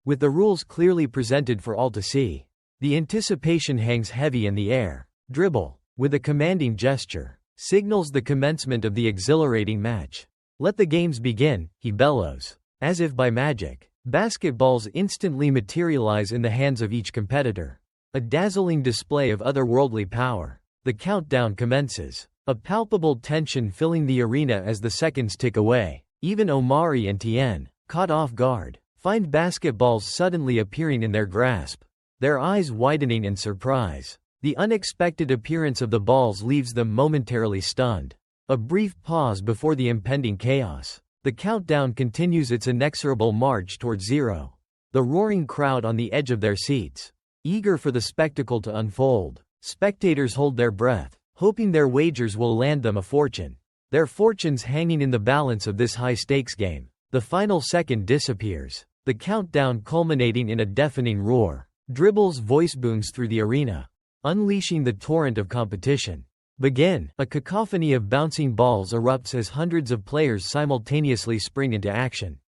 With the rules clearly presented for all to see, the anticipation hangs heavy in the air. Dribble, with a commanding gesture, signals the commencement of the exhilarating match. "Let the games begin," he bellows. As if by magic, basketballs instantly materialize in the hands of each competitor. A dazzling display of otherworldly power. The countdown commences. A palpable tension filling the arena as the seconds tick away. Even Omari and Tien, caught off guard, find basketballs suddenly appearing in their grasp, their eyes widening in surprise. The unexpected appearance of the balls leaves them momentarily stunned. A brief pause before the impending chaos. The countdown continues its inexorable march towards zero. The roaring crowd on the edge of their seats, eager for the spectacle to unfold. Spectators hold their breath, hoping their wagers will land them a fortune. Their fortunes hanging in the balance of this high-stakes game. The final second disappears, the countdown culminating in a deafening roar. Dribble's voice booms through the arena, unleashing the torrent of competition. Begin. A cacophony of bouncing balls erupts as hundreds of players simultaneously spring into action.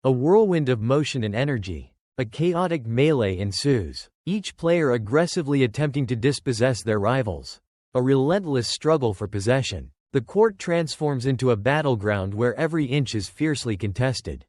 A whirlwind of motion and energy. A chaotic melee ensues, each player aggressively attempting to dispossess their rivals. A relentless struggle for possession. The court transforms into a battleground where every inch is fiercely contested.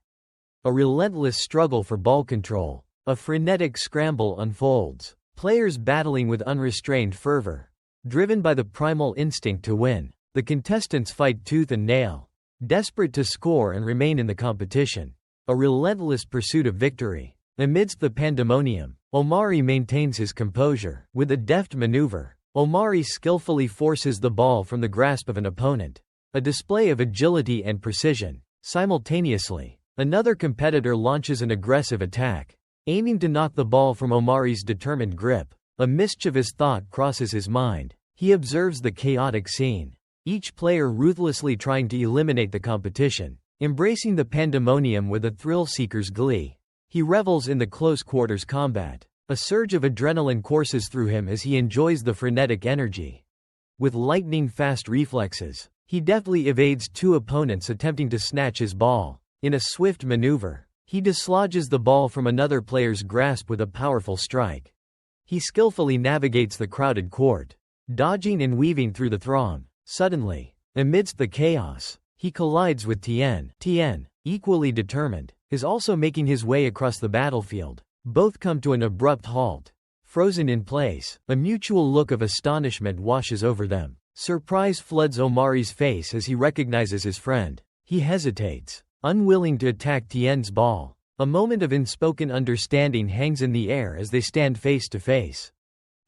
A relentless struggle for ball control. A frenetic scramble unfolds, players battling with unrestrained fervor. Driven by the primal instinct to win, the contestants fight tooth and nail, desperate to score and remain in the competition. A relentless pursuit of victory. Amidst the pandemonium, Omari maintains his composure. With a deft maneuver, Omari skillfully forces the ball from the grasp of an opponent. A display of agility and precision. Simultaneously, another competitor launches an aggressive attack, aiming to knock the ball from Omari's determined grip. A mischievous thought crosses his mind. He observes the chaotic scene, each player ruthlessly trying to eliminate the competition, embracing the pandemonium with a thrill-seeker's glee. He revels in the close-quarters combat. A surge of adrenaline courses through him as he enjoys the frenetic energy. With lightning-fast reflexes, he deftly evades two opponents attempting to snatch his ball. In a swift maneuver, he dislodges the ball from another player's grasp with a powerful strike. He skillfully navigates the crowded court, dodging and weaving through the throng. Suddenly, amidst the chaos, he collides with Tien. Tien, equally determined, is also making his way across the battlefield. Both come to an abrupt halt, frozen in place. A mutual look of astonishment washes over them. Surprise floods Omari's face as he recognizes his friend. He hesitates, unwilling to attack Tien's ball. A moment of unspoken understanding hangs in the air as they stand face to face.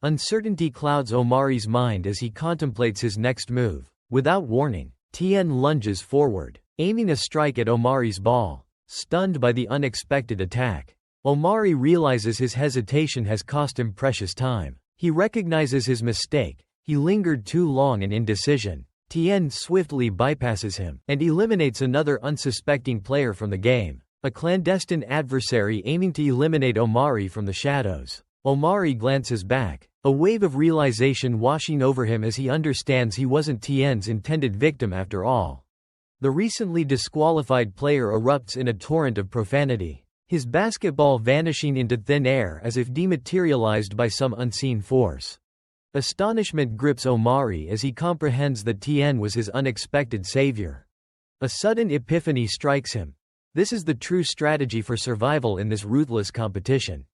Uncertainty clouds Omari's mind as he contemplates his next move. Without warning, Tien lunges forward, aiming a strike at Omari's ball. Stunned by the unexpected attack, Omari realizes his hesitation has cost him precious time. He recognizes his mistake. He lingered too long in indecision. Tien swiftly bypasses him and eliminates another unsuspecting player from the game. A clandestine adversary aiming to eliminate Omari from the shadows. Omari glances back, a wave of realization washing over him as he understands he wasn't Tien's intended victim after all. The recently disqualified player erupts in a torrent of profanity, his basketball vanishing into thin air as if dematerialized by some unseen force. Astonishment grips Omari as he comprehends that Tien was his unexpected savior. A sudden epiphany strikes him. This is the true strategy for survival in this ruthless competition.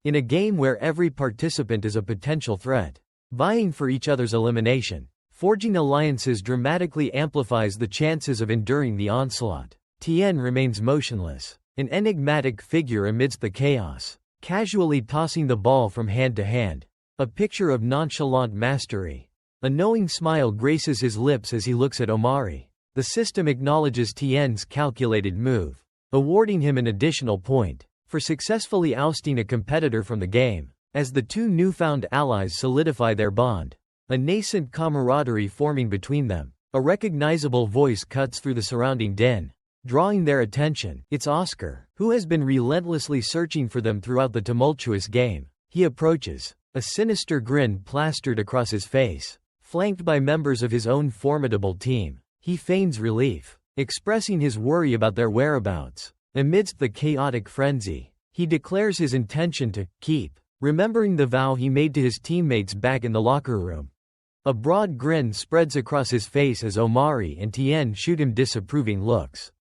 In a game where every participant is a potential threat, vying for each other's elimination, forging alliances dramatically amplifies the chances of enduring the onslaught. Tien remains motionless, an enigmatic figure amidst the chaos, casually tossing the ball from hand to hand. A picture of nonchalant mastery. A knowing smile graces his lips as he looks at Omari. The system acknowledges Tien's calculated move, awarding him an additional point for successfully ousting a competitor from the game. As the two newfound allies solidify their bond, a nascent camaraderie forming between them, a recognizable voice cuts through the surrounding din, drawing their attention. It's Oscar, who has been relentlessly searching for them throughout the tumultuous game. He approaches, a sinister grin plastered across his face. Flanked by members of his own formidable team, he feigns relief, expressing his worry about their whereabouts. Amidst the chaotic frenzy, he declares his intention to keep, remembering the vow he made to his teammates back in the locker room. A broad grin spreads across his face as Omari and Tien shoot him disapproving looks.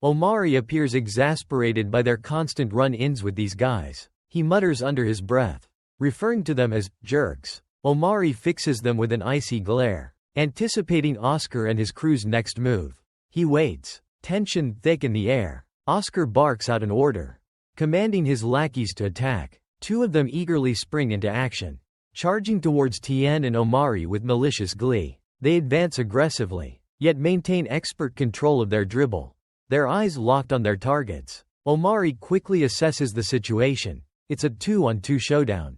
Omari appears exasperated by their constant run-ins with these guys. He mutters under his breath, referring to them as jerks. Omari fixes them with an icy glare, anticipating Oscar and his crew's next move. He waits, tension thick in the air. Oscar barks out an order, commanding his lackeys to attack. Two of them eagerly spring into action, charging towards Tien and Omari with malicious glee. They advance aggressively, yet maintain expert control of their dribble, their eyes locked on their targets. Omari quickly assesses the situation. It's a 2-on-2 showdown.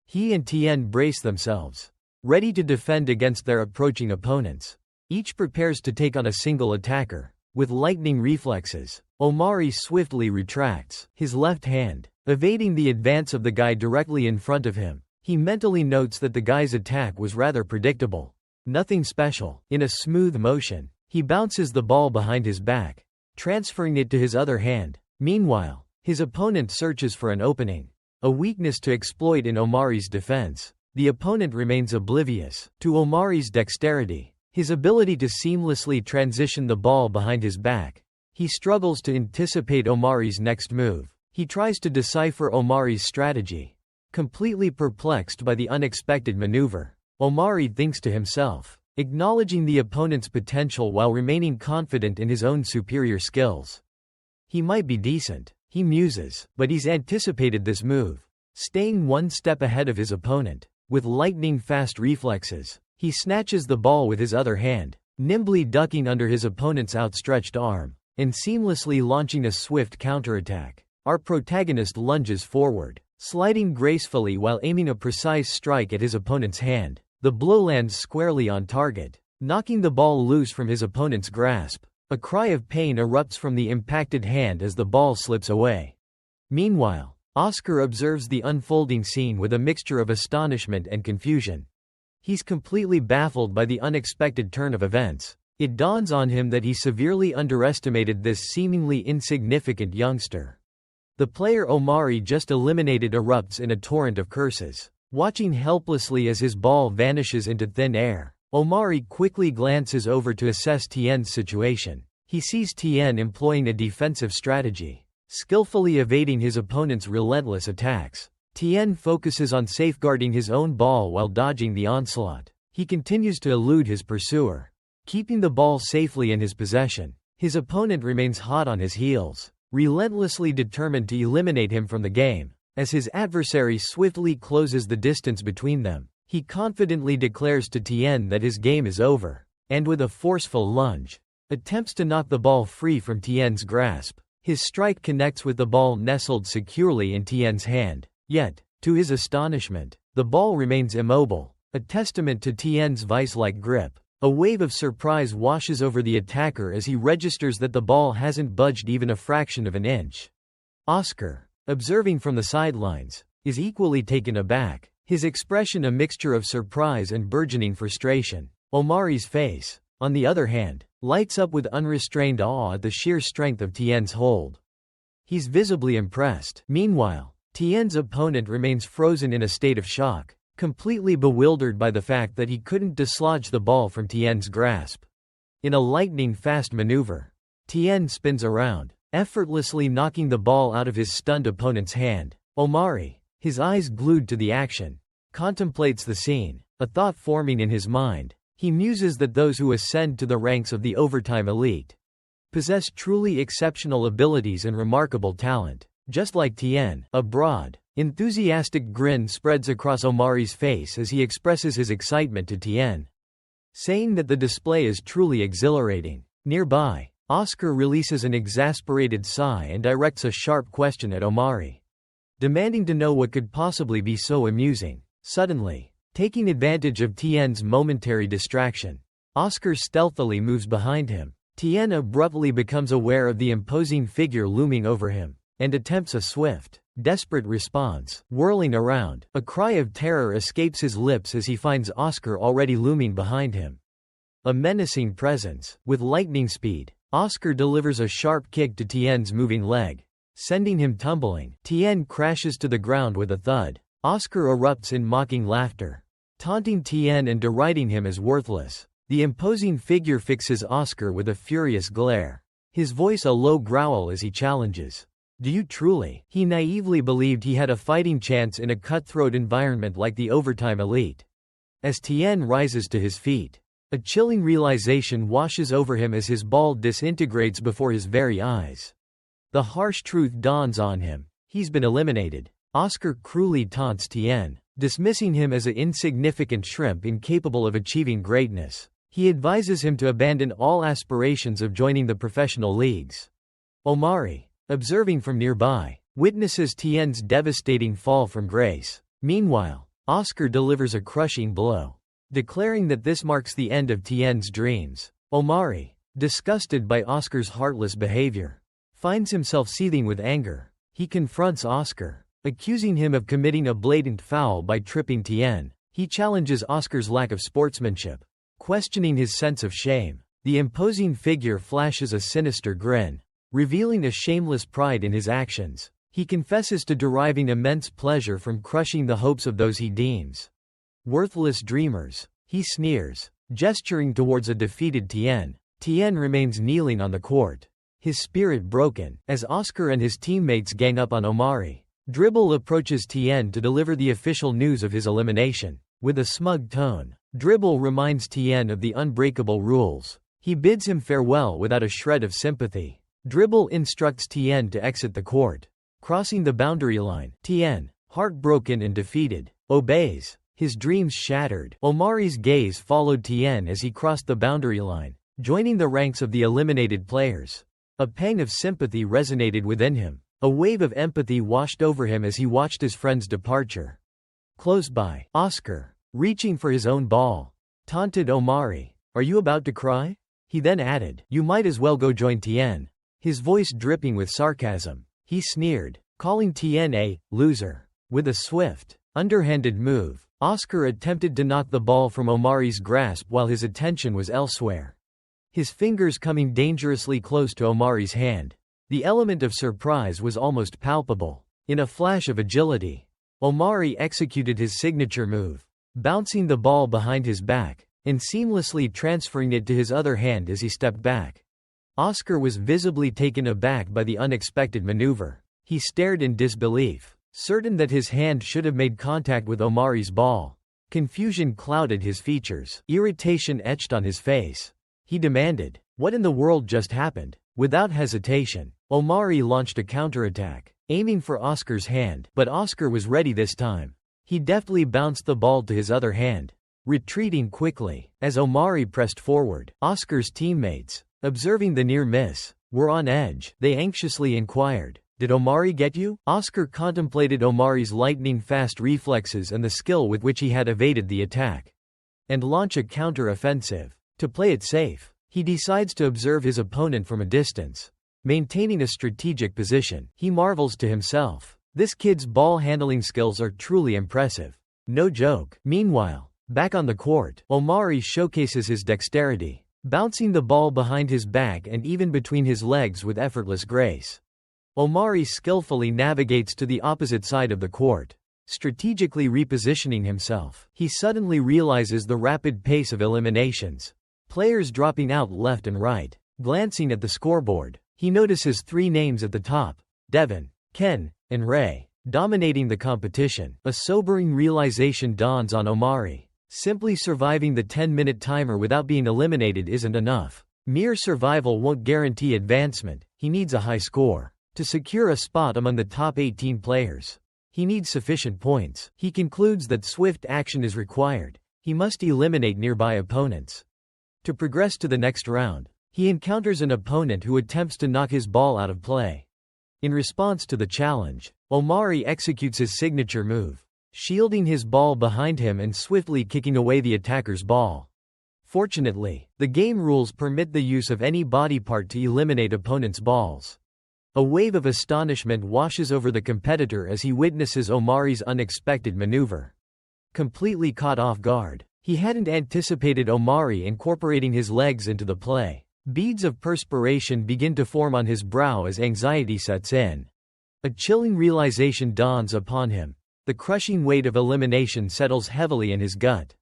He and Tien brace themselves, ready to defend against their approaching opponents. Each prepares to take on a single attacker. With lightning reflexes, Omari swiftly retracts his left hand, evading the advance of the guy directly in front of him. He mentally notes that the guy's attack was rather predictable. Nothing special. In a smooth motion, he bounces the ball behind his back, transferring it to his other hand. Meanwhile, his opponent searches for an opening, a weakness to exploit in Omari's defense. The opponent remains oblivious to Omari's dexterity, his ability to seamlessly transition the ball behind his back. He struggles to anticipate Omari's next move. He tries to decipher Omari's strategy, completely perplexed by the unexpected maneuver. Omari thinks to himself, acknowledging the opponent's potential while remaining confident in his own superior skills. He might be decent, he muses, but he's anticipated this move, staying one step ahead of his opponent. With lightning-fast reflexes, he snatches the ball with his other hand, nimbly ducking under his opponent's outstretched arm, and seamlessly launching a swift counterattack. Our protagonist lunges forward, sliding gracefully while aiming a precise strike at his opponent's hand. The blow lands squarely on target, knocking the ball loose from his opponent's grasp. A cry of pain erupts from the impacted hand as the ball slips away. Meanwhile, Oscar observes the unfolding scene with a mixture of astonishment and confusion. He's completely baffled by the unexpected turn of events. It dawns on him that he severely underestimated this seemingly insignificant youngster. The player Omari just eliminated erupts in a torrent of curses. Watching helplessly as his ball vanishes into thin air, Omari quickly glances over to assess Tien's situation. He sees Tien employing a defensive strategy, skillfully evading his opponent's relentless attacks. Tien focuses on safeguarding his own ball while dodging the onslaught. He continues to elude his pursuer, keeping the ball safely in his possession. His opponent remains hot on his heels, relentlessly determined to eliminate him from the game. As his adversary swiftly closes the distance between them, he confidently declares to Tien that his game is over, and with a forceful lunge, attempts to knock the ball free from Tien's grasp. His strike connects with the ball nestled securely in Tien's hand, yet, to his astonishment, the ball remains immobile, a testament to Tien's vice-like grip. A wave of surprise washes over the attacker as he registers that the ball hasn't budged even a fraction of an inch. Oscar, observing from the sidelines, is equally taken aback, his expression a mixture of surprise and burgeoning frustration. Omari's face, on the other hand, lights up with unrestrained awe at the sheer strength of Tien's hold. He's visibly impressed. Meanwhile, Tien's opponent remains frozen in a state of shock, completely bewildered by the fact that he couldn't dislodge the ball from Tien's grasp. In a lightning-fast maneuver, Tien spins around, effortlessly knocking the ball out of his stunned opponent's hand. Omari, his eyes glued to the action, contemplates the scene, a thought forming in his mind. He muses that those who ascend to the ranks of the overtime elite possess truly exceptional abilities and remarkable talent. Just like Tien. A broad, enthusiastic grin spreads across Omari's face as he expresses his excitement to Tien, saying that the display is truly exhilarating. Nearby, Oscar releases an exasperated sigh and directs a sharp question at Omari, demanding to know what could possibly be so amusing. Suddenly, taking advantage of Tien's momentary distraction, Oscar stealthily moves behind him. Tien abruptly becomes aware of the imposing figure looming over him, and attempts a swift, Desperate response. Whirling around, a cry of terror escapes his lips as he finds Oscar already looming behind him. A menacing presence. With lightning speed, Oscar delivers a sharp kick to Tien's moving leg, sending him tumbling. Tien crashes to the ground with a thud. Oscar erupts in mocking laughter, taunting Tien and deriding him as worthless. The imposing figure fixes Oscar with a furious glare, his voice a low growl as he challenges. Do you truly? He naively believed he had a fighting chance in a cutthroat environment like the Overtime Elite. As Tien rises to his feet, a chilling realization washes over him as his ball disintegrates before his very eyes. The harsh truth dawns on him. He's been eliminated. Oscar cruelly taunts Tien, dismissing him as an insignificant shrimp incapable of achieving greatness. He advises him to abandon all aspirations of joining the professional leagues. Omari, observing from nearby, witnesses Tien's devastating fall from grace. Meanwhile, Oscar delivers a crushing blow, declaring that this marks the end of Tien's dreams. Omari, disgusted by Oscar's heartless behavior, finds himself seething with anger. He confronts Oscar, accusing him of committing a blatant foul by tripping Tien. He challenges Oscar's lack of sportsmanship, questioning his sense of shame. The imposing figure flashes a sinister grin, revealing a shameless pride in his actions. He confesses to deriving immense pleasure from crushing the hopes of those he deems worthless dreamers. He sneers, gesturing towards a defeated Tien. Tien remains kneeling on the court, his spirit broken, as Oscar and his teammates gang up on Omari. Dribble approaches Tien to deliver the official news of his elimination. With a smug tone, Dribble reminds Tien of the unbreakable rules. He bids him farewell without a shred of sympathy. Dribble instructs Tien to exit the court. Crossing the boundary line, Tien, heartbroken and defeated, obeys, his dreams shattered. Omari's gaze followed Tien as he crossed the boundary line, joining the ranks of the eliminated players. A pang of sympathy resonated within him. A wave of empathy washed over him as he watched his friend's departure. Close by, Oscar, reaching for his own ball, taunted Omari. Are you about to cry? He then added, you might as well go join Tien. His voice dripping with sarcasm. He sneered, calling Tien a loser. With a swift, underhanded move, Oscar attempted to knock the ball from Omari's grasp while his attention was elsewhere, his fingers coming dangerously close to Omari's hand. The element of surprise was almost palpable. In a flash of agility, Omari executed his signature move, bouncing the ball behind his back, and seamlessly transferring it to his other hand as he stepped back. Oscar was visibly taken aback by the unexpected maneuver. He stared in disbelief, certain that his hand should have made contact with Omari's ball. Confusion clouded his features. Irritation etched on his face. He demanded, what in the world just happened? Without hesitation, Omari launched a counterattack, aiming for Oscar's hand, but Oscar was ready this time. He deftly bounced the ball to his other hand, retreating quickly. As Omari pressed forward, Oscar's teammates, observing the near miss, were on edge. They anxiously inquired, did Omari get you? Oscar contemplated Omari's lightning-fast reflexes and the skill with which he had evaded the attack, and launch a counter-offensive. To play it safe, he decides to observe his opponent from a distance, maintaining a strategic position. He marvels to himself, this kid's ball-handling skills are truly impressive. No joke. Meanwhile, back on the court, Omari showcases his dexterity, bouncing the ball behind his back and even between his legs with effortless grace. Omari skillfully navigates to the opposite side of the court, strategically repositioning himself. He suddenly realizes the rapid pace of eliminations, players dropping out left and right. Glancing at the scoreboard, he notices 3 names at the top, Devon, Ken, and Ray, dominating the competition. A sobering realization dawns on Omari. Simply surviving the 10-minute timer without being eliminated isn't enough. Mere survival won't guarantee advancement. He needs a high score to secure a spot among the top 18 players. He needs sufficient points. He concludes that swift action is required. He must eliminate nearby opponents. To progress to the next round, he encounters an opponent who attempts to knock his ball out of play. In response to the challenge, Omari executes his signature move, shielding his ball behind him and swiftly kicking away the attacker's ball. Fortunately, the game rules permit the use of any body part to eliminate opponents' balls. A wave of astonishment washes over the competitor as he witnesses Omari's unexpected maneuver. Completely caught off guard, he hadn't anticipated Omari incorporating his legs into the play. Beads of perspiration begin to form on his brow as anxiety sets in. A chilling realization dawns upon him. The crushing weight of elimination settles heavily in his gut.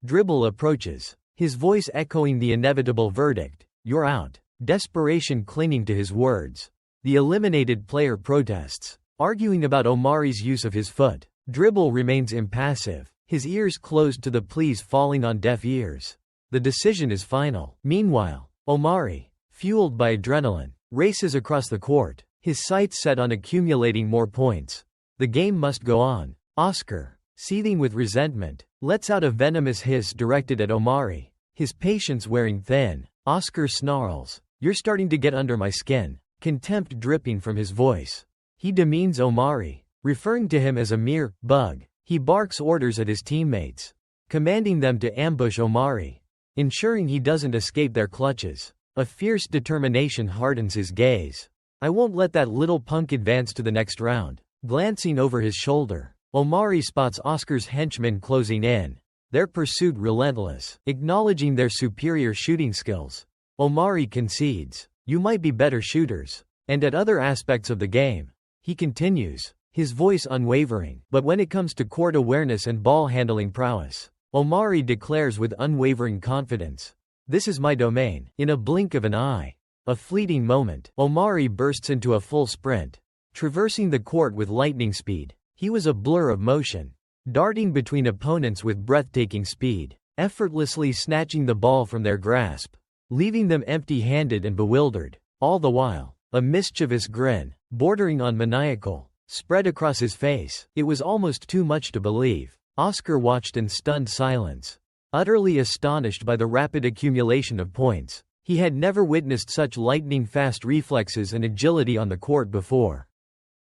Dribble approaches, his voice echoing the inevitable verdict, "You're out." Desperation clinging to his words. The eliminated player protests, arguing about Omari's use of his foot. Dribble remains impassive, his ears closed to the pleas falling on deaf ears. The decision is final. Meanwhile, Omari, fueled by adrenaline, races across the court, his sights set on accumulating more points. The game must go on. Oscar, seething with resentment, lets out a venomous hiss directed at Omari, his patience wearing thin. Oscar snarls, "You're starting to get under my skin," contempt dripping from his voice. He demeans Omari, referring to him as a mere bug. He barks orders at his teammates, commanding them to ambush Omari, ensuring he doesn't escape their clutches. A fierce determination hardens his gaze. "I won't let that little punk advance to the next round." Glancing over his shoulder, Omari spots Oscar's henchmen closing in, their pursuit relentless. Acknowledging their superior shooting skills, Omari concedes, "You might be better shooters." And at other aspects of the game, he continues, his voice unwavering. But when it comes to court awareness and ball handling prowess, Omari declares with unwavering confidence, "This is my domain." In a blink of an eye, a fleeting moment, Omari bursts into a full sprint, traversing the court with lightning speed. He was a blur of motion, darting between opponents with breathtaking speed, effortlessly snatching the ball from their grasp, leaving them empty-handed and bewildered. All the while, a mischievous grin, bordering on maniacal, spread across his face. It was almost too much to believe. Oscar watched in stunned silence, utterly astonished by the rapid accumulation of points. He had never witnessed such lightning-fast reflexes and agility on the court before.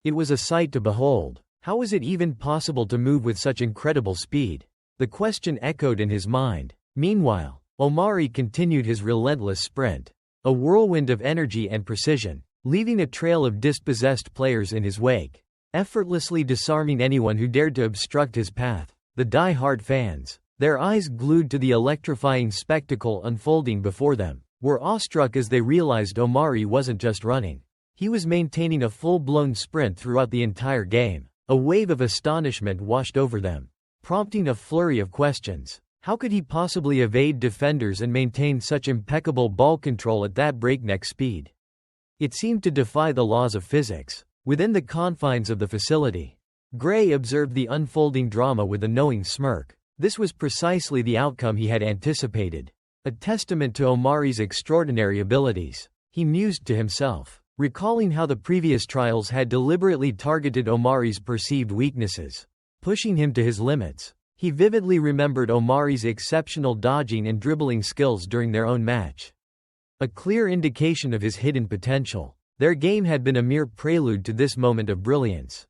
It was a sight to behold. How was it even possible to move with such incredible speed? The question echoed in his mind. Meanwhile, Omari continued his relentless sprint, a whirlwind of energy and precision, leaving a trail of dispossessed players in his wake, effortlessly disarming anyone who dared to obstruct his path. The die-hard fans, their eyes glued to the electrifying spectacle unfolding before them, were awestruck as they realized Omari wasn't just running. He was maintaining a full-blown sprint throughout the entire game. A wave of astonishment washed over them, prompting a flurry of questions. How could he possibly evade defenders and maintain such impeccable ball control at that breakneck speed? It seemed to defy the laws of physics. Within the confines of the facility, Gray observed the unfolding drama with a knowing smirk. This was precisely the outcome he had anticipated. A testament to Omari's extraordinary abilities. He mused to himself, recalling how the previous trials had deliberately targeted Omari's perceived weaknesses, pushing him to his limits. He vividly remembered Omari's exceptional dodging and dribbling skills during their own match, a clear indication of his hidden potential. Their game had been a mere prelude to this moment of brilliance.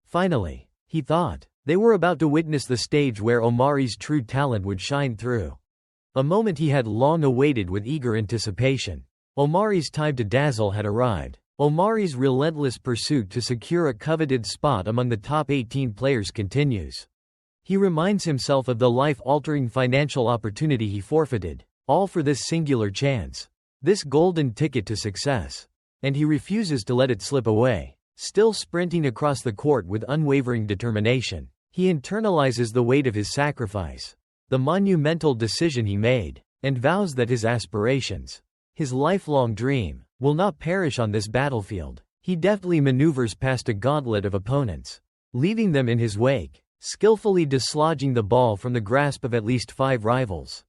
Finally, he thought, they were about to witness the stage where Omari's true talent would shine through. A moment he had long awaited with eager anticipation. Omari's time to dazzle had arrived. Omari's relentless pursuit to secure a coveted spot among the top 18 players continues. He reminds himself of the life-altering financial opportunity he forfeited, all for this singular chance, this golden ticket to success. And he refuses to let it slip away. Still sprinting across the court with unwavering determination, he internalizes the weight of his sacrifice, the monumental decision he made, and vows that his aspirations, his lifelong dream, will not perish on this battlefield. He deftly maneuvers past a gauntlet of opponents, leaving them in his wake, skillfully dislodging the ball from the grasp of at least 5 rivals.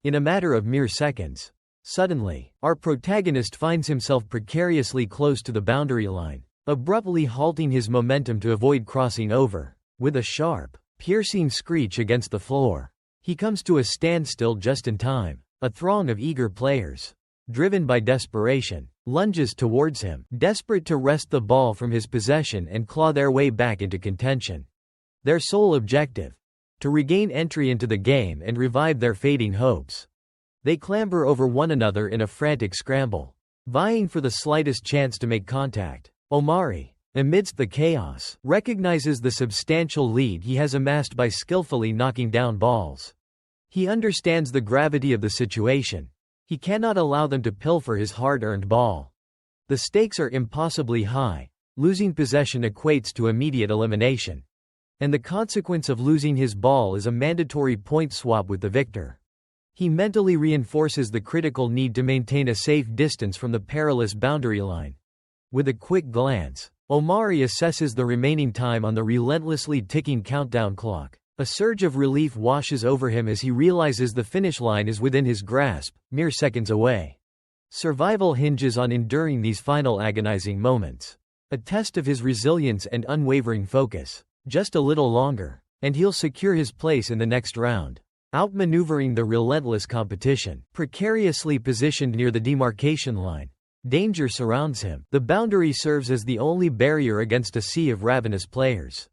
In a matter of mere seconds, suddenly, our protagonist finds himself precariously close to the boundary line, abruptly halting his momentum to avoid crossing over. With a sharp, piercing screech against the floor, he comes to a standstill just in time. A throng of eager players, driven by desperation, lunges towards him, desperate to wrest the ball from his possession and claw their way back into contention. Their sole objective: to regain entry into the game and revive their fading hopes. They clamber over one another in a frantic scramble, vying for the slightest chance to make contact. Omari, amidst the chaos, recognizes the substantial lead he has amassed by skillfully knocking down balls. He understands the gravity of the situation. He cannot allow them to pilfer his hard-earned ball. The stakes are impossibly high. Losing possession equates to immediate elimination. And the consequence of losing his ball is a mandatory point swap with the victor. He mentally reinforces the critical need to maintain a safe distance from the perilous boundary line. With a quick glance, Omari assesses the remaining time on the relentlessly ticking countdown clock. A surge of relief washes over him as he realizes the finish line is within his grasp, mere seconds away. Survival hinges on enduring these final agonizing moments. A test of his resilience and unwavering focus. Just a little longer, and he'll secure his place in the next round. Outmaneuvering the relentless competition, precariously positioned near the demarcation line. Danger surrounds him. The boundary serves as the only barrier against a sea of ravenous players.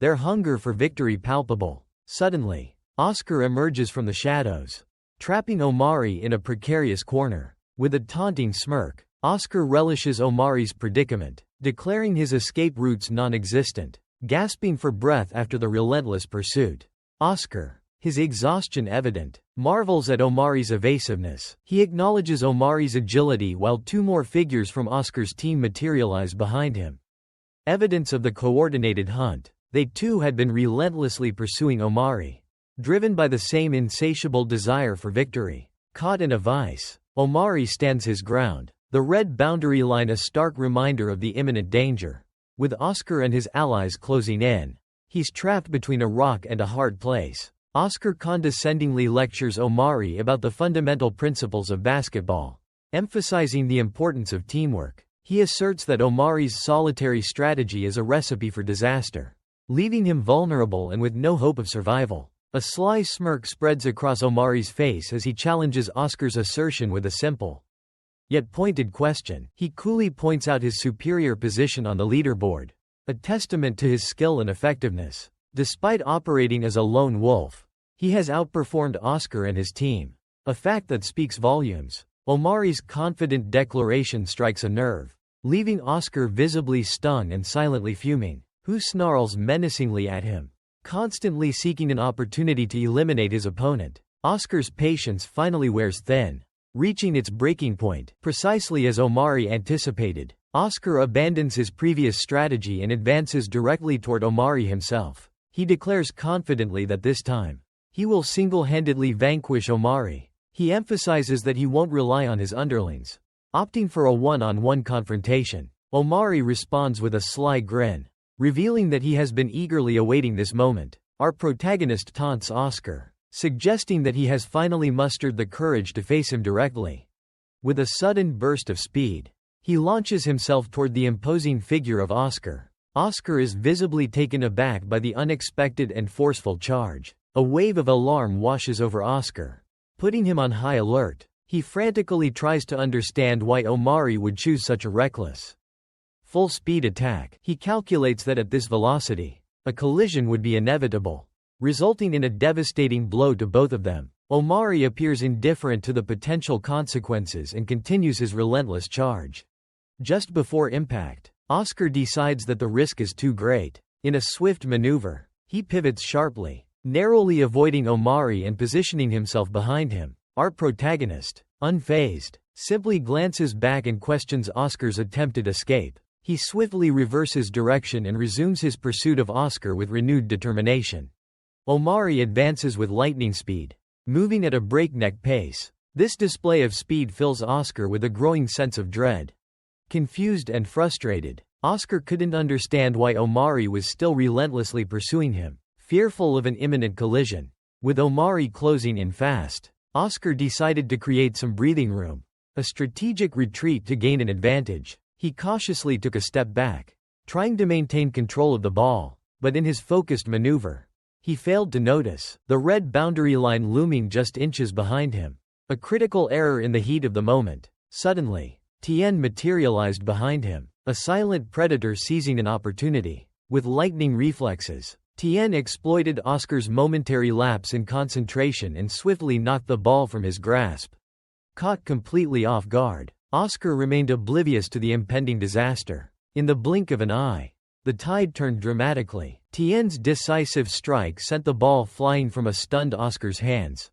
Their hunger for victory palpable. Suddenly, Oscar emerges from the shadows, trapping Omari in a precarious corner. With a taunting smirk, Oscar relishes Omari's predicament, declaring his escape routes non-existent. Gasping for breath after the relentless pursuit, Oscar, his exhaustion evident, marvels at Omari's evasiveness. He acknowledges Omari's agility while two more figures from Oscar's team materialize behind him. Evidence of the coordinated hunt. They too had been relentlessly pursuing Omari. Driven by the same insatiable desire for victory. Caught in a vice, Omari stands his ground. The red boundary line a stark reminder of the imminent danger. With Oscar and his allies closing in, he's trapped between a rock and a hard place. Oscar condescendingly lectures Omari about the fundamental principles of basketball, emphasizing the importance of teamwork. He asserts that Omari's solitary strategy is a recipe for disaster, leaving him vulnerable and with no hope of survival. A sly smirk spreads across Omari's face as he challenges Oscar's assertion with a simple, yet pointed question. He coolly points out his superior position on the leaderboard, a testament to his skill and effectiveness. Despite operating as a lone wolf, he has outperformed Oscar and his team, a fact that speaks volumes. Omari's confident declaration strikes a nerve, leaving Oscar visibly stung and silently fuming, who snarls menacingly at him, constantly seeking an opportunity to eliminate his opponent. Oscar's patience finally wears thin, reaching its breaking point. Precisely as Omari anticipated, Oscar abandons his previous strategy and advances directly toward Omari himself. He declares confidently that this time, he will single-handedly vanquish Omari. He emphasizes that he won't rely on his underlings, opting for a one-on-one confrontation. Omari responds with a sly grin, revealing that he has been eagerly awaiting this moment. Our protagonist taunts Oscar, suggesting that he has finally mustered the courage to face him directly. With a sudden burst of speed, he launches himself toward the imposing figure of Oscar. Oscar is visibly taken aback by the unexpected and forceful charge. A wave of alarm washes over Oscar, putting him on high alert. He frantically tries to understand why Omari would choose such a reckless, full-speed attack. He calculates that at this velocity, a collision would be inevitable, resulting in a devastating blow to both of them. Omari appears indifferent to the potential consequences and continues his relentless charge. Just before impact, Oscar decides that the risk is too great. In a swift maneuver, he pivots sharply, narrowly avoiding Omari and positioning himself behind him. Our protagonist, unfazed, simply glances back and questions Oscar's attempted escape. He swiftly reverses direction and resumes his pursuit of Oscar with renewed determination. Omari advances with lightning speed, moving at a breakneck pace. This display of speed fills Oscar with a growing sense of dread. Confused and frustrated, Oscar couldn't understand why Omari was still relentlessly pursuing him. Fearful of an imminent collision, with Omari closing in fast, Oscar decided to create some breathing room, a strategic retreat to gain an advantage. He cautiously took a step back, trying to maintain control of the ball, but in his focused maneuver, he failed to notice the red boundary line looming just inches behind him. A critical error in the heat of the moment. Suddenly, Tien materialized behind him, a silent predator seizing an opportunity. With lightning reflexes, Tien exploited Oscar's momentary lapse in concentration and swiftly knocked the ball from his grasp. Caught completely off guard, Oscar remained oblivious to the impending disaster. In the blink of an eye, the tide turned dramatically. Tien's decisive strike sent the ball flying from a stunned Oscar's hands,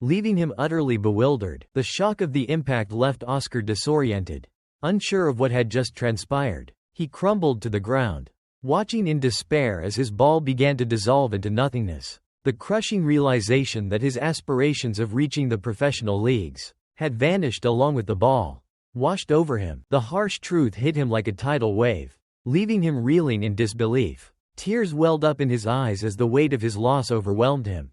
leaving him utterly bewildered. The shock of the impact left Oscar disoriented. Unsure of what had just transpired, he crumbled to the ground, watching in despair as his ball began to dissolve into nothingness. The crushing realization that his aspirations of reaching the professional leagues had vanished along with the ball washed over him. The harsh truth hit him like a tidal wave, leaving him reeling in disbelief. Tears welled up in his eyes as the weight of his loss overwhelmed him,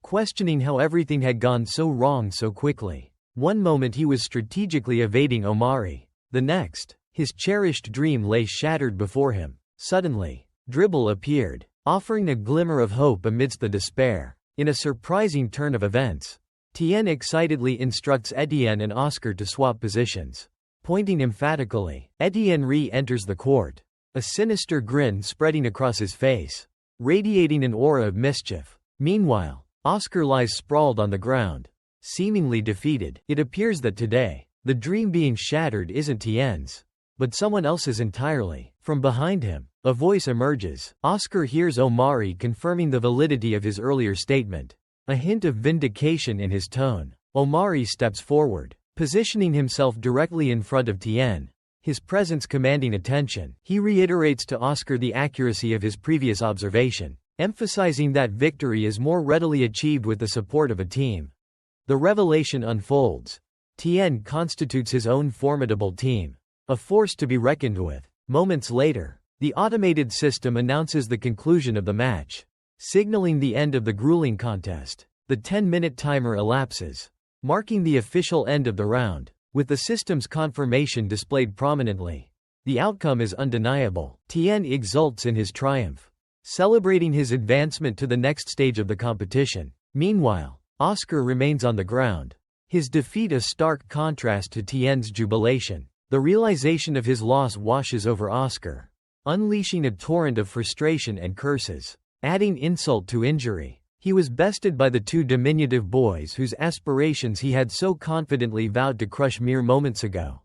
questioning how everything had gone so wrong so quickly. One moment he was strategically evading Omari. The next, his cherished dream lay shattered before him. Suddenly, Dribble appeared, offering a glimmer of hope amidst the despair. In a surprising turn of events, Tien excitedly instructs Etienne and Oscar to swap positions. Pointing emphatically, Etienne re-enters the court, a sinister grin spreading across his face, radiating an aura of mischief. Meanwhile, Oscar lies sprawled on the ground, seemingly defeated. It appears that today, the dream being shattered isn't Tien's, but someone else's entirely. From behind him, a voice emerges. Oscar hears Omari confirming the validity of his earlier statement, a hint of vindication in his tone. Omari steps forward, positioning himself directly in front of Tien, his presence commanding attention. He reiterates to Oscar the accuracy of his previous observation, emphasizing that victory is more readily achieved with the support of a team. The revelation unfolds. Tien constitutes his own formidable team, a force to be reckoned with. Moments later, the automated system announces the conclusion of the match, signaling the end of the grueling contest. The 10-minute timer elapses, marking the official end of the round, with the system's confirmation displayed prominently. The outcome is undeniable. Tien exults in his triumph, celebrating his advancement to the next stage of the competition. Meanwhile, Oscar remains on the ground, his defeat a stark contrast to Tien's jubilation. The realization of his loss washes over Oscar, unleashing a torrent of frustration and curses. Adding insult to injury, he was bested by the two diminutive boys whose aspirations he had so confidently vowed to crush mere moments ago.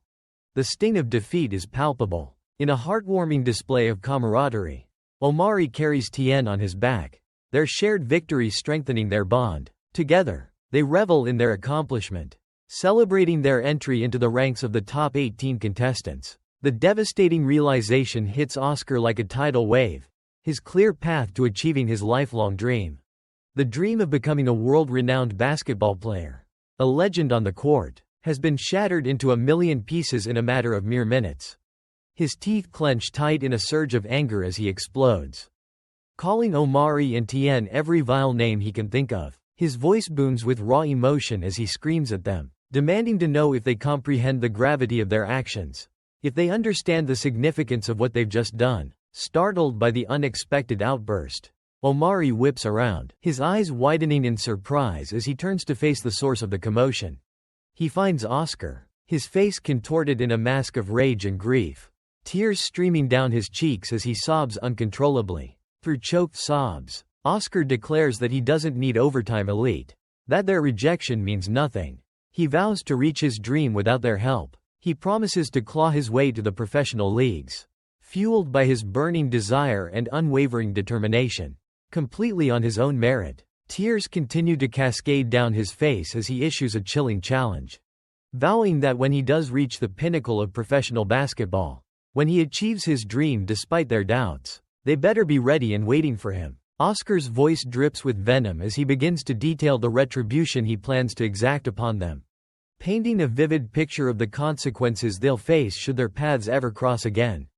The sting of defeat is palpable. In a heartwarming display of camaraderie, Omari carries Tien on his back, their shared victory strengthening their bond. Together, they revel in their accomplishment, celebrating their entry into the ranks of the top 18 contestants. The devastating realization hits Oscar like a tidal wave, his clear path to achieving his lifelong dream. The dream of becoming a world-renowned basketball player, a legend on the court, has been shattered into a million pieces in a matter of mere minutes. His teeth clench tight in a surge of anger as he explodes, calling Omari and Tien every vile name he can think of. His voice booms with raw emotion as he screams at them, demanding to know if they comprehend the gravity of their actions, if they understand the significance of what they've just done. Startled by the unexpected outburst, Omari whips around, his eyes widening in surprise as he turns to face the source of the commotion. He finds Oscar, his face contorted in a mask of rage and grief, tears streaming down his cheeks as he sobs uncontrollably. Through choked sobs, Oscar declares that he doesn't need overtime elite, that their rejection means nothing. He vows to reach his dream without their help. He promises to claw his way to the professional leagues, fueled by his burning desire and unwavering determination, completely on his own merit. Tears continue to cascade down his face as he issues a chilling challenge, vowing that when he does reach the pinnacle of professional basketball, when he achieves his dream despite their doubts, they better be ready and waiting for him. Oscar's voice drips with venom as he begins to detail the retribution he plans to exact upon them, painting a vivid picture of the consequences they'll face should their paths ever cross again.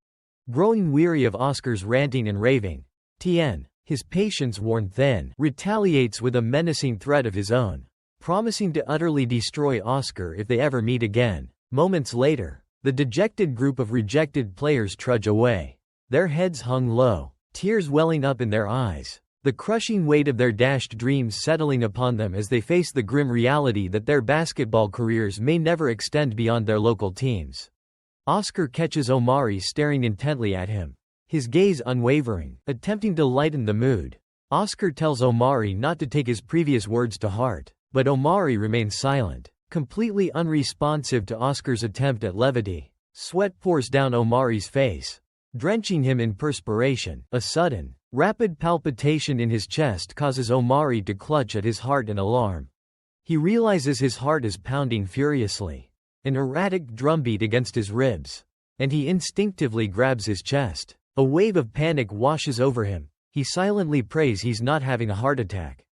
Growing weary of Oscar's ranting and raving, Tien, his patience worn thin, retaliates with a menacing threat of his own, promising to utterly destroy Oscar if they ever meet again. Moments later, the dejected group of rejected players trudge away, their heads hung low, tears welling up in their eyes, the crushing weight of their dashed dreams settling upon them as they face the grim reality that their basketball careers may never extend beyond their local teams. Oscar catches Omari staring intently at him, his gaze unwavering, attempting to lighten the mood. Oscar tells Omari not to take his previous words to heart, but Omari remains silent, completely unresponsive to Oscar's attempt at levity. Sweat pours down Omari's face, drenching him in perspiration. A sudden, rapid palpitation in his chest causes Omari to clutch at his heart in alarm. He realizes his heart is pounding furiously, an erratic drumbeat against his ribs, and he instinctively grabs his chest. A wave of panic washes over him. He silently prays he's not having a heart attack.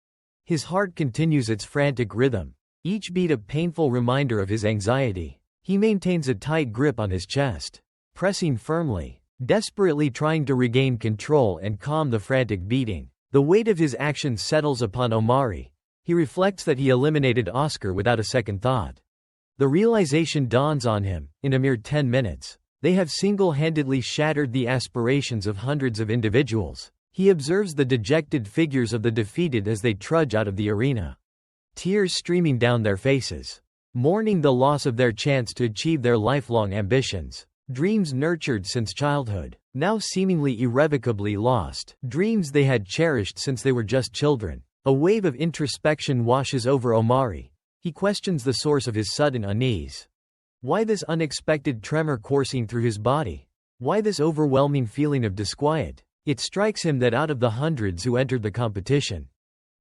His heart continues its frantic rhythm, each beat a painful reminder of his anxiety. He maintains a tight grip on his chest, pressing firmly, desperately trying to regain control and calm the frantic beating. The weight of his actions settles upon Omari. He reflects that he eliminated Oscar without a second thought. The realization dawns on him: in a mere 10 minutes, they have single-handedly shattered the aspirations of hundreds of individuals. He observes the dejected figures of the defeated as they trudge out of the arena, tears streaming down their faces, mourning the loss of their chance to achieve their lifelong ambitions. Dreams nurtured since childhood, now seemingly irrevocably lost. Dreams they had cherished since they were just children. A wave of introspection washes over Omari. He questions the source of his sudden unease. Why this unexpected tremor coursing through his body? Why this overwhelming feeling of disquiet? It strikes him that out of the hundreds who entered the competition,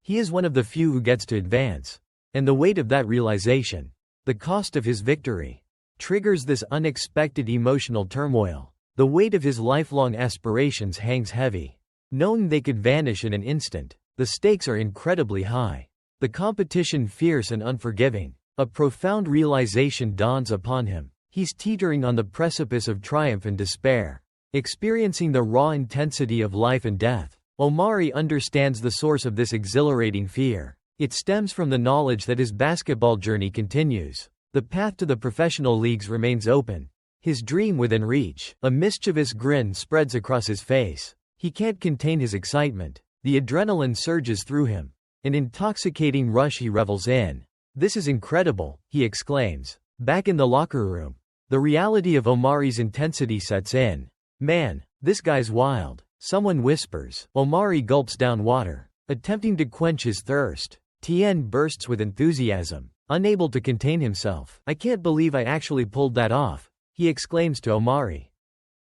he is one of the few who gets to advance. And the weight of that realization, the cost of his victory, triggers this unexpected emotional turmoil. The weight of his lifelong aspirations hangs heavy, knowing they could vanish in an instant. The stakes are incredibly high, the competition fierce and unforgiving. A profound realization dawns upon him. He's teetering on the precipice of triumph and despair, experiencing the raw intensity of life and death. Omari understands the source of this exhilarating fear. It stems from the knowledge that his basketball journey continues. The path to the professional leagues remains open, his dream within reach. A mischievous grin spreads across his face. He can't contain his excitement. The adrenaline surges through him, an intoxicating rush he revels in. "This is incredible," he exclaims. Back in the locker room, the reality of Omari's intensity sets in. "Man, this guy's wild," someone whispers. Omari gulps down water, attempting to quench his thirst. Tien bursts with enthusiasm, unable to contain himself. "I can't believe I actually pulled that off," he exclaims to Omari,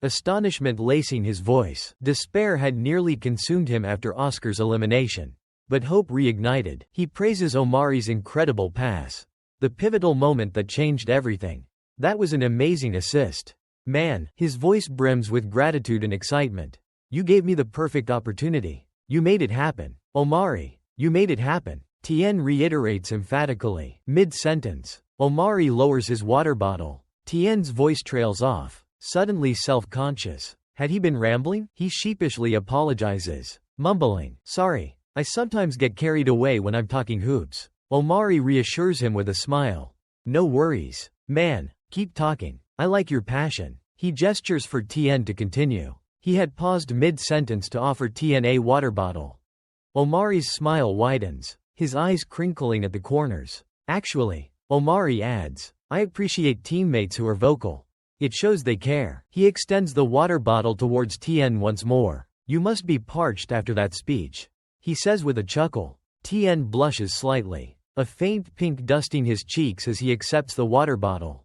astonishment lacing his voice. Despair had nearly consumed him after Oscar's elimination, but hope reignited. He praises Omari's incredible pass, the pivotal moment that changed everything. "That was an amazing assist. Man," his voice brims with gratitude and excitement. "You gave me the perfect opportunity. You made it happen. Omari, you made it happen." Tien reiterates emphatically. Mid-sentence, Omari lowers his water bottle. Tien's voice trails off, suddenly self-conscious. Had he been rambling? He sheepishly apologizes, mumbling, "Sorry, I sometimes get carried away when I'm talking hoops." Omari reassures him with a smile. "No worries. Man, keep talking. I like your passion." He gestures for Tien to continue. He had paused mid-sentence to offer Tien a water bottle. Omari's smile widens, his eyes crinkling at the corners. "Actually," Omari adds, "I appreciate teammates who are vocal. It shows they care." He extends the water bottle towards Tien once more. "You must be parched after that speech," he says with a chuckle. Tien blushes slightly, a faint pink dusting his cheeks as he accepts the water bottle.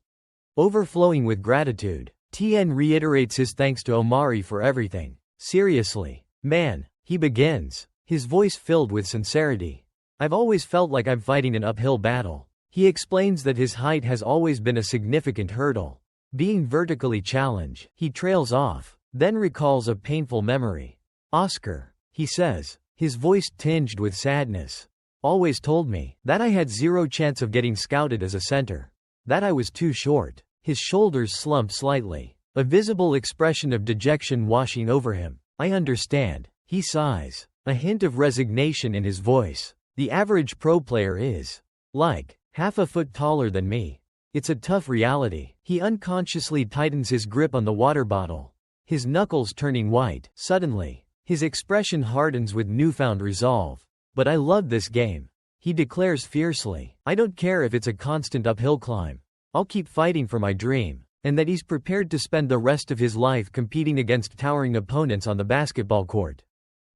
Overflowing with gratitude, Tien reiterates his thanks to Omari for everything. "Seriously, man," he begins, his voice filled with sincerity. "I've always felt like I'm fighting an uphill battle." He explains that his height has always been a significant hurdle. Being vertically challenged, he trails off, then recalls a painful memory. "Oscar," he says, his voice tinged with sadness, "always told me that I had zero chance of getting scouted as a center. That I was too short." His shoulders slump slightly, a visible expression of dejection washing over him. "I understand," he sighs, a hint of resignation in his voice. "The average pro player is like half a foot taller than me. It's a tough reality." He unconsciously tightens his grip on the water bottle, his knuckles turning white. Suddenly, his expression hardens with newfound resolve. "But I love this game," he declares fiercely. "I don't care if it's a constant uphill climb. I'll keep fighting for my dream." And that he's prepared to spend the rest of his life competing against towering opponents on the basketball court.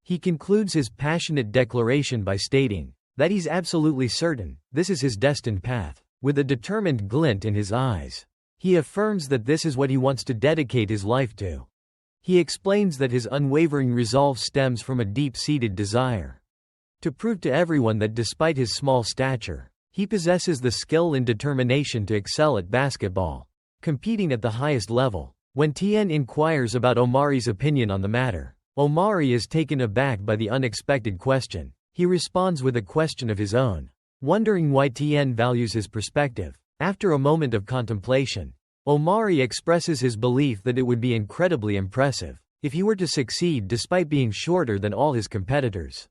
He concludes his passionate declaration by stating that he's absolutely certain this is his destined path. With a determined glint in his eyes, he He affirms that this is what he wants to dedicate his life to. He explains that his unwavering resolve stems from a deep-seated desire to prove to everyone that despite his small stature, he possesses the skill and determination to excel at basketball, competing at the highest level. When Tien inquires about Omari's opinion on the matter, Omari is taken aback by the unexpected question. He responds with a question of his own, wondering why Tien values his perspective. After a moment of contemplation, Omari expresses his belief that it would be incredibly impressive if he were to succeed despite being shorter than all his competitors.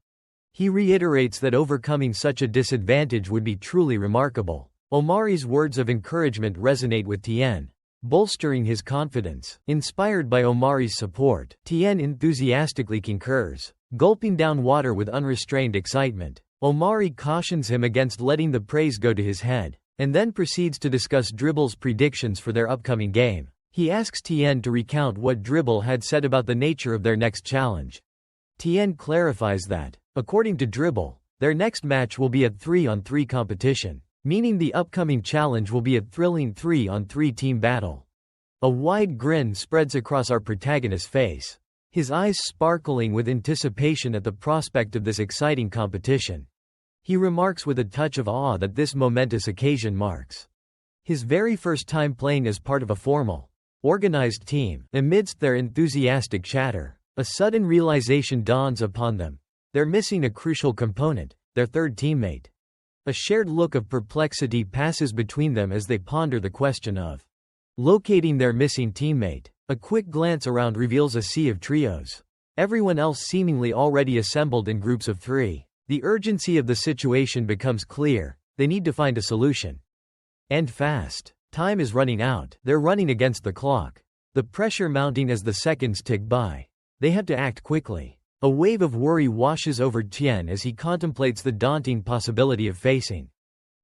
He reiterates that overcoming such a disadvantage would be truly remarkable. Omari's words of encouragement resonate with Tien, bolstering his confidence. Inspired by Omari's support, Tien enthusiastically concurs, gulping down water with unrestrained excitement. Omari cautions him against letting the praise go to his head, and then proceeds to discuss Dribble's predictions for their upcoming game. He asks Tien to recount what Dribble had said about the nature of their next challenge. Tien clarifies that, according to Dribble, their next match will be a 3-on-3 competition, meaning the upcoming challenge will be a thrilling 3-on-3 team battle. A wide grin spreads across our protagonist's face, his eyes sparkling with anticipation at the prospect of this exciting competition. He remarks with a touch of awe that this momentous occasion marks his very first time playing as part of a formal, organized team. Amidst their enthusiastic chatter, a sudden realization dawns upon them. They're missing a crucial component, their third teammate. A shared look of perplexity passes between them as they ponder the question of locating their missing teammate. A quick glance around reveals a sea of trios, everyone else seemingly already assembled in groups of 3. The urgency of the situation becomes clear. They need to find a solution. And fast. Time is running out. They're running against the clock. The pressure mounting as the seconds tick by. They have to act quickly. A wave of worry washes over Tien as he contemplates the daunting possibility of facing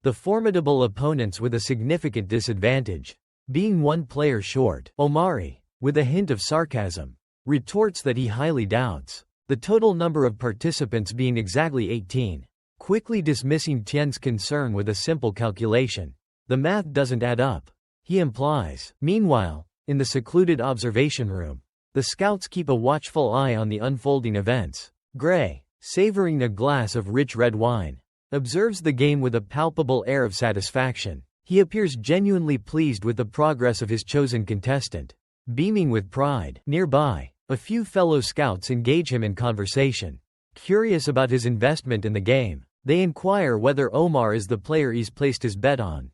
the formidable opponents with a significant disadvantage. Being one player short, Omari, with a hint of sarcasm, retorts that he highly doubts the total number of participants being exactly 18, quickly dismissing Tien's concern with a simple calculation. The math doesn't add up, he implies. Meanwhile, in the secluded observation room, the scouts keep a watchful eye on the unfolding events. Gray, savoring a glass of rich red wine, observes the game with a palpable air of satisfaction. He appears genuinely pleased with the progress of his chosen contestant, beaming with pride. Nearby, a few fellow scouts engage him in conversation. Curious about his investment in the game, they inquire whether Omar is the player he's placed his bet on,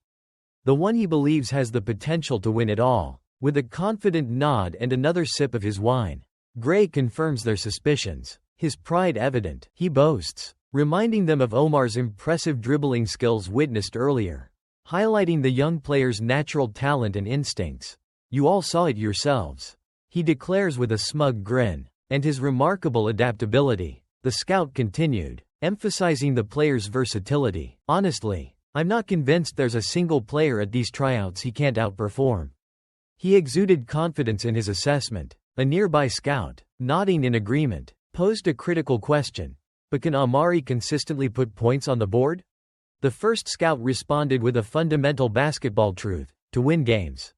the one he believes has the potential to win it all. With a confident nod and another sip of his wine, Gray confirms their suspicions, his pride evident. He boasts, reminding them of Omar's impressive dribbling skills witnessed earlier, highlighting the young player's natural talent and instincts. "You all saw it yourselves," he declares with a smug grin, "and his remarkable adaptability." The scout continued, emphasizing the player's versatility. "Honestly, I'm not convinced there's a single player at these tryouts he can't outperform." He exuded confidence in his assessment. A nearby scout, nodding in agreement, posed a critical question. "But can Omari consistently put points on the board?" The first scout responded with a fundamental basketball truth: to win games,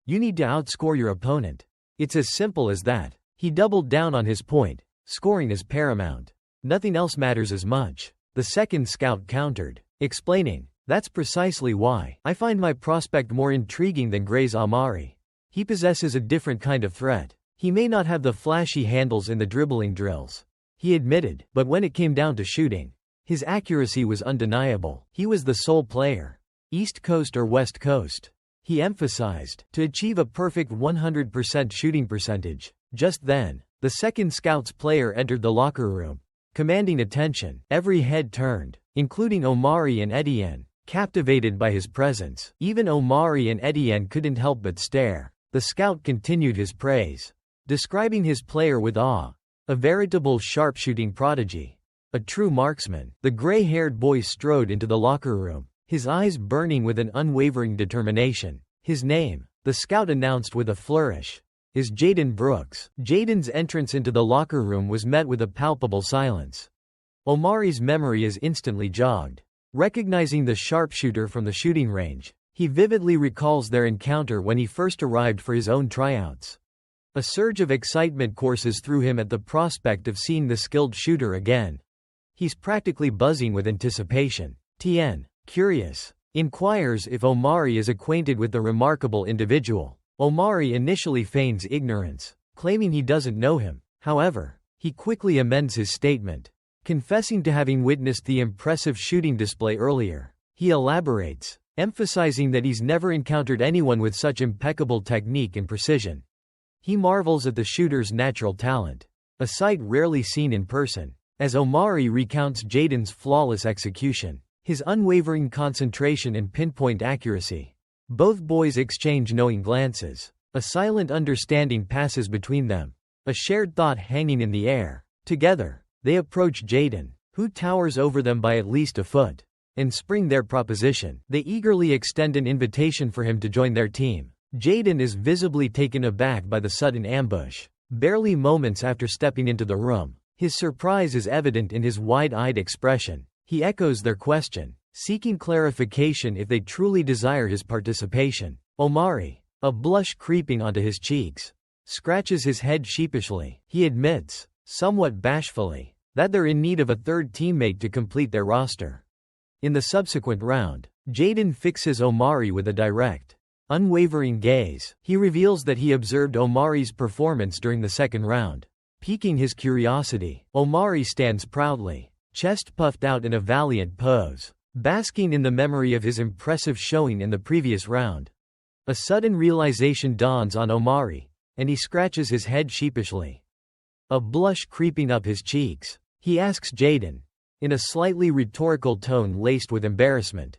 you need to outscore your opponent. It's as simple as that. He doubled down on his point: scoring is paramount. Nothing else matters as much. The second scout countered, explaining, "That's precisely why I find my prospect more intriguing than Gray's Omari. He possesses a different kind of threat. He may not have the flashy handles in the dribbling drills," he admitted, "but when it came down to shooting, his accuracy was undeniable. He was the sole player, East Coast or West Coast," he emphasized, to achieve a perfect 100% shooting percentage. Just then, the second scout's player entered the locker room, commanding attention. Every head turned, including Omari and Etienne, captivated by his presence. Even Omari and Etienne couldn't help but stare. The scout continued his praise, describing his player with awe. A veritable sharpshooting prodigy, a true marksman. The gray-haired boy strode into the locker room, his eyes burning with an unwavering determination. His name, the scout announced with a flourish, is Jaden Brooks. Jaden's entrance into the locker room was met with a palpable silence. Omari's memory is instantly jogged. Recognizing the sharpshooter from the shooting range, He vividly recalls their encounter when he first arrived for his own tryouts. A surge of excitement courses through him at the prospect of seeing the skilled shooter again. He's practically buzzing with anticipation. Tien, curious, inquires if Omari is acquainted with the remarkable individual. Omari initially feigns ignorance, claiming he doesn't know him. However, he quickly amends his statement, confessing to having witnessed the impressive shooting display earlier. He elaborates, emphasizing that he's never encountered anyone with such impeccable technique and precision. He marvels at the shooter's natural talent, a sight rarely seen in person. As Omari recounts Jaden's flawless execution, his unwavering concentration and pinpoint accuracy, both boys exchange knowing glances. A silent understanding passes between them, a shared thought hanging in the air. Together, they approach Jaden, who towers over them by at least a foot, and spring their proposition. They eagerly extend an invitation for him to join their team. Jaden is visibly taken aback by the sudden ambush. Barely moments after stepping into the room, his surprise is evident in his wide-eyed expression. He echoes their question, seeking clarification if they truly desire his participation. Omari, a blush creeping onto his cheeks, scratches his head sheepishly. He admits, somewhat bashfully, that they're in need of a third teammate to complete their roster. In the subsequent round, Jaden fixes Omari with a direct, unwavering gaze. He reveals that he observed Omari's performance during the second round, piquing his curiosity. Omari stands proudly, chest puffed out in a valiant pose, basking in the memory of his impressive showing in the previous round. A sudden realization dawns on Omari, and he scratches his head sheepishly, a blush creeping up his cheeks. He asks Jaden, in a slightly rhetorical tone laced with embarrassment,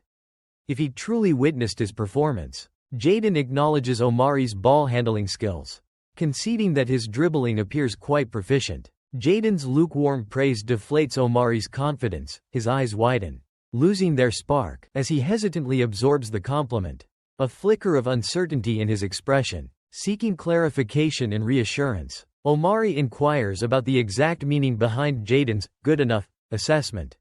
if he truly witnessed his performance. Jaden acknowledges Omari's ball-handling skills, conceding that his dribbling appears quite proficient. Jaden's lukewarm praise deflates Omari's confidence. His eyes widen, losing their spark, as he hesitantly absorbs the compliment. A flicker of uncertainty in his expression, seeking clarification and reassurance. Omari inquires about the exact meaning behind Jaden's good enough assessment.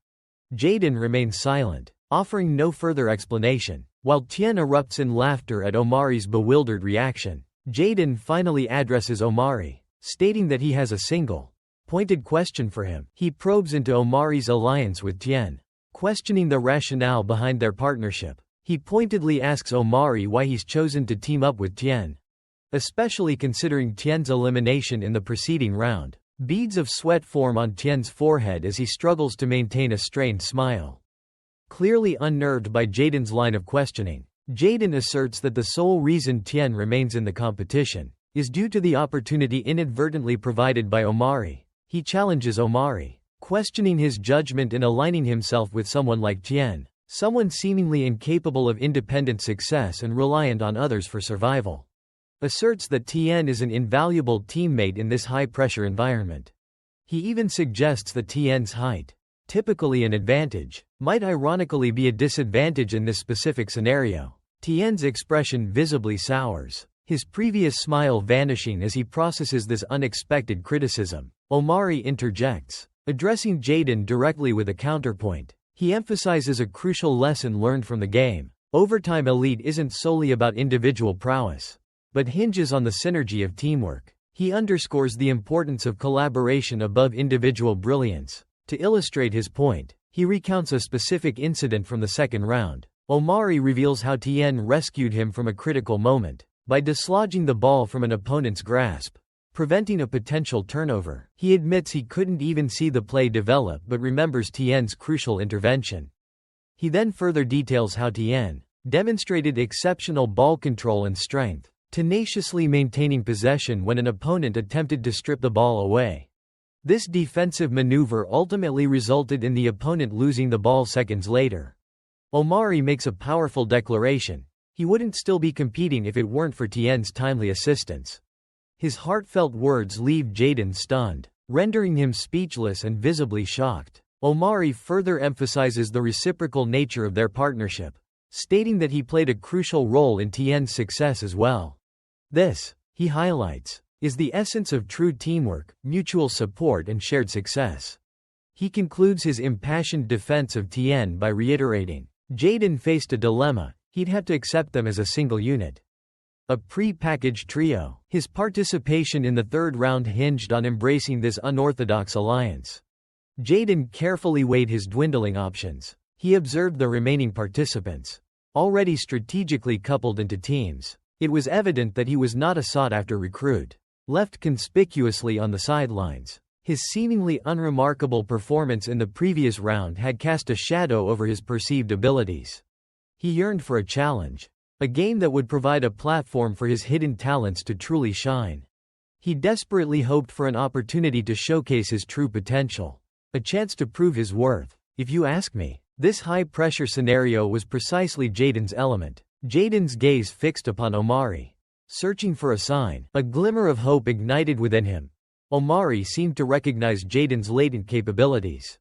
Jaden remains silent, offering no further explanation. While Tien erupts in laughter at Omari's bewildered reaction, Jaden finally addresses Omari, stating that he has a single, pointed question for him. He probes into Omari's alliance with Tien, questioning the rationale behind their partnership. He pointedly asks Omari why he's chosen to team up with Tien, especially considering Tien's elimination in the preceding round. Beads of sweat form on Tien's forehead as he struggles to maintain a strained smile. Clearly unnerved by Jaden's line of questioning, Jaden asserts that the sole reason Tien remains in the competition is due to the opportunity inadvertently provided by Omari. He challenges Omari, questioning his judgment in aligning himself with someone like Tien, someone seemingly incapable of independent success and reliant on others for survival. Asserts that Tien is an invaluable teammate in this high-pressure environment. He even suggests that Tien's height, typically an advantage, might ironically be a disadvantage in this specific scenario. Tien's expression visibly sours, his previous smile vanishing as he processes this unexpected criticism. Omari interjects, addressing Jaden directly with a counterpoint. He emphasizes a crucial lesson learned from the game. Overtime elite isn't solely about individual prowess, but hinges on the synergy of teamwork. He underscores the importance of collaboration above individual brilliance. To illustrate his point, he recounts a specific incident from the second round. Omari reveals how Tien rescued him from a critical moment, by dislodging the ball from an opponent's grasp, preventing a potential turnover. He admits he couldn't even see the play develop but remembers Tien's crucial intervention. He then further details how Tien demonstrated exceptional ball control and strength, tenaciously maintaining possession when an opponent attempted to strip the ball away. This defensive maneuver ultimately resulted in the opponent losing the ball seconds later. Omari makes a powerful declaration. He wouldn't still be competing if it weren't for Tien's timely assistance. His heartfelt words leave Jaden stunned, rendering him speechless and visibly shocked. Omari further emphasizes the reciprocal nature of their partnership, stating that he played a crucial role in Tien's success as well. This, he highlights, is the essence of true teamwork, mutual support and shared success. He concludes his impassioned defense of Tien by reiterating, Jaden faced a dilemma. He'd have to accept them as a single unit. A pre-packaged trio. His participation in the third round hinged on embracing this unorthodox alliance. Jaden carefully weighed his dwindling options. He observed the remaining participants, already strategically coupled into teams. It was evident that he was not a sought-after recruit, left conspicuously on the sidelines. His seemingly unremarkable performance in the previous round had cast a shadow over his perceived abilities. He yearned for a challenge, a game that would provide a platform for his hidden talents to truly shine. He desperately hoped for an opportunity to showcase his true potential, a chance to prove his worth. If you ask me, this high-pressure scenario was precisely Jaden's element. Jaden's gaze fixed upon Omari, searching for a sign. A glimmer of hope ignited within him. Omari seemed to recognize Jaden's latent capabilities,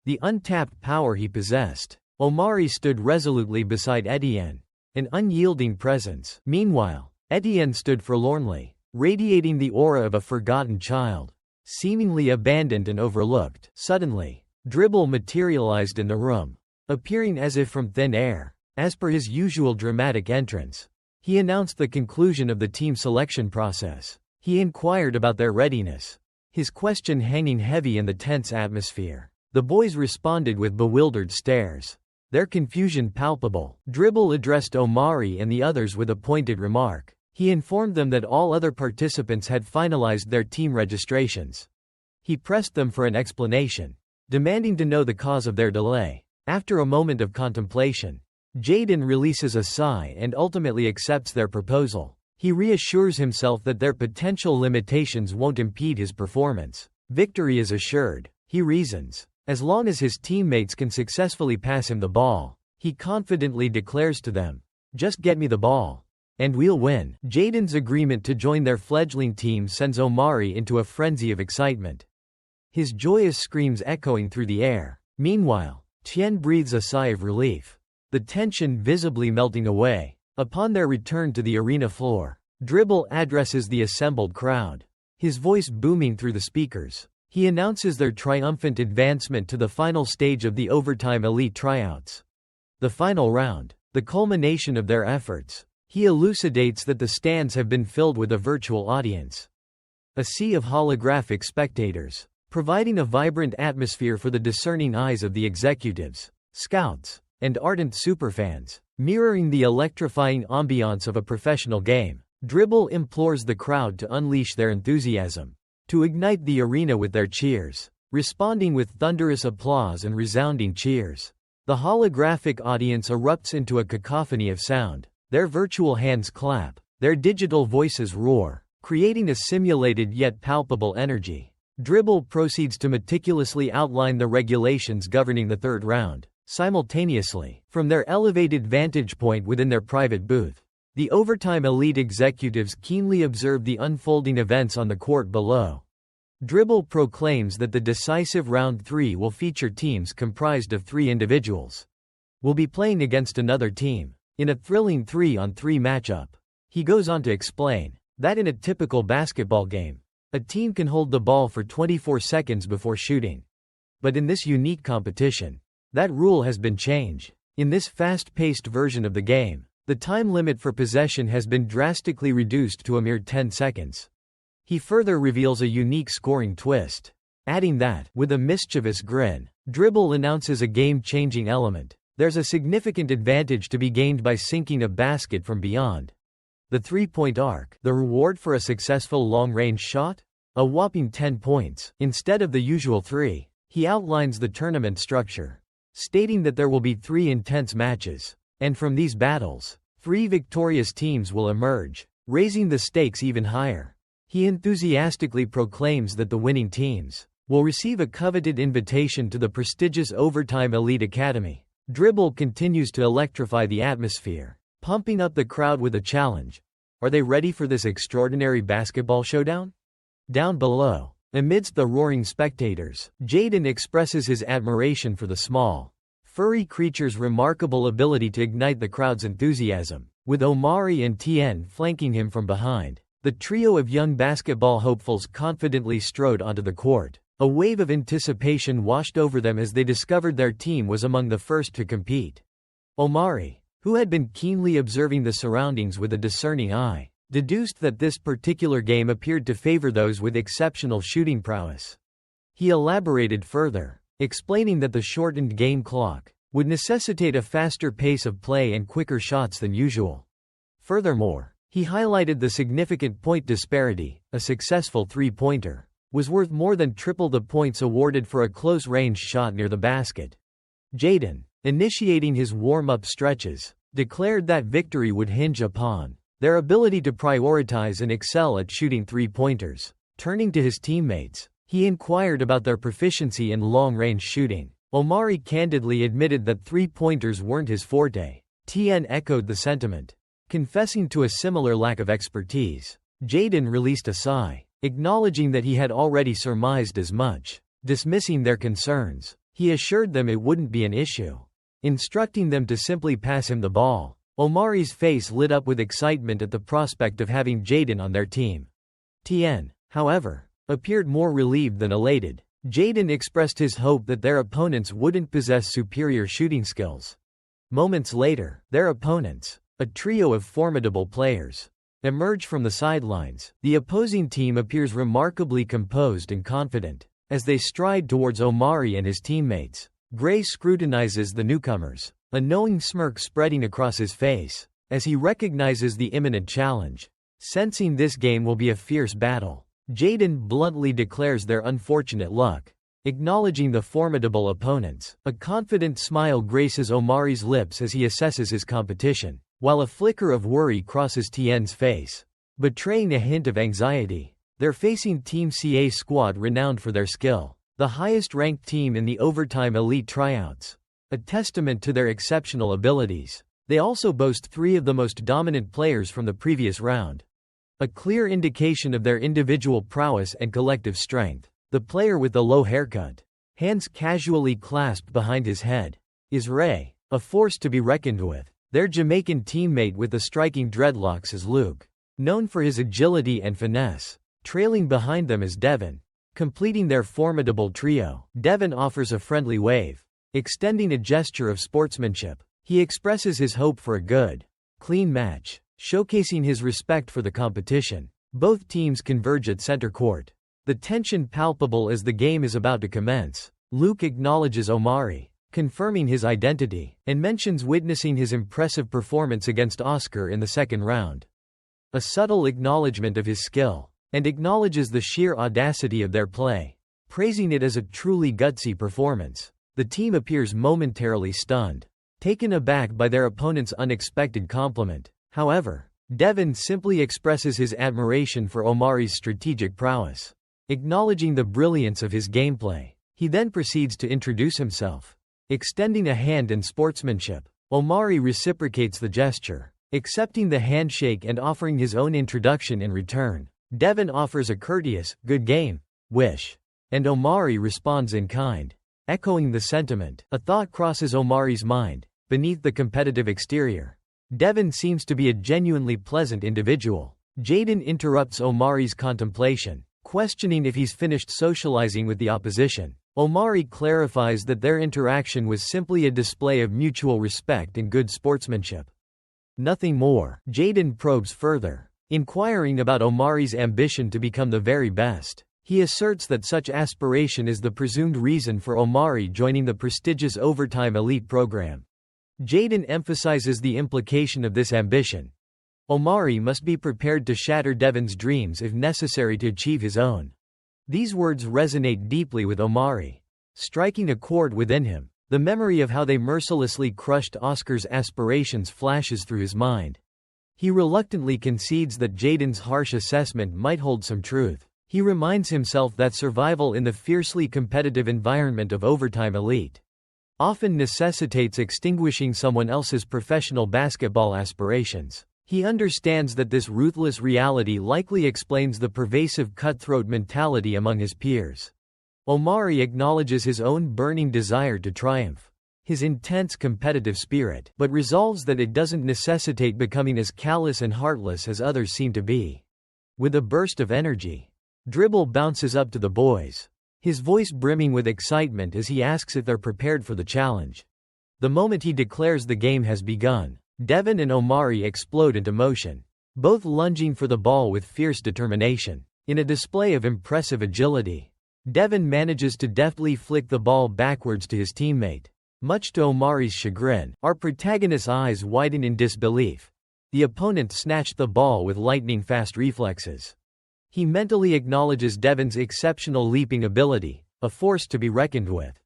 the untapped power he possessed. Omari stood resolutely beside Etienne, an unyielding presence. Meanwhile, Etienne stood forlornly, radiating the aura of a forgotten child, seemingly abandoned and overlooked. Suddenly, Dribble materialized in the room, appearing as if from thin air. As per his usual dramatic entrance, he announced the conclusion of the team selection process. He inquired about their readiness, his question hanging heavy in the tense atmosphere. The boys responded with bewildered stares, their confusion palpable. Dribble addressed Omari and the others with a pointed remark. He informed them that all other participants had finalized their team registrations. He pressed them for an explanation, demanding to know the cause of their delay. After a moment of contemplation, Jaden releases a sigh and ultimately accepts their proposal. He reassures himself that their potential limitations won't impede his performance. Victory is assured, he reasons, as long as his teammates can successfully pass him the ball. He confidently declares to them, "Just get me the ball, and we'll win." Jaden's agreement to join their fledgling team sends Omari into a frenzy of excitement, his joyous screams echoing through the air. Meanwhile, Tien breathes a sigh of relief, the tension visibly melting away. Upon their return to the arena floor, Dribble addresses the assembled crowd, his voice booming through the speakers. He announces their triumphant advancement to the final stage of the Overtime Elite tryouts. The final round, the culmination of their efforts. He elucidates that the stands have been filled with a virtual audience, a sea of holographic spectators, providing a vibrant atmosphere for the discerning eyes of the executives, scouts, and ardent superfans. Mirroring the electrifying ambiance of a professional game, Dribble implores the crowd to unleash their enthusiasm, to ignite the arena with their cheers, responding with thunderous applause and resounding cheers. The holographic audience erupts into a cacophony of sound. Their virtual hands clap, their digital voices roar, creating a simulated yet palpable energy. Dribble proceeds to meticulously outline the regulations governing the third round. Simultaneously, from their elevated vantage point within their private booth, the Overtime Elite executives keenly observe the unfolding events on the court below. Dribble proclaims that the decisive Round 3 will feature teams comprised of 3 individuals. Will be playing against another team, in a thrilling 3-on-3 matchup. He goes on to explain that in a typical basketball game, a team can hold the ball for 24 seconds before shooting. But in this unique competition, that rule has been changed. In this fast-paced version of the game, the time limit for possession has been drastically reduced to a mere 10 seconds. He further reveals a unique scoring twist, adding that, with a mischievous grin, Dribble announces a game-changing element. There's a significant advantage to be gained by sinking a basket from beyond the three-point arc. The reward for a successful long-range shot? A whopping 10 points. Instead of the usual 3, he outlines the tournament structure, stating that there will be 3 intense matches, and from these battles, 3 victorious teams will emerge, raising the stakes even higher. He enthusiastically proclaims that the winning teams will receive a coveted invitation to the prestigious Overtime Elite Academy. Dribble continues to electrify the atmosphere, pumping up the crowd with a challenge. Are they ready for this extraordinary basketball showdown? Down below, amidst the roaring spectators, Jaden expresses his admiration for the small, furry creature's remarkable ability to ignite the crowd's enthusiasm. With Omari and Tien flanking him from behind, the trio of young basketball hopefuls confidently strode onto the court. A wave of anticipation washed over them as they discovered their team was among the first to compete. Omari, who had been keenly observing the surroundings with a discerning eye, deduced that this particular game appeared to favor those with exceptional shooting prowess. He elaborated further, explaining that the shortened game clock would necessitate a faster pace of play and quicker shots than usual. Furthermore, he highlighted the significant point disparity. A successful three-pointer was worth more than triple the points awarded for a close-range shot near the basket. Jaden, initiating his warm-up stretches, declared that victory would hinge upon their ability to prioritize and excel at shooting three-pointers. Turning to his teammates, he inquired about their proficiency in long-range shooting. Omari candidly admitted that three-pointers weren't his forte. Tien echoed the sentiment, confessing to a similar lack of expertise. Jaden released a sigh, acknowledging that he had already surmised as much. Dismissing their concerns, he assured them it wouldn't be an issue, instructing them to simply pass him the ball. Omari's face lit up with excitement at the prospect of having Jaden on their team. Tien, however, appeared more relieved than elated. Jaden expressed his hope that their opponents wouldn't possess superior shooting skills. Moments later, their opponents, a trio of formidable players, emerge from the sidelines. The opposing team appears remarkably composed and confident as they stride towards Omari and his teammates. Gray scrutinizes the newcomers, a knowing smirk spreading across his face as he recognizes the imminent challenge. Sensing this game will be a fierce battle, Jaden bluntly declares their unfortunate luck, acknowledging the formidable opponents. A confident smile graces Omari's lips as he assesses his competition, while a flicker of worry crosses Tien's face, betraying a hint of anxiety. They're facing Team CA squad renowned for their skill, the highest-ranked team in the overtime elite tryouts, a testament to their exceptional abilities. They also boast three of the most dominant players from the previous round, a clear indication of their individual prowess and collective strength. The player with the low haircut, hands casually clasped behind his head, is Ray, a force to be reckoned with. Their Jamaican teammate with the striking dreadlocks is Luke, known for his agility and finesse. Trailing behind them is Devin, completing their formidable trio. Devin offers a friendly wave, extending a gesture of sportsmanship. He expresses his hope for a good, clean match, showcasing his respect for the competition. Both teams converge at center court, the tension palpable as the game is about to commence. Luke acknowledges Omari, confirming his identity, and mentions witnessing his impressive performance against Oscar in the second round. A subtle acknowledgement of his skill, and acknowledges the sheer audacity of their play, praising it as a truly gutsy performance. The team appears momentarily stunned, taken aback by their opponent's unexpected compliment. However, Devin simply expresses his admiration for Omari's strategic prowess, acknowledging the brilliance of his gameplay. He then proceeds to introduce himself, extending a hand in sportsmanship. Omari reciprocates the gesture, accepting the handshake and offering his own introduction in return. Devin offers a courteous, "good game" wish, and Omari responds in kind, echoing the sentiment. A thought crosses Omari's mind. Beneath the competitive exterior, Devin seems to be a genuinely pleasant individual. Jaden interrupts Omari's contemplation, questioning if he's finished socializing with the opposition. Omari clarifies that their interaction was simply a display of mutual respect and good sportsmanship. Nothing more. Jaden probes further, inquiring about Omari's ambition to become the very best. He asserts that such aspiration is the presumed reason for Omari joining the prestigious Overtime Elite program. Jaden emphasizes the implication of this ambition. Omari must be prepared to shatter Devin's dreams if necessary to achieve his own. These words resonate deeply with Omari, striking a chord within him. The memory of how they mercilessly crushed Oscar's aspirations flashes through his mind. He reluctantly concedes that Jaden's harsh assessment might hold some truth. He reminds himself that survival in the fiercely competitive environment of Overtime Elite often necessitates extinguishing someone else's professional basketball aspirations. He understands that this ruthless reality likely explains the pervasive cutthroat mentality among his peers. Omari acknowledges his own burning desire to triumph, his intense competitive spirit, but resolves that it doesn't necessitate becoming as callous and heartless as others seem to be. With a burst of energy, Dribble bounces up to the boys, his voice brimming with excitement as he asks if they're prepared for the challenge. The moment he declares the game has begun, Devon and Omari explode into motion, both lunging for the ball with fierce determination. In a display of impressive agility, Devon manages to deftly flick the ball backwards to his teammate. Much to Omari's chagrin, our protagonist's eyes widen in disbelief. The opponent snatched the ball with lightning-fast reflexes. He mentally acknowledges Devon's exceptional leaping ability, a force to be reckoned with.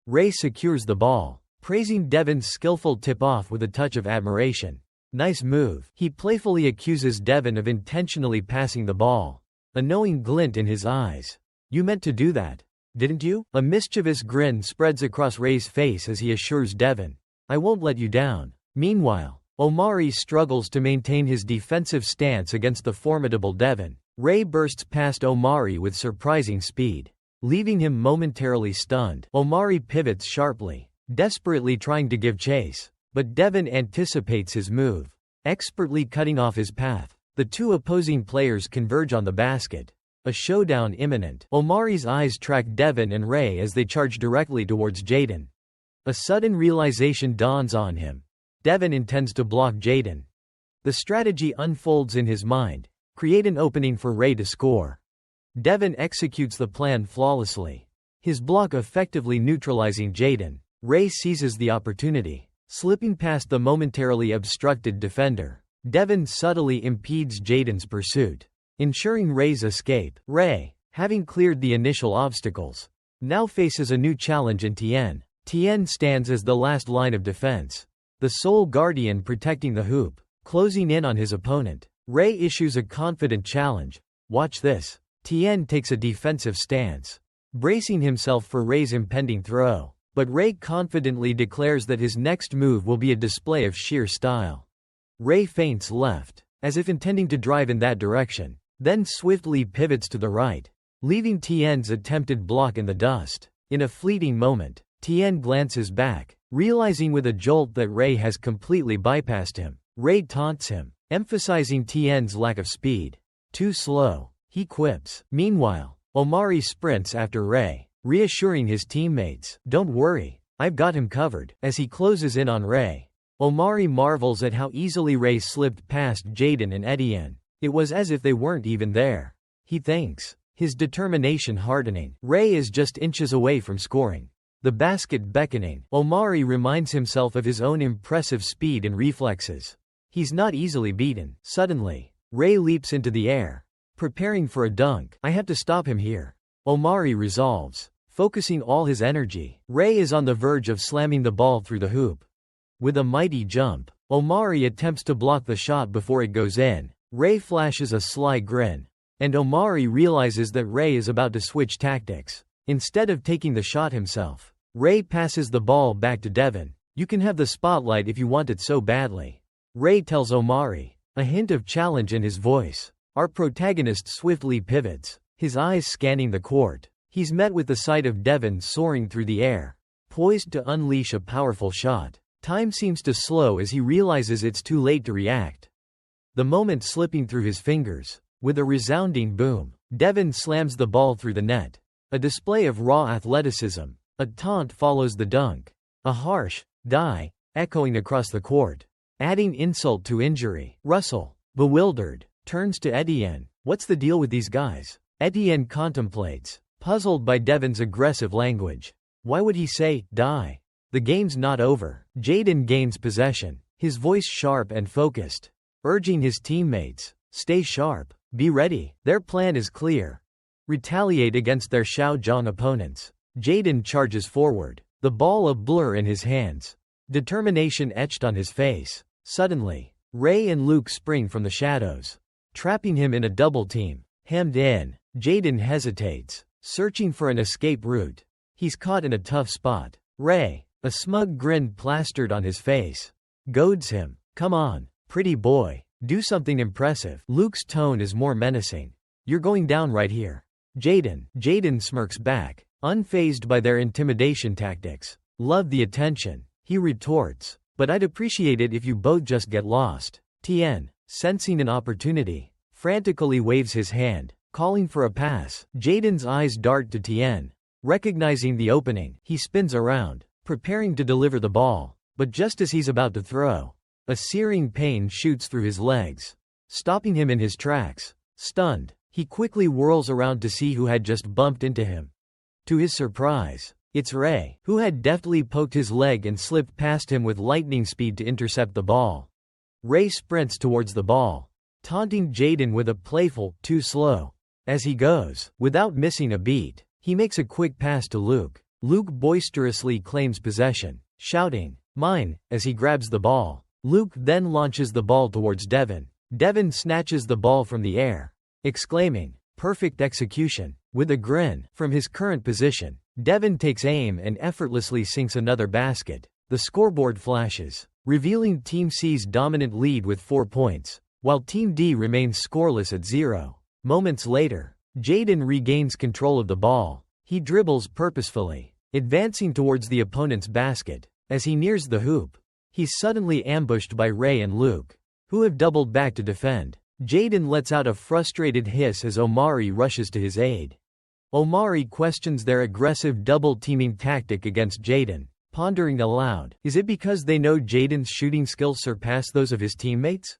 Ray secures the ball, praising Devon's skillful tip-off with a touch of admiration. Nice move. He playfully accuses Devon of intentionally passing the ball, a knowing glint in his eyes. You meant to do that, didn't you? A mischievous grin spreads across Ray's face as he assures Devon, I won't let you down. Meanwhile, Omari struggles to maintain his defensive stance against the formidable Devon. Ray bursts past Omari with surprising speed, leaving him momentarily stunned. Omari pivots sharply, desperately trying to give chase, but Devon anticipates his move, expertly cutting off his path. The two opposing players converge on the basket, a showdown imminent. Omari's eyes track Devon and Ray as they charge directly towards Jaden. A sudden realization dawns on him. Devon intends to block Jaden. The strategy unfolds in his mind, create an opening for Ray to score. Devon executes the plan flawlessly, his block effectively neutralizing Jaden. Ray seizes the opportunity, slipping past the momentarily obstructed defender. Devon subtly impedes Jaden's pursuit, ensuring Ray's escape. Ray, having cleared the initial obstacles, now faces a new challenge in Tien. Tien stands as the last line of defense, the sole guardian protecting the hoop, closing in on his opponent. Ray issues a confident challenge. Watch this. Tien takes a defensive stance, bracing himself for Ray's impending throw, but Ray confidently declares that his next move will be a display of sheer style. Ray feints left, as if intending to drive in that direction, then swiftly pivots to the right, leaving Tien's attempted block in the dust. In a fleeting moment, Tien glances back, realizing with a jolt that Ray has completely bypassed him. Ray taunts him, emphasizing Tien's lack of speed. Too slow, he quips. Meanwhile, Omari sprints after Ray, reassuring his teammates, Don't worry, I've got him covered. As he closes in on Ray, Omari marvels at how easily Ray slipped past Jaden and Etienne. It was as if they weren't even there. He thinks, his determination hardening. Ray is just inches away from scoring, the basket beckoning. Omari reminds himself of his own impressive speed and reflexes. He's not easily beaten. Suddenly, Ray leaps into the air, preparing for a dunk. I have to stop him here, Omari resolves, focusing all his energy. Ray is on the verge of slamming the ball through the hoop. With a mighty jump, Omari attempts to block the shot before it goes in. Ray flashes a sly grin, and Omari realizes that Ray is about to switch tactics. Instead of taking the shot himself, Ray passes the ball back to Devon. You can have the spotlight if you want it so badly, Ray tells Omari, a hint of challenge in his voice. Our protagonist swiftly pivots, his eyes scanning the court. He's met with the sight of Devon soaring through the air, poised to unleash a powerful shot. Time seems to slow as he realizes it's too late to react, the moment slipping through his fingers. With a resounding boom, Devon slams the ball through the net. A display of raw athleticism. A taunt follows the dunk, a harsh die echoing across the court, adding insult to injury. Russell, bewildered, turns to Etienne. What's the deal with these guys? Etienne contemplates, puzzled by Devon's aggressive language. Why would he say, die? The game's not over. Jaden gains possession, his voice sharp and focused, urging his teammates, stay sharp, be ready. Their plan is clear. Retaliate against their Shaozhong opponents. Jaden charges forward, the ball a blur in his hands, determination etched on his face. Suddenly, Ray and Luke spring from the shadows, trapping him in a double team. Hemmed in, Jaden hesitates, searching for an escape route. He's caught in a tough spot. Ray, a smug grin plastered on his face, goads him. Come on, pretty boy, do something impressive. Luke's tone is more menacing. You're going down right here. Jaden smirks back, unfazed by their intimidation tactics. Love the attention, he retorts, but I'd appreciate it if you both just get lost. Tien, sensing an opportunity, frantically waves his hand, calling for a pass. Jaden's eyes dart to Tien. Recognizing the opening, he spins around, preparing to deliver the ball, but just as he's about to throw, A searing pain shoots through his legs, stopping him in his tracks. Stunned, he quickly whirls around to see who had just bumped into him. To his surprise, it's Ray, who had deftly poked his leg and slipped past him with lightning speed to intercept the ball. Ray sprints towards the ball, taunting Jaden with a playful, "too slow." As he goes, without missing a beat, he makes a quick pass to Luke. Luke boisterously claims possession, shouting, "Mine," as he grabs the ball. Luke then launches the ball towards Devin. Devin snatches the ball from the air, exclaiming, "Perfect execution." With a grin, from his current position, Devin takes aim and effortlessly sinks another basket. The scoreboard flashes, revealing Team C's dominant lead with 4 points, while Team D remains scoreless at 0. Moments later, Jaden regains control of the ball. He dribbles purposefully, advancing towards the opponent's basket. As he nears the hoop, he's suddenly ambushed by Ray and Luke, who have doubled back to defend. Jaden lets out a frustrated hiss as Omari rushes to his aid. Omari questions their aggressive double-teaming tactic against Jaden, pondering aloud, is it because they know Jaden's shooting skills surpass those of his teammates?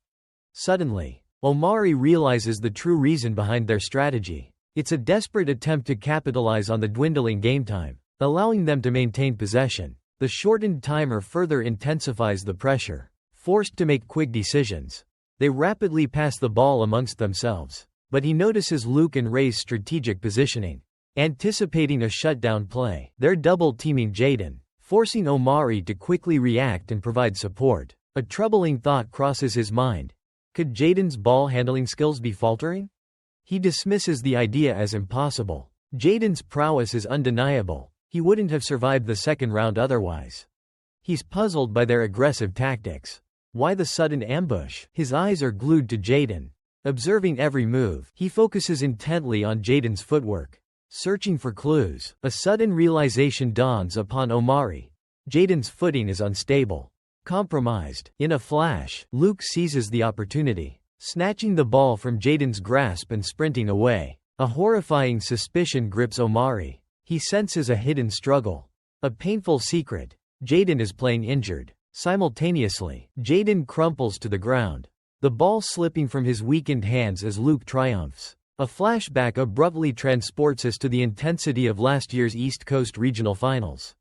Suddenly, Omari realizes the true reason behind their strategy. It's a desperate attempt to capitalize on the dwindling game time, allowing them to maintain possession. The shortened timer further intensifies the pressure. Forced to make quick decisions, they rapidly pass the ball amongst themselves. But he notices Luke and Ray's strategic positioning. Anticipating a shutdown play, they're double-teaming Jaden, forcing Omari to quickly react and provide support. A troubling thought crosses his mind. Could Jaden's ball-handling skills be faltering? He dismisses the idea as impossible. Jaden's prowess is undeniable. He wouldn't have survived the second round otherwise. He's puzzled by their aggressive tactics. Why the sudden ambush? His eyes are glued to Jaden. Observing every move, he focuses intently on Jaden's footwork, searching for clues. A sudden realization dawns upon Omari. Jaden's footing is unstable, compromised. In a flash, Luke seizes the opportunity, snatching the ball from Jaden's grasp and sprinting away. A horrifying suspicion grips Omari. He senses a hidden struggle, a painful secret. Jaden is playing injured. Simultaneously, Jaden crumples to the ground, the ball slipping from his weakened hands as Luke triumphs. A flashback abruptly transports us to the intensity of last year's East Coast Regional Finals.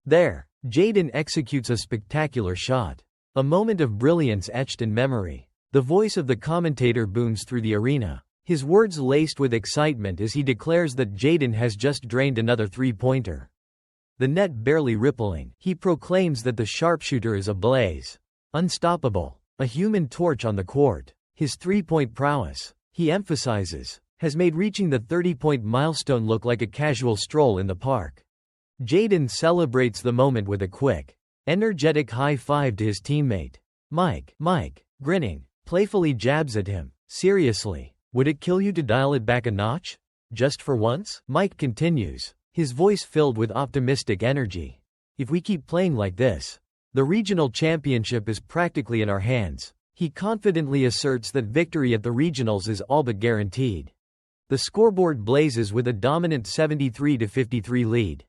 There, Jaden executes a spectacular shot, a moment of brilliance etched in memory. The voice of the commentator booms through the arena, his words laced with excitement as he declares that Jaden has just drained another three-pointer. The net barely rippling, he proclaims that the sharpshooter is ablaze, unstoppable, a human torch on the court. His three-point prowess, he emphasizes, has made reaching the 30-point milestone look like a casual stroll in the park. Jaden celebrates the moment with a quick, energetic high-five to his teammate. Mike, grinning, playfully jabs at him. Seriously, would it kill you to dial it back a notch? Just for once? Mike continues, his voice filled with optimistic energy. If we keep playing like this, the regional championship is practically in our hands. He confidently asserts that victory at the regionals is all but guaranteed. The scoreboard blazes with a dominant 73-53 lead.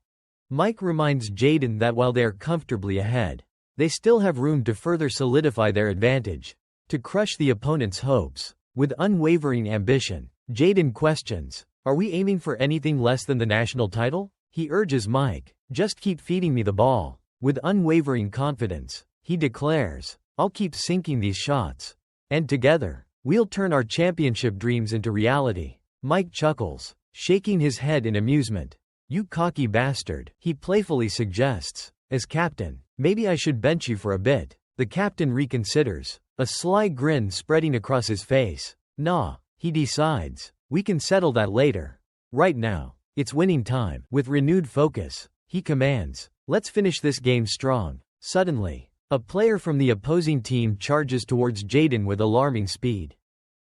Mike reminds Jaden that while they are comfortably ahead, they still have room to further solidify their advantage, to crush the opponent's hopes. With unwavering ambition, Jaden questions, "Are we aiming for anything less than the national title?" He urges Mike, "Just keep feeding me the ball." With unwavering confidence, he declares, "I'll keep sinking these shots. And together, we'll turn our championship dreams into reality." Mike chuckles, shaking his head in amusement. "You cocky bastard," he playfully suggests. "As captain, maybe I should bench you for a bit." The captain reconsiders, a sly grin spreading across his face. "Nah," he decides, "we can settle that later. Right now, it's winning time." With renewed focus, he commands, "Let's finish this game strong." Suddenly, a player from the opposing team charges towards Jaden with alarming speed.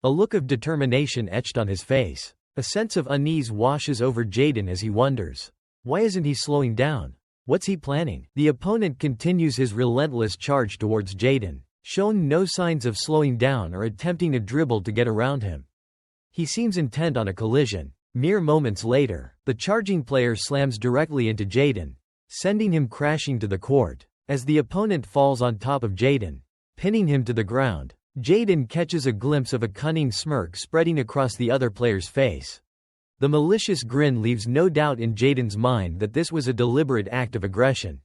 A look of determination etched on his face. A sense of unease washes over Jaden as he wonders, why isn't he slowing down? What's he planning? The opponent continues his relentless charge towards Jaden, showing no signs of slowing down or attempting a dribble to get around him. He seems intent on a collision. Mere moments later, the charging player slams directly into Jaden, sending him crashing to the court. As the opponent falls on top of Jaden, pinning him to the ground. Jaden catches a glimpse of a cunning smirk spreading across the other player's face. The malicious grin leaves no doubt in Jaden's mind that this was a deliberate act of aggression.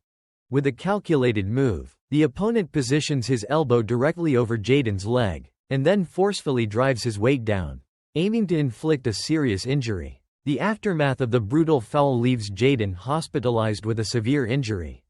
With a calculated move, the opponent positions his elbow directly over Jaden's leg, and then forcefully drives his weight down, aiming to inflict a serious injury. The aftermath of the brutal foul leaves Jaden hospitalized with a severe injury.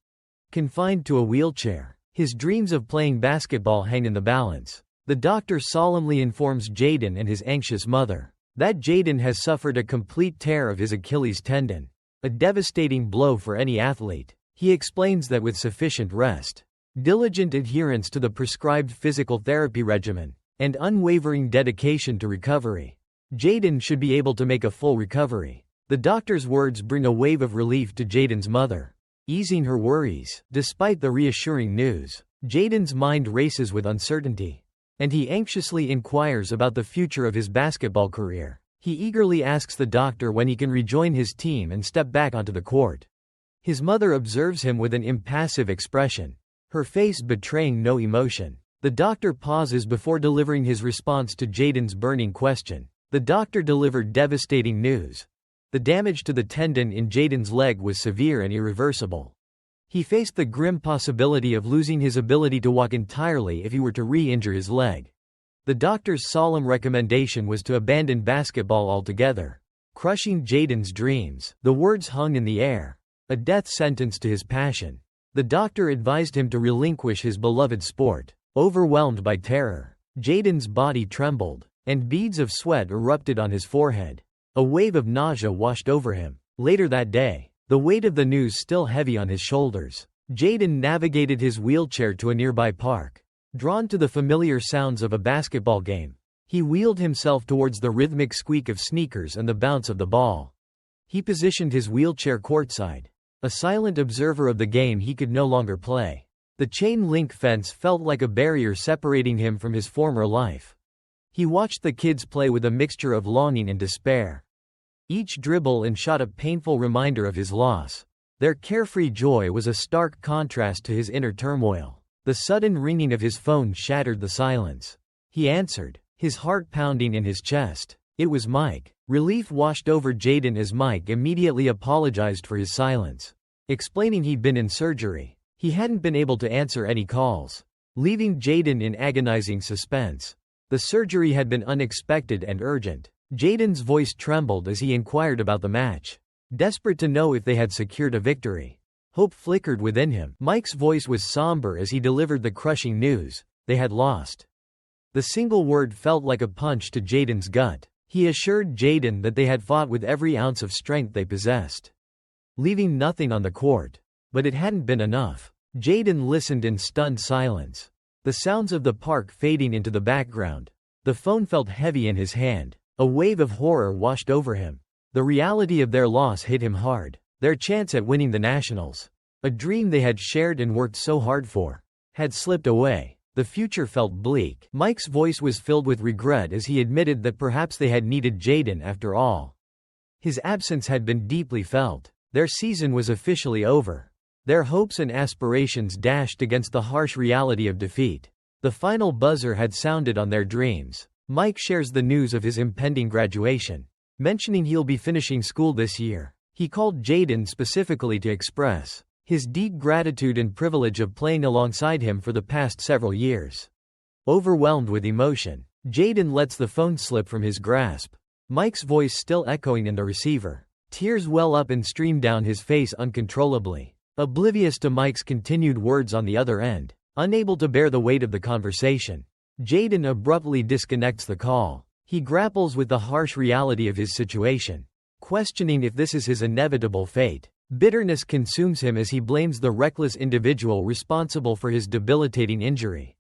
Confined to a wheelchair, his dreams of playing basketball hang in the balance. The doctor solemnly informs Jaden and his anxious mother that Jaden has suffered a complete tear of his Achilles tendon, a devastating blow for any athlete. He explains that with sufficient rest, diligent adherence to the prescribed physical therapy regimen, and unwavering dedication to recovery, Jaden should be able to make a full recovery. The doctor's words bring a wave of relief to Jaden's mother, easing her worries. Despite the reassuring news, Jaden's mind races with uncertainty, and he anxiously inquires about the future of his basketball career. He eagerly asks the doctor when he can rejoin his team and step back onto the court. His mother observes him with an impassive expression, her face betraying no emotion. The doctor pauses before delivering his response to Jaden's burning question. The doctor delivered devastating news. The damage to the tendon in Jaden's leg was severe and irreversible. He faced the grim possibility of losing his ability to walk entirely if he were to re-injure his leg. The doctor's solemn recommendation was to abandon basketball altogether, crushing Jaden's dreams. The words hung in the air, a death sentence to his passion. The doctor advised him to relinquish his beloved sport. Overwhelmed by terror, Jaden's body trembled, and beads of sweat erupted on his forehead. A wave of nausea washed over him. Later that day, the weight of the news still heavy on his shoulders, Jaden navigated his wheelchair to a nearby park. Drawn to the familiar sounds of a basketball game, he wheeled himself towards the rhythmic squeak of sneakers and the bounce of the ball. He positioned his wheelchair courtside, a silent observer of the game he could no longer play. The chain-link fence felt like a barrier separating him from his former life. He watched the kids play with a mixture of longing and despair. Each dribble and shot a painful reminder of his loss. Their carefree joy was a stark contrast to his inner turmoil. The sudden ringing of his phone shattered the silence. He answered, his heart pounding in his chest. It was Mike. Relief washed over Jaden as Mike immediately apologized for his silence, explaining he'd been in surgery. He hadn't been able to answer any calls, leaving Jaden in agonizing suspense. The surgery had been unexpected and urgent. Jaden's voice trembled as he inquired about the match, desperate to know if they had secured a victory. Hope flickered within him. Mike's voice was somber as he delivered the crushing news: they had lost. The single word felt like a punch to Jaden's gut. He assured Jaden that they had fought with every ounce of strength they possessed, leaving nothing on the court. But it hadn't been enough. Jaden listened in stunned silence, the sounds of the park fading into the background. The phone felt heavy in his hand. A wave of horror washed over him. The reality of their loss hit him hard. Their chance at winning the Nationals, a dream they had shared and worked so hard for, had slipped away. The future felt bleak. Mike's voice was filled with regret as he admitted that perhaps they had needed Jaden after all. His absence had been deeply felt. Their season was officially over. Their hopes and aspirations dashed against the harsh reality of defeat. The final buzzer had sounded on their dreams. Mike shares the news of his impending graduation, mentioning he'll be finishing school this year. He called Jaden specifically to express his deep gratitude and privilege of playing alongside him for the past several years. Overwhelmed with emotion, Jaden lets the phone slip from his grasp, Mike's voice still echoing in the receiver. Tears well up and stream down his face uncontrollably, oblivious to Mike's continued words on the other end. Unable to bear the weight of the conversation, Jaden abruptly disconnects the call. He grapples with the harsh reality of his situation, questioning if this is his inevitable fate. Bitterness consumes him as he blames the reckless individual responsible for his debilitating injury.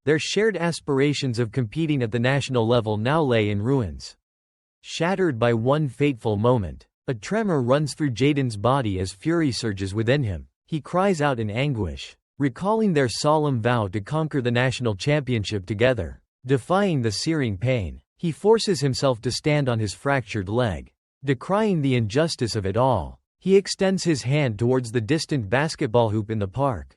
Their shared aspirations of competing at the national level now lay in ruins. Shattered by one fateful moment, a tremor runs through Jaden's body as fury surges within him. He cries out in anguish, recalling their solemn vow to conquer the national championship together. Defying the searing pain, he forces himself to stand on his fractured leg. Decrying the injustice of it all, he extends his hand towards the distant basketball hoop in the park,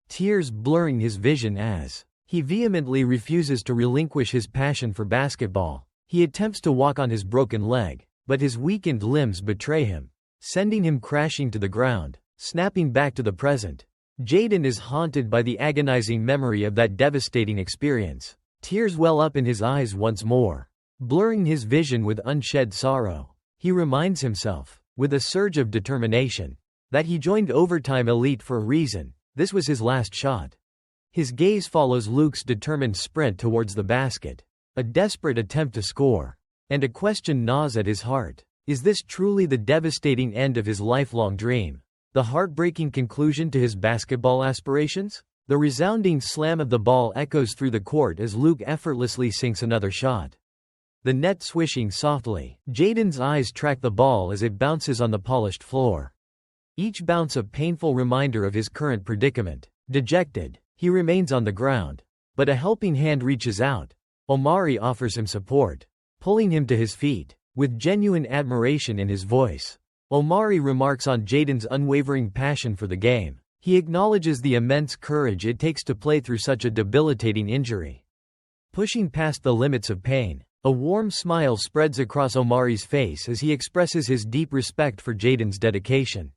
tears blurring his vision as He vehemently refuses to relinquish his passion for basketball. He attempts to walk on his broken leg, but his weakened limbs betray him, sending him crashing to the ground. Snapping back to the present, Jaden is haunted by the agonizing memory of that devastating experience. Tears well up in his eyes once more, blurring his vision with unshed sorrow. He reminds himself, with a surge of determination, that he joined Overtime Elite for a reason. This was his last shot. His gaze follows Luke's determined sprint towards the basket, a desperate attempt to score, and a question gnaws at his heart. Is this truly the devastating end of his lifelong dream? The heartbreaking conclusion to his basketball aspirations? The resounding slam of the ball echoes through the court as Luke effortlessly sinks another shot. The net swishing softly, Jaden's eyes track the ball as it bounces on the polished floor. Each bounce a painful reminder of his current predicament. Dejected, he remains on the ground, but a helping hand reaches out. Omari offers him support, pulling him to his feet. With genuine admiration in his voice, Omari remarks on Jaden's unwavering passion for the game. He acknowledges the immense courage it takes to play through such a debilitating injury. Pushing past the limits of pain, a warm smile spreads across Omari's face as he expresses his deep respect for Jaden's dedication.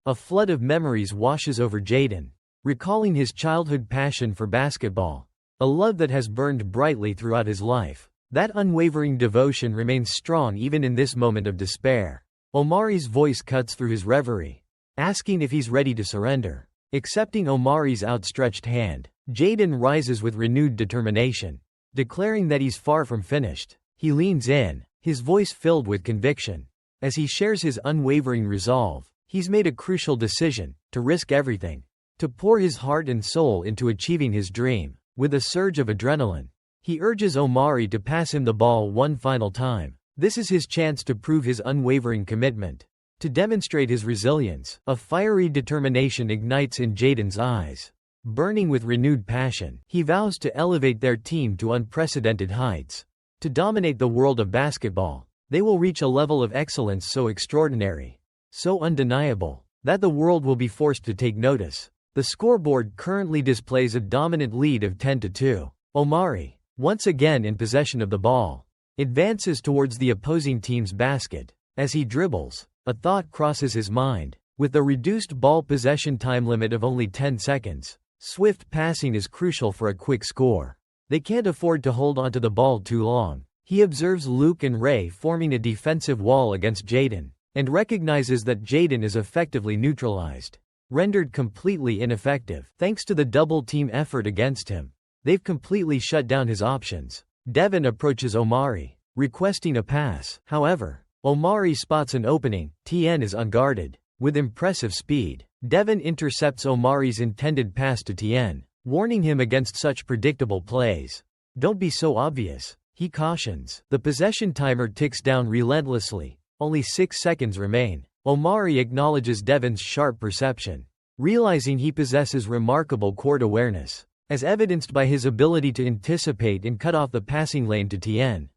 A flood of memories washes over Jaden, recalling his childhood passion for basketball, a love that has burned brightly throughout his life. That unwavering devotion remains strong even in this moment of despair. Omari's voice cuts through his reverie, asking if he's ready to surrender. Accepting Omari's outstretched hand, Jaden rises with renewed determination, declaring that he's far from finished. He leans in, his voice filled with conviction. As he shares his unwavering resolve, he's made a crucial decision: to risk everything, to pour his heart and soul into achieving his dream. With a surge of adrenaline, he urges Omari to pass him the ball one final time. This is his chance to prove his unwavering commitment, to demonstrate his resilience. A fiery determination ignites in Jaden's eyes. Burning with renewed passion, he vows to elevate their team to unprecedented heights. To dominate the world of basketball, they will reach a level of excellence so extraordinary, so undeniable, that the world will be forced to take notice. The scoreboard currently displays a dominant lead of 10-2. Omari, once again in possession of the ball, advances towards the opposing team's basket. As he dribbles, a thought crosses his mind. With the reduced ball possession time limit of only 10 seconds, swift passing is crucial for a quick score. They can't afford to hold onto the ball too long. He observes Luke and Ray forming a defensive wall against Jaden, and recognizes that Jaden is effectively neutralized, rendered completely ineffective. Thanks to the double-team effort against him, they've completely shut down his options. Devin approaches Omari, requesting a pass. However, Omari spots an opening. Tien is unguarded. With impressive speed, Devin intercepts Omari's intended pass to Tien, warning him against such predictable plays. Don't be so obvious, he cautions. The possession timer ticks down relentlessly. Only 6 seconds remain. Omari acknowledges Devin's sharp perception, realizing he possesses remarkable court awareness, as evidenced by his ability to anticipate and cut off the passing lane to Tien.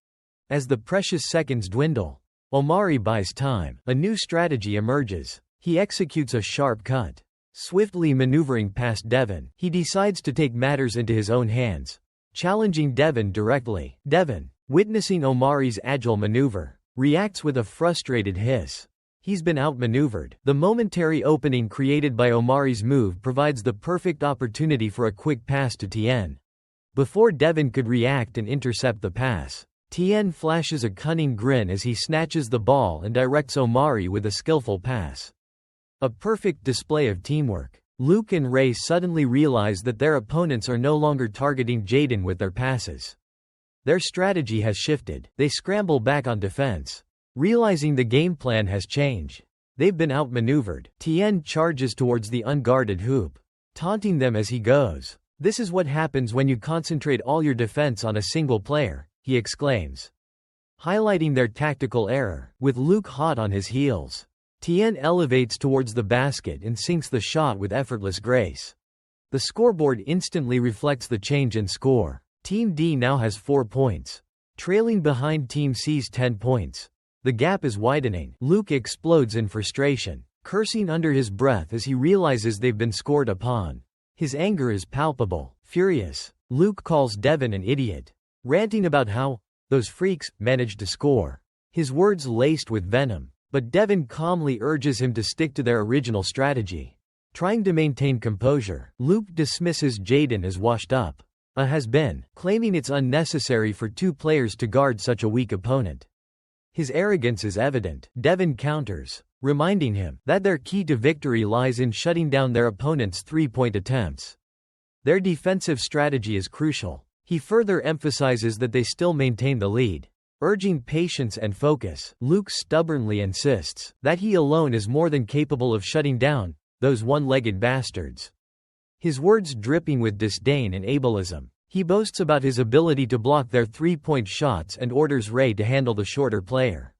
As the precious seconds dwindle, Omari buys time. A new strategy emerges. He executes a sharp cut. Swiftly maneuvering past Devin, he decides to take matters into his own hands, challenging Devin directly. Devin, witnessing Omari's agile maneuver, reacts with a frustrated hiss. He's been outmaneuvered. The momentary opening created by Omari's move provides the perfect opportunity for a quick pass to Tien. Before Devin could react and intercept the pass, Tien flashes a cunning grin as he snatches the ball and directs Omari with a skillful pass. A perfect display of teamwork. Luke and Ray suddenly realize that their opponents are no longer targeting Jaden with their passes. Their strategy has shifted. They scramble back on defense, realizing the game plan has changed. They've been outmaneuvered. Tien charges towards the unguarded hoop, taunting them as he goes. This is what happens when you concentrate all your defense on a single player, he exclaims, highlighting their tactical error. With Luke hot on his heels, Tien elevates towards the basket and sinks the shot with effortless grace. The scoreboard instantly reflects the change in score. Team D now has 4 points, trailing behind Team C's 10 points. The gap is widening. Luke explodes in frustration, cursing under his breath as he realizes they've been scored upon. His anger is palpable. Furious, Luke calls Devin an idiot, ranting about how those freaks managed to score. His words laced with venom, but Devin calmly urges him to stick to their original strategy. Trying to maintain composure, Luke dismisses Jaden as washed up, a has-been, claiming it's unnecessary for two players to guard such a weak opponent. His arrogance is evident. Devin counters, reminding him that their key to victory lies in shutting down their opponent's three-point attempts. Their defensive strategy is crucial. He further emphasizes that they still maintain the lead. Urging patience and focus, Luke stubbornly insists that he alone is more than capable of shutting down those one-legged bastards. His words dripping with disdain and ableism. He boasts about his ability to block their three-point shots and orders Ray to handle the shorter player.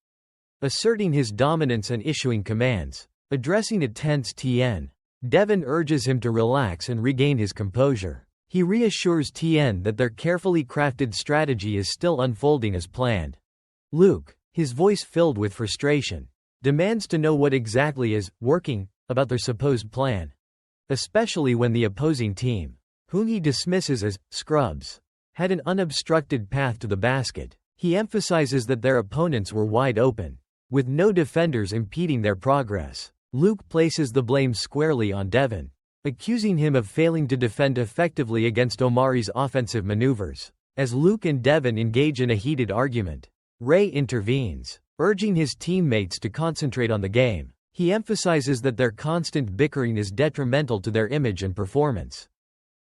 Asserting his dominance and issuing commands. Addressing a tense Tien, Devin urges him to relax and regain his composure. He reassures Tien that their carefully crafted strategy is still unfolding as planned. Luke, his voice filled with frustration, demands to know what exactly is working about their supposed plan, especially when the opposing team, whom he dismisses as scrubs, had an unobstructed path to the basket. He emphasizes that their opponents were wide open, with no defenders impeding their progress. Luke places the blame squarely on Devin, accusing him of failing to defend effectively against Omari's offensive maneuvers. As Luke and Devin engage in a heated argument, Ray intervenes, urging his teammates to concentrate on the game. He emphasizes that their constant bickering is detrimental to their image and performance.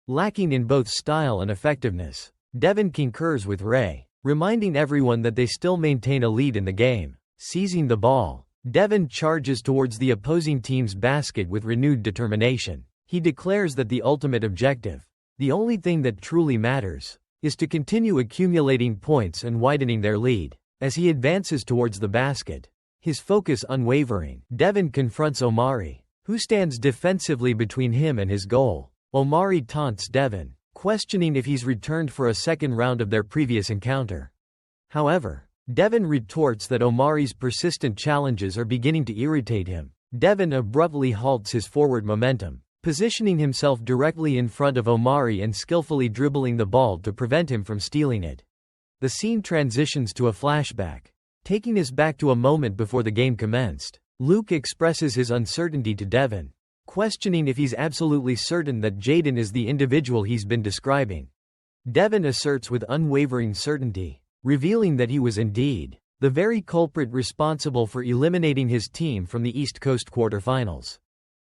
Lacking in both style and effectiveness, Devin concurs with Ray, reminding everyone that they still maintain a lead in the game. Seizing the ball, Devin charges towards the opposing team's basket with renewed determination. He declares that the ultimate objective, the only thing that truly matters, is to continue accumulating points and widening their lead. As he advances towards the basket, his focus unwavering, Devin confronts Omari, who stands defensively between him and his goal. Omari taunts Devin, questioning if he's returned for a second round of their previous encounter. However, Devin retorts that Omari's persistent challenges are beginning to irritate him. Devin abruptly halts his forward momentum, positioning himself directly in front of Omari and skillfully dribbling the ball to prevent him from stealing it. The scene transitions to a flashback, taking us back to a moment before the game commenced. Luke expresses his uncertainty to Devin, questioning if he's absolutely certain that Jaden is the individual he's been describing. Devin asserts with unwavering certainty, revealing that he was indeed the very culprit responsible for eliminating his team from the East Coast quarterfinals.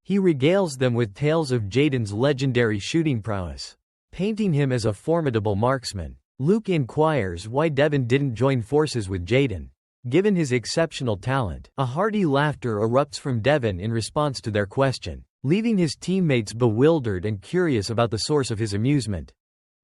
He regales them with tales of Jaden's legendary shooting prowess, painting him as a formidable marksman. Luke inquires why Devin didn't join forces with Jaden, given his exceptional talent. A hearty laughter erupts from Devin in response to their question, leaving his teammates bewildered and curious about the source of his amusement.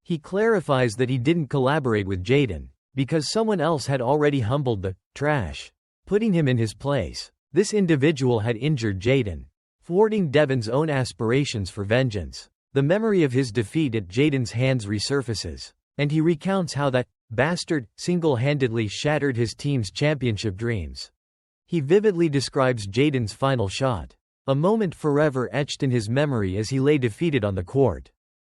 He clarifies that he didn't collaborate with Jaden because someone else had already humbled the trash, putting him in his place. This individual had injured Jaden, thwarting Devin's own aspirations for vengeance. The memory of his defeat at Jaden's hands resurfaces, and he recounts how that bastard single-handedly shattered his team's championship dreams. He vividly describes Jaden's final shot, a moment forever etched in his memory as he lay defeated on the court.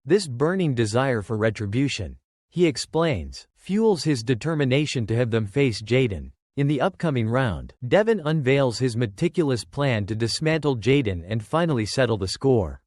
This burning desire for retribution, he explains, fuels his determination to have them face Jaden. In the upcoming round, Devin unveils his meticulous plan to dismantle Jaden and finally settle the score.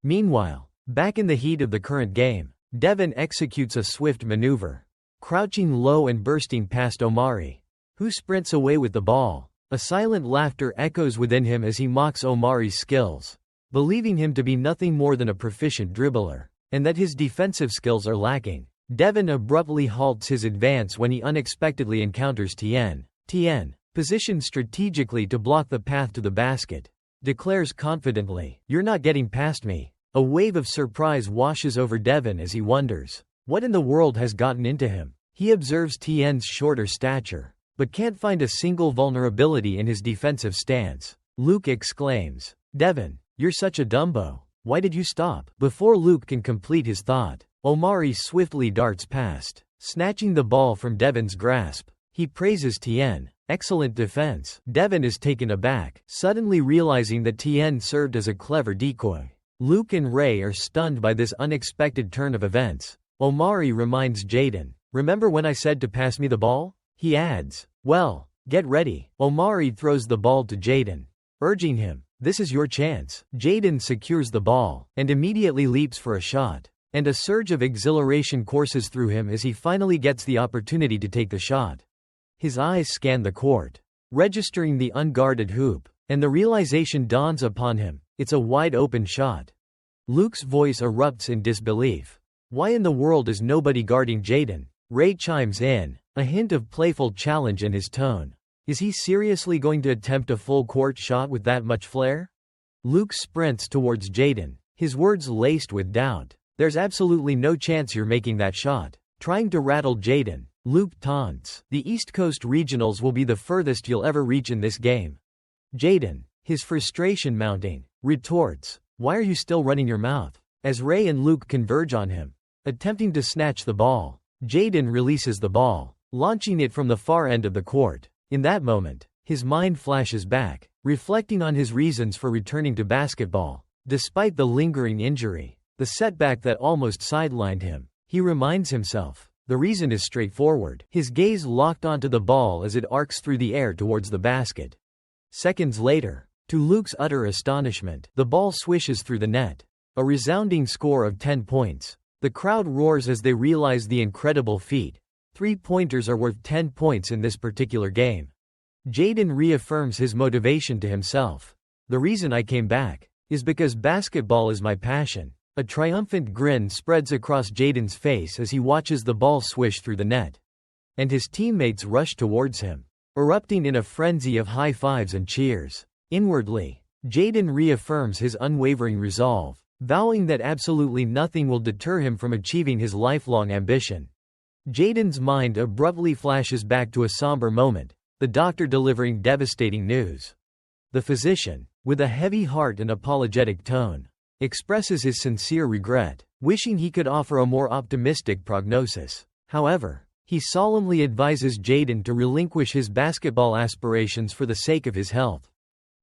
Meanwhile, back in the heat of the current game, Devin executes a swift maneuver, crouching low and bursting past Omari, who sprints away with the ball. A silent laughter echoes within him as he mocks Omari's skills, believing him to be nothing more than a proficient dribbler, and that his defensive skills are lacking. Devin abruptly halts his advance when he unexpectedly encounters Tien. Tien, positioned strategically to block the path to the basket, declares confidently, "You're not getting past me." A wave of surprise washes over Devin as he wonders what in the world has gotten into him. He observes Tien's shorter stature, but can't find a single vulnerability in his defensive stance. Luke exclaims, "Devin, you're such a Dumbo. Why did you stop?" Before Luke can complete his thought, Omari swiftly darts past, snatching the ball from Devin's grasp. He praises Tien. "Excellent defense." Devin is taken aback, suddenly realizing that Tien served as a clever decoy. Luke and Ray are stunned by this unexpected turn of events. Omari reminds Jaden, "Remember when I said to pass me the ball?" He adds, "Well, get ready." Omari throws the ball to Jaden, urging him, "This is your chance." Jaden secures the ball, and immediately leaps for a shot. And a surge of exhilaration courses through him as he finally gets the opportunity to take the shot. His eyes scan the court, registering the unguarded hoop, and the realization dawns upon him, it's a wide-open shot. Luke's voice erupts in disbelief. Why in the world is nobody guarding Jaden? Ray chimes in, a hint of playful challenge in his tone. Is he seriously going to attempt a full-court shot with that much flair? Luke sprints towards Jaden, his words laced with doubt. "There's absolutely no chance you're making that shot." Trying to rattle Jaden, Luke taunts, "The East Coast Regionals will be the furthest you'll ever reach in this game." Jaden, his frustration mounting, retorts, "Why are you still running your mouth?" As Ray and Luke converge on him, attempting to snatch the ball, Jaden releases the ball, launching it from the far end of the court. In that moment, his mind flashes back, reflecting on his reasons for returning to basketball. Despite the lingering injury, the setback that almost sidelined him, he reminds himself, the reason is straightforward. His gaze locked onto the ball as it arcs through the air towards the basket. Seconds later, to Luke's utter astonishment, the ball swishes through the net. A resounding score of 10 points. The crowd roars as they realize the incredible feat. 3-pointers are worth 10 points in this particular game. Jaden reaffirms his motivation to himself. "The reason I came back is because basketball is my passion." A triumphant grin spreads across Jaden's face as he watches the ball swish through the net. And his teammates rush towards him, erupting in a frenzy of high fives and cheers. Inwardly, Jaden reaffirms his unwavering resolve, vowing that absolutely nothing will deter him from achieving his lifelong ambition. Jaden's mind abruptly flashes back to a somber moment, the doctor delivering devastating news. The physician, with a heavy heart and apologetic tone, expresses his sincere regret, wishing he could offer a more optimistic prognosis. However, he solemnly advises Jaden to relinquish his basketball aspirations for the sake of his health.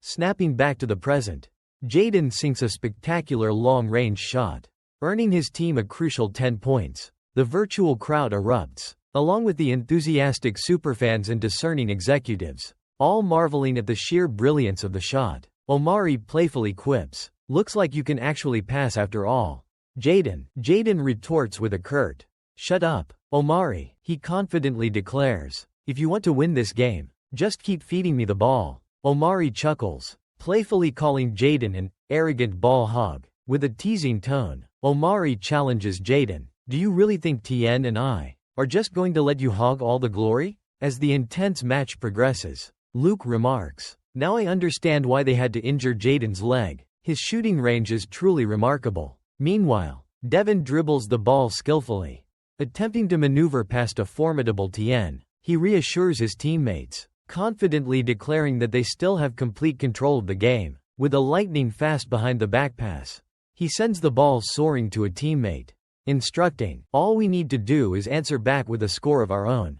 Snapping back to the present, Jaden sinks a spectacular long-range shot, earning his team a crucial 10 points. The virtual crowd erupts, along with the enthusiastic superfans and discerning executives, all marveling at the sheer brilliance of the shot. Omari playfully quips, "Looks like you can actually pass after all." Jaden retorts with a curt, "Shut up, Omari," he confidently declares. "If you want to win this game, just keep feeding me the ball." Omari chuckles, playfully calling Jaden an arrogant ball hog. With a teasing tone, Omari challenges Jaden, "Do you really think Tien and I are just going to let you hog all the glory?" As the intense match progresses, Luke remarks, "Now I understand why they had to injure Jaden's leg. His shooting range is truly remarkable." Meanwhile, Devin dribbles the ball skillfully. Attempting to maneuver past a formidable Tien, he reassures his teammates, confidently declaring that they still have complete control of the game. With a lightning fast behind the back pass, he sends the ball soaring to a teammate, instructing, "All we need to do is answer back with a score of our own."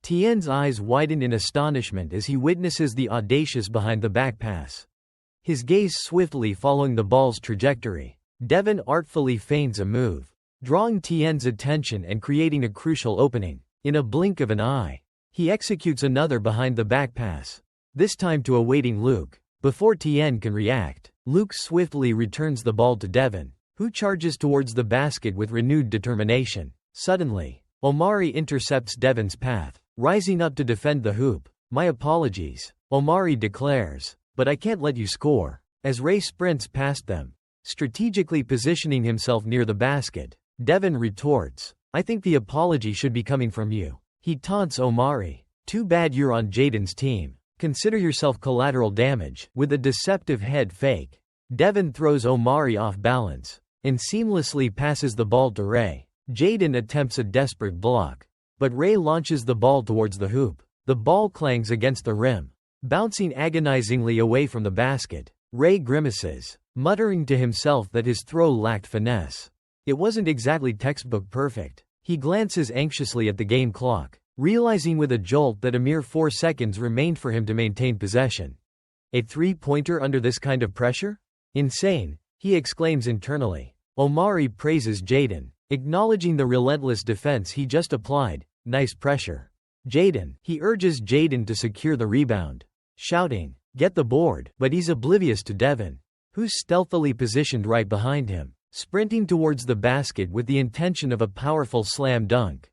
Tien's eyes widen in astonishment as he witnesses the audacious behind the back pass. His gaze swiftly following the ball's trajectory, Devin artfully feigns a move, drawing Tien's attention and creating a crucial opening. In a blink of an eye, he executes another behind the back pass, this time to a waiting Luke. Before Tien can react, Luke swiftly returns the ball to Devin, who charges towards the basket with renewed determination. Suddenly, Omari intercepts Devin's path, rising up to defend the hoop. "My apologies," Omari declares, "but I can't let you score." As Ray sprints past them, strategically positioning himself near the basket, Devin retorts, "I think the apology should be coming from you." He taunts Omari, "Too bad you're on Jaden's team. Consider yourself collateral damage." With a deceptive head fake, Devin throws Omari off balance, and seamlessly passes the ball to Ray. Jaden attempts a desperate block, but Ray launches the ball towards the hoop. The ball clangs against the rim, bouncing agonizingly away from the basket. Ray grimaces, muttering to himself that his throw lacked finesse. It wasn't exactly textbook perfect. He glances anxiously at the game clock, realizing with a jolt that a mere 4 seconds remained for him to maintain possession. A three-pointer under this kind of pressure? Insane, he exclaims internally. Omari praises Jaden, acknowledging the relentless defense he just applied. Nice pressure. Jaden. He urges Jaden to secure the rebound, shouting, "Get the board," but he's oblivious to Devin, who's stealthily positioned right behind him, sprinting towards the basket with the intention of a powerful slam dunk.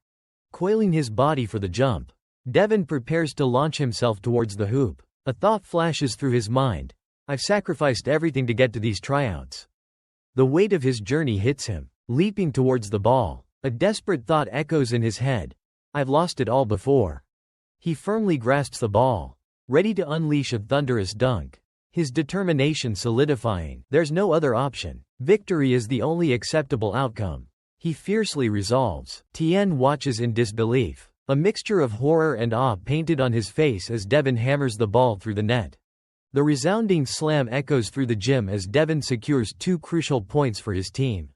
Coiling his body for the jump, Devin prepares to launch himself towards the hoop. A thought flashes through his mind. I've sacrificed everything to get to these tryouts. The weight of his journey hits him, leaping towards the ball. A desperate thought echoes in his head. I've lost it all before. He firmly grasps the ball, ready to unleash a thunderous dunk, his determination solidifying. There's no other option. Victory is the only acceptable outcome. He fiercely resolves. Tien watches in disbelief, a mixture of horror and awe painted on his face as Devin hammers the ball through the net. The resounding slam echoes through the gym as Devin secures 2 crucial points for his team.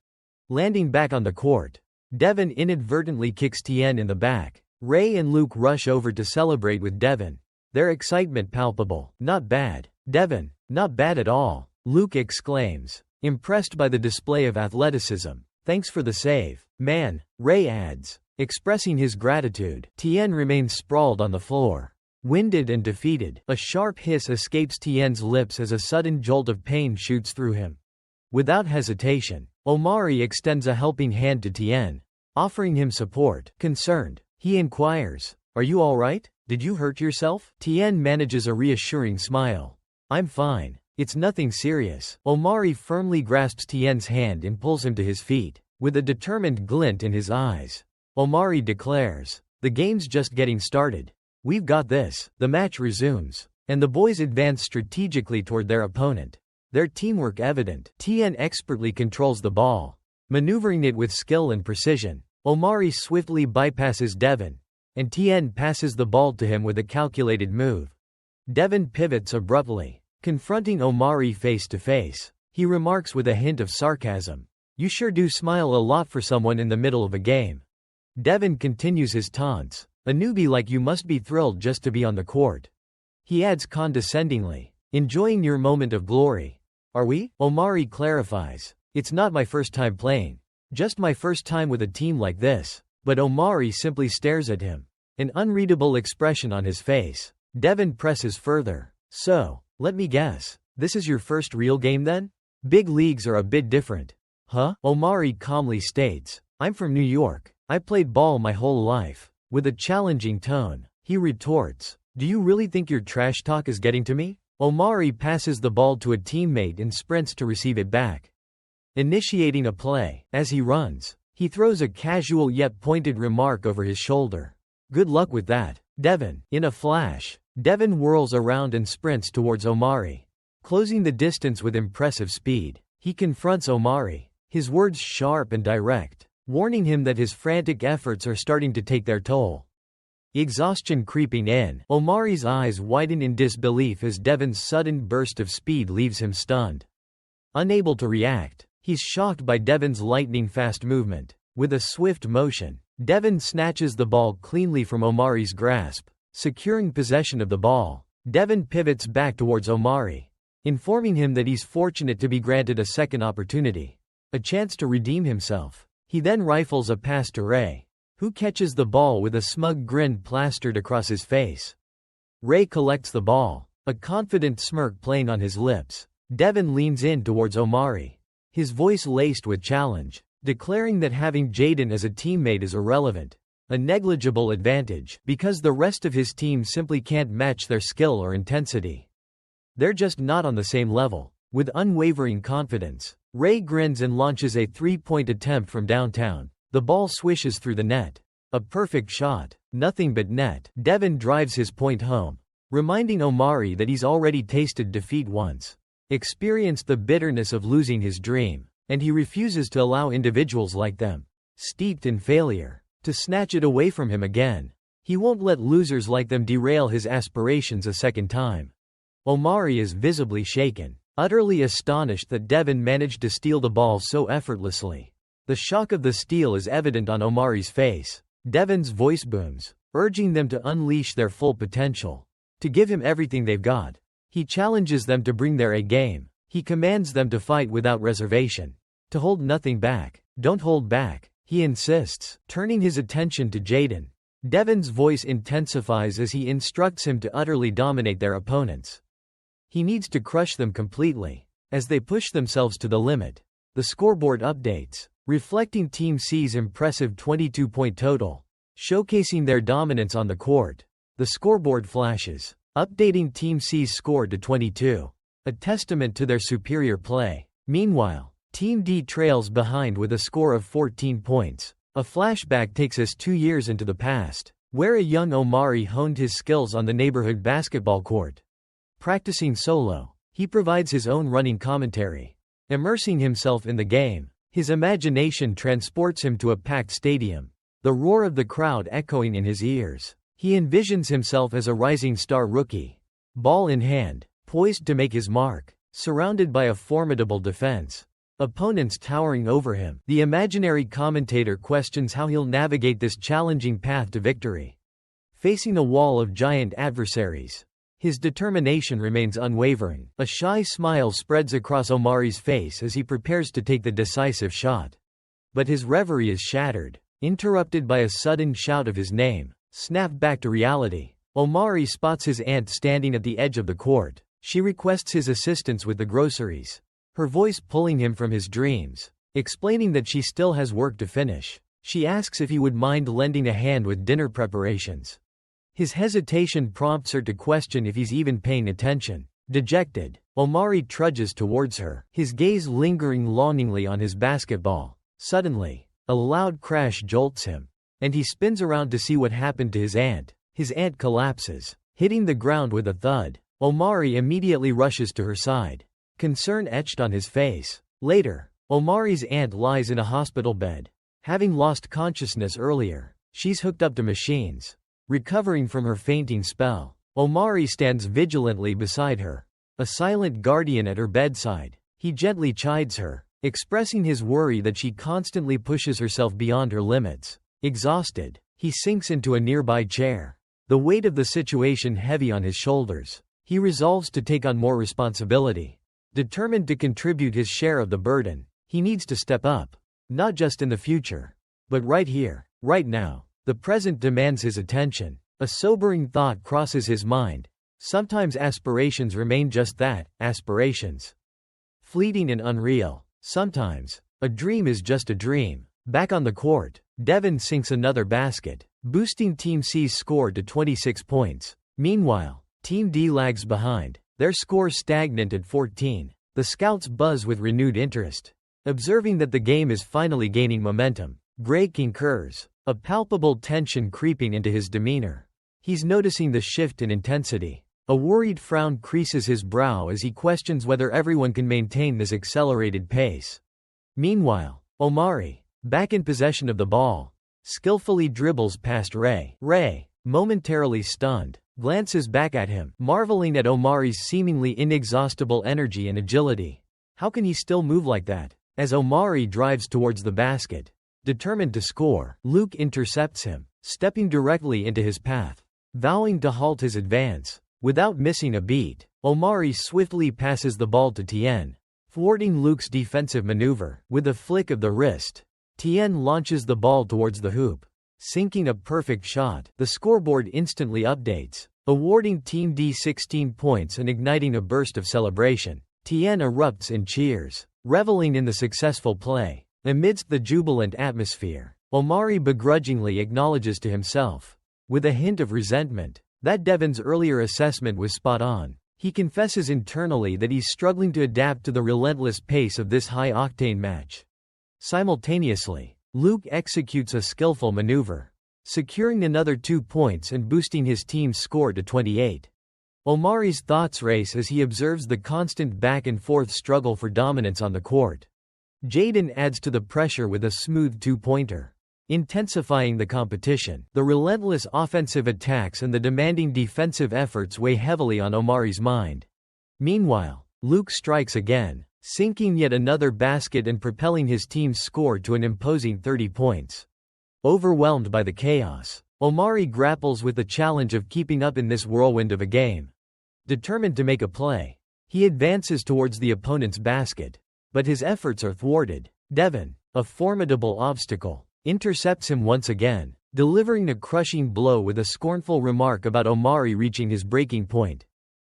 Landing back on the court, Devin inadvertently kicks Tien in the back. Ray and Luke rush over to celebrate with Devin, their excitement palpable. Not bad, Devin, not bad at all, Luke exclaims, impressed by the display of athleticism. Thanks for the save, man, Ray adds, expressing his gratitude. Tien remains sprawled on the floor, winded and defeated. A sharp hiss escapes Tien's lips as a sudden jolt of pain shoots through him. Without hesitation, Omari extends a helping hand to Tien, offering him support. Concerned, he inquires, "Are you all right? Did you hurt yourself?" Tien manages a reassuring smile. "I'm fine. It's nothing serious." Omari firmly grasps Tien's hand and pulls him to his feet, with a determined glint in his eyes. Omari declares, "The game's just getting started. We've got this." The match resumes, and the boys advance strategically toward their opponent, their teamwork evident. Tien expertly controls the ball, maneuvering it with skill and precision. Omari swiftly bypasses Devin, and Tien passes the ball to him with a calculated move. Devin pivots abruptly, confronting Omari face to face. He remarks with a hint of sarcasm, "You sure do smile a lot for someone in the middle of a game." Devin continues his taunts, "A newbie like you must be thrilled just to be on the court." He adds condescendingly, "Enjoying your moment of glory. Are we?" Omari clarifies, "It's not my first time playing. Just my first time with a team like this." But Omari simply stares at him, an unreadable expression on his face. Devin presses further, "So, let me guess, this is your first real game then? Big leagues are a bit different." "Huh?" Omari calmly states, "I'm from New York. I played ball my whole life." With a challenging tone, he retorts, "Do you really think your trash talk is getting to me?" Omari passes the ball to a teammate and sprints to receive it back, initiating a play. As he runs, he throws a casual yet pointed remark over his shoulder. "Good luck with that, Devin." In a flash, Devin whirls around and sprints towards Omari, closing the distance with impressive speed. He confronts Omari, his words sharp and direct, warning him that his frantic efforts are starting to take their toll. Exhaustion creeping in, Omari's eyes widen in disbelief as Devin's sudden burst of speed leaves him stunned. Unable to react, he's shocked by Devin's lightning-fast movement. With a swift motion, Devin snatches the ball cleanly from Omari's grasp, securing possession of the ball. Devin pivots back towards Omari, informing him that he's fortunate to be granted a second opportunity, a chance to redeem himself. He then rifles a pass to Ray, who catches the ball with a smug grin plastered across his face. Ray collects the ball, a confident smirk playing on his lips. Devin leans in towards Omari, his voice laced with challenge, declaring that having Jaden as a teammate is irrelevant, a negligible advantage, because the rest of his team simply can't match their skill or intensity. They're just not on the same level. With unwavering confidence, Ray grins and launches a three-point attempt from downtown. The ball swishes through the net. A perfect shot, nothing but net. Devin drives his point home, reminding Omari that he's already tasted defeat once, experienced the bitterness of losing his dream, and he refuses to allow individuals like them, steeped in failure, to snatch it away from him again. He won't let losers like them derail his aspirations a second time. Omari is visibly shaken, utterly astonished that Devin managed to steal the ball so effortlessly. The shock of the steal is evident on Omari's face. Devin's voice booms, urging them to unleash their full potential, to give him everything they've got. He challenges them to bring their A game. He commands them to fight without reservation, to hold nothing back. Don't hold back. he insists, turning his attention to Jaden. Devon's voice intensifies as he instructs him to utterly dominate their opponents. He needs to crush them completely. As they push themselves to the limit, the scoreboard updates, reflecting Team C's impressive 22-point total, showcasing their dominance on the court. The scoreboard flashes, updating Team C's score to 22, a testament to their superior play. Meanwhile, Team D trails behind with a score of 14 points. A flashback takes us 2 years into the past, where a young Omari honed his skills on the neighborhood basketball court. Practicing solo, he provides his own running commentary. Immersing himself in the game, his imagination transports him to a packed stadium, the roar of the crowd echoing in his ears. He envisions himself as a rising star rookie, ball in hand, poised to make his mark, surrounded by a formidable defense. Opponents towering over him. The imaginary commentator questions how he'll navigate this challenging path to victory. Facing a wall of giant adversaries, his determination remains unwavering. A shy smile spreads across Omari's face as he prepares to take the decisive shot. But his reverie is shattered, interrupted by a sudden shout of his name. Snapped back to reality, Omari spots his aunt standing at the edge of the court. She requests his assistance with the groceries, her voice pulling him from his dreams. Explaining that she still has work to finish, she asks if he would mind lending a hand with dinner preparations. His hesitation prompts her to question if he's even paying attention. Dejected, Omari trudges towards her, his gaze lingering longingly on his basketball. Suddenly, a loud crash jolts him, and he spins around to see what happened to his aunt. His aunt collapses, hitting the ground with a thud. Omari immediately rushes to her side, concern etched on his face. Later, Omari's aunt lies in a hospital bed, having lost consciousness earlier. She's hooked up to machines, recovering from her fainting spell. Omari stands vigilantly beside her, a silent guardian at her bedside. He gently chides her, expressing his worry that she constantly pushes herself beyond her limits. Exhausted, he sinks into a nearby chair, the weight of the situation heavy on his shoulders. He resolves to take on more responsibility. Determined to contribute his share of the burden, he needs to step up, not just in the future, but right here, right now. The present demands his attention. A sobering thought crosses his mind. Sometimes aspirations remain just that, aspirations. Fleeting and unreal. Sometimes, a dream is just a dream. Back on the court, Devon sinks another basket, boosting Team C's score to 26 points. Meanwhile, Team D lags behind, their score stagnant at 14. The scouts buzz with renewed interest, observing that the game is finally gaining momentum. Gray concurs, a palpable tension creeping into his demeanor. He's noticing the shift in intensity. A worried frown creases his brow as he questions whether everyone can maintain this accelerated pace. Meanwhile, Omari, back in possession of the ball, skillfully dribbles past Ray. Ray, momentarily stunned, glances back at him, marveling at Omari's seemingly inexhaustible energy and agility. How can he still move like that? As Omari drives towards the basket, determined to score, Luke intercepts him, stepping directly into his path, vowing to halt his advance. Without missing a beat, Omari swiftly passes the ball to Tien, thwarting Luke's defensive maneuver. With a flick of the wrist, Tien launches the ball towards the hoop, sinking a perfect shot. The scoreboard instantly updates, awarding Team D 16 points and igniting a burst of celebration. Tien erupts in cheers, reveling in the successful play. Amidst the jubilant atmosphere, Omari begrudgingly acknowledges to himself, with a hint of resentment, that Devon's earlier assessment was spot on. He confesses internally that he's struggling to adapt to the relentless pace of this high-octane match. Simultaneously, Luke executes a skillful maneuver, securing another 2 points and boosting his team's score to 28. Omari's thoughts race as he observes the constant back-and-forth struggle for dominance on the court. Jaden adds to the pressure with a smooth two-pointer, intensifying the competition. The relentless offensive attacks and the demanding defensive efforts weigh heavily on Omari's mind. Meanwhile, Luke strikes again, sinking yet another basket and propelling his team's score to an imposing 30 points. Overwhelmed by the chaos, Omari grapples with the challenge of keeping up in this whirlwind of a game. Determined to make a play, he advances towards the opponent's basket, but his efforts are thwarted. Devon, a formidable obstacle, intercepts him once again, delivering a crushing blow with a scornful remark about Omari reaching his breaking point.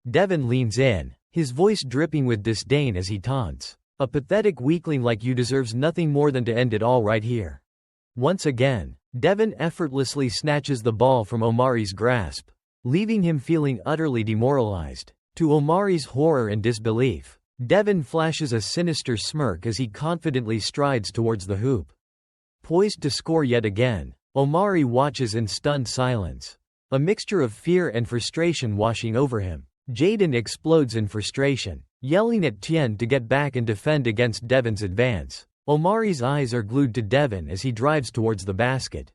Devon leans in, his voice dripping with disdain as he taunts, "A pathetic weakling like you deserves nothing more than to end it all right here." Once again, Devon effortlessly snatches the ball from Omari's grasp, leaving him feeling utterly demoralized. To Omari's horror and disbelief, Devon flashes a sinister smirk as he confidently strides towards the hoop. Poised to score yet again, Omari watches in stunned silence, a mixture of fear and frustration washing over him. Jaden explodes in frustration, yelling at Tien to get back and defend against Devon's advance. Omari's eyes are glued to Devon as he drives towards the basket,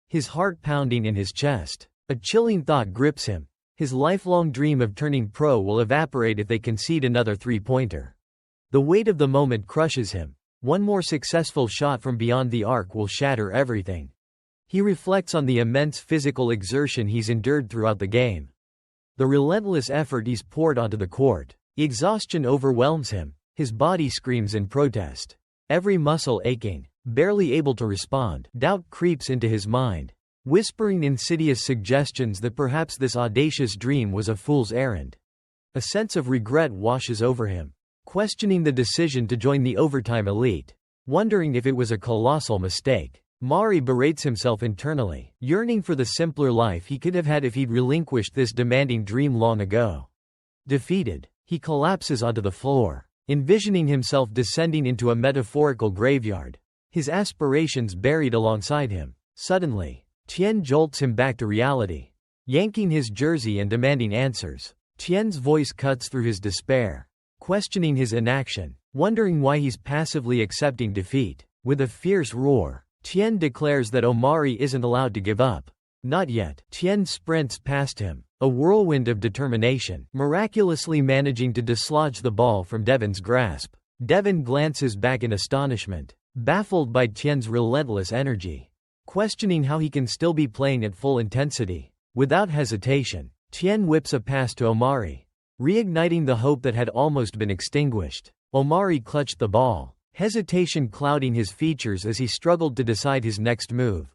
his heart pounding in his chest. A chilling thought grips him. His lifelong dream of turning pro will evaporate if they concede another three-pointer. The weight of the moment crushes him. One more successful shot from beyond the arc will shatter everything. He reflects on the immense physical exertion he's endured throughout the game, the relentless effort he's poured onto the court. Exhaustion overwhelms him. His body screams in protest, every muscle aching, barely able to respond. Doubt creeps into his mind, whispering insidious suggestions that perhaps this audacious dream was a fool's errand. A sense of regret washes over him, questioning the decision to join the overtime elite, wondering if it was a colossal mistake. Mari berates himself internally, yearning for the simpler life he could have had if he'd relinquished this demanding dream long ago. Defeated, he collapses onto the floor, envisioning himself descending into a metaphorical graveyard, his aspirations buried alongside him. Suddenly, Tien jolts him back to reality, yanking his jersey and demanding answers. Tien's voice cuts through his despair, questioning his inaction, wondering why he's passively accepting defeat. With a fierce roar, Tien declares that Omari isn't allowed to give up. Not yet. Tien sprints past him, a whirlwind of determination, miraculously managing to dislodge the ball from Devon's grasp. Devon glances back in astonishment, baffled by Tien's relentless energy, questioning how he can still be playing at full intensity. Without hesitation, Tien whips a pass to Omari, reigniting the hope that had almost been extinguished. Omari clutched the ball, hesitation clouding his features as he struggled to decide his next move.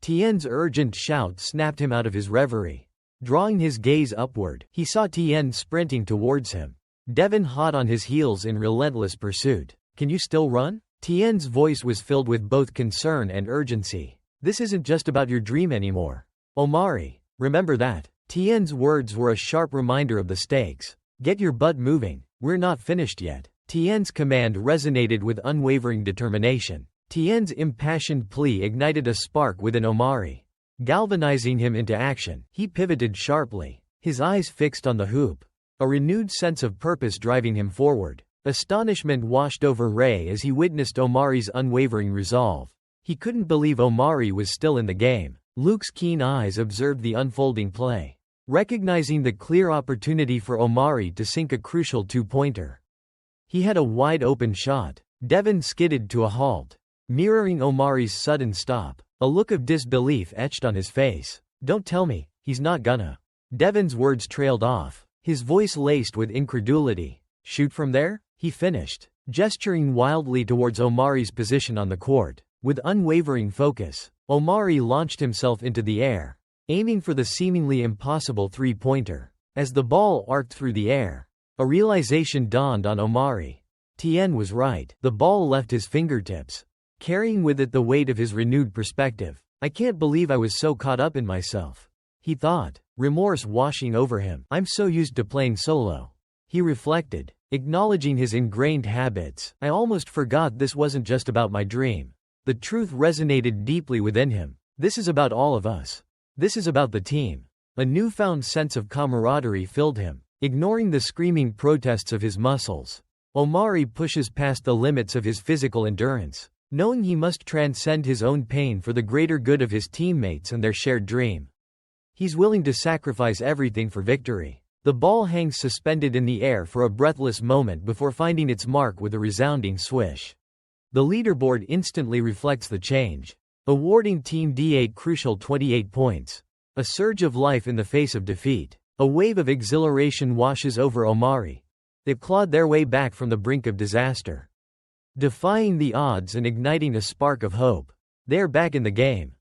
Tien's urgent shout snapped him out of his reverie. Drawing his gaze upward, he saw Tien sprinting towards him, Devon hot on his heels in relentless pursuit. "Can you still run?" Tien's voice was filled with both concern and urgency. "This isn't just about your dream anymore, Omari. Remember that." Tien's words were a sharp reminder of the stakes. "Get your butt moving, we're not finished yet." Tien's command resonated with unwavering determination. Tien's impassioned plea ignited a spark within Omari, galvanizing him into action. He pivoted sharply, his eyes fixed on the hoop, a renewed sense of purpose driving him forward. Astonishment washed over Ray as he witnessed Omari's unwavering resolve. He couldn't believe Omari was still in the game. Luke's keen eyes observed the unfolding play, recognizing the clear opportunity for Omari to sink a crucial two-pointer. He had a wide-open shot. Devon skidded to a halt, mirroring Omari's sudden stop. A look of disbelief etched on his face. "Don't tell me, he's not gonna." Devon's words trailed off, his voice laced with incredulity. "Shoot from there?" he finished, gesturing wildly towards Omari's position on the court. With unwavering focus, Omari launched himself into the air, aiming for the seemingly impossible three-pointer. As the ball arced through the air, a realization dawned on Omari. Tien was right. The ball left his fingertips, carrying with it the weight of his renewed perspective. "I can't believe I was so caught up in myself," he thought, remorse washing over him. "I'm so used to playing solo," he reflected, acknowledging his ingrained habits. "I almost forgot this wasn't just about my dream." The truth resonated deeply within him. This is about all of us. This is about the team. A newfound sense of camaraderie filled him. Ignoring the screaming protests of his muscles, Omari pushes past the limits of his physical endurance, knowing he must transcend his own pain for the greater good of his teammates and their shared dream. He's willing to sacrifice everything for victory. The ball hangs suspended in the air for a breathless moment before finding its mark with a resounding swish. The leaderboard instantly reflects the change, awarding Team D8 crucial 28 points. A surge of life in the face of defeat. A wave of exhilaration washes over Omari. They've clawed their way back from the brink of disaster, defying the odds and igniting a spark of hope. They are back in the game.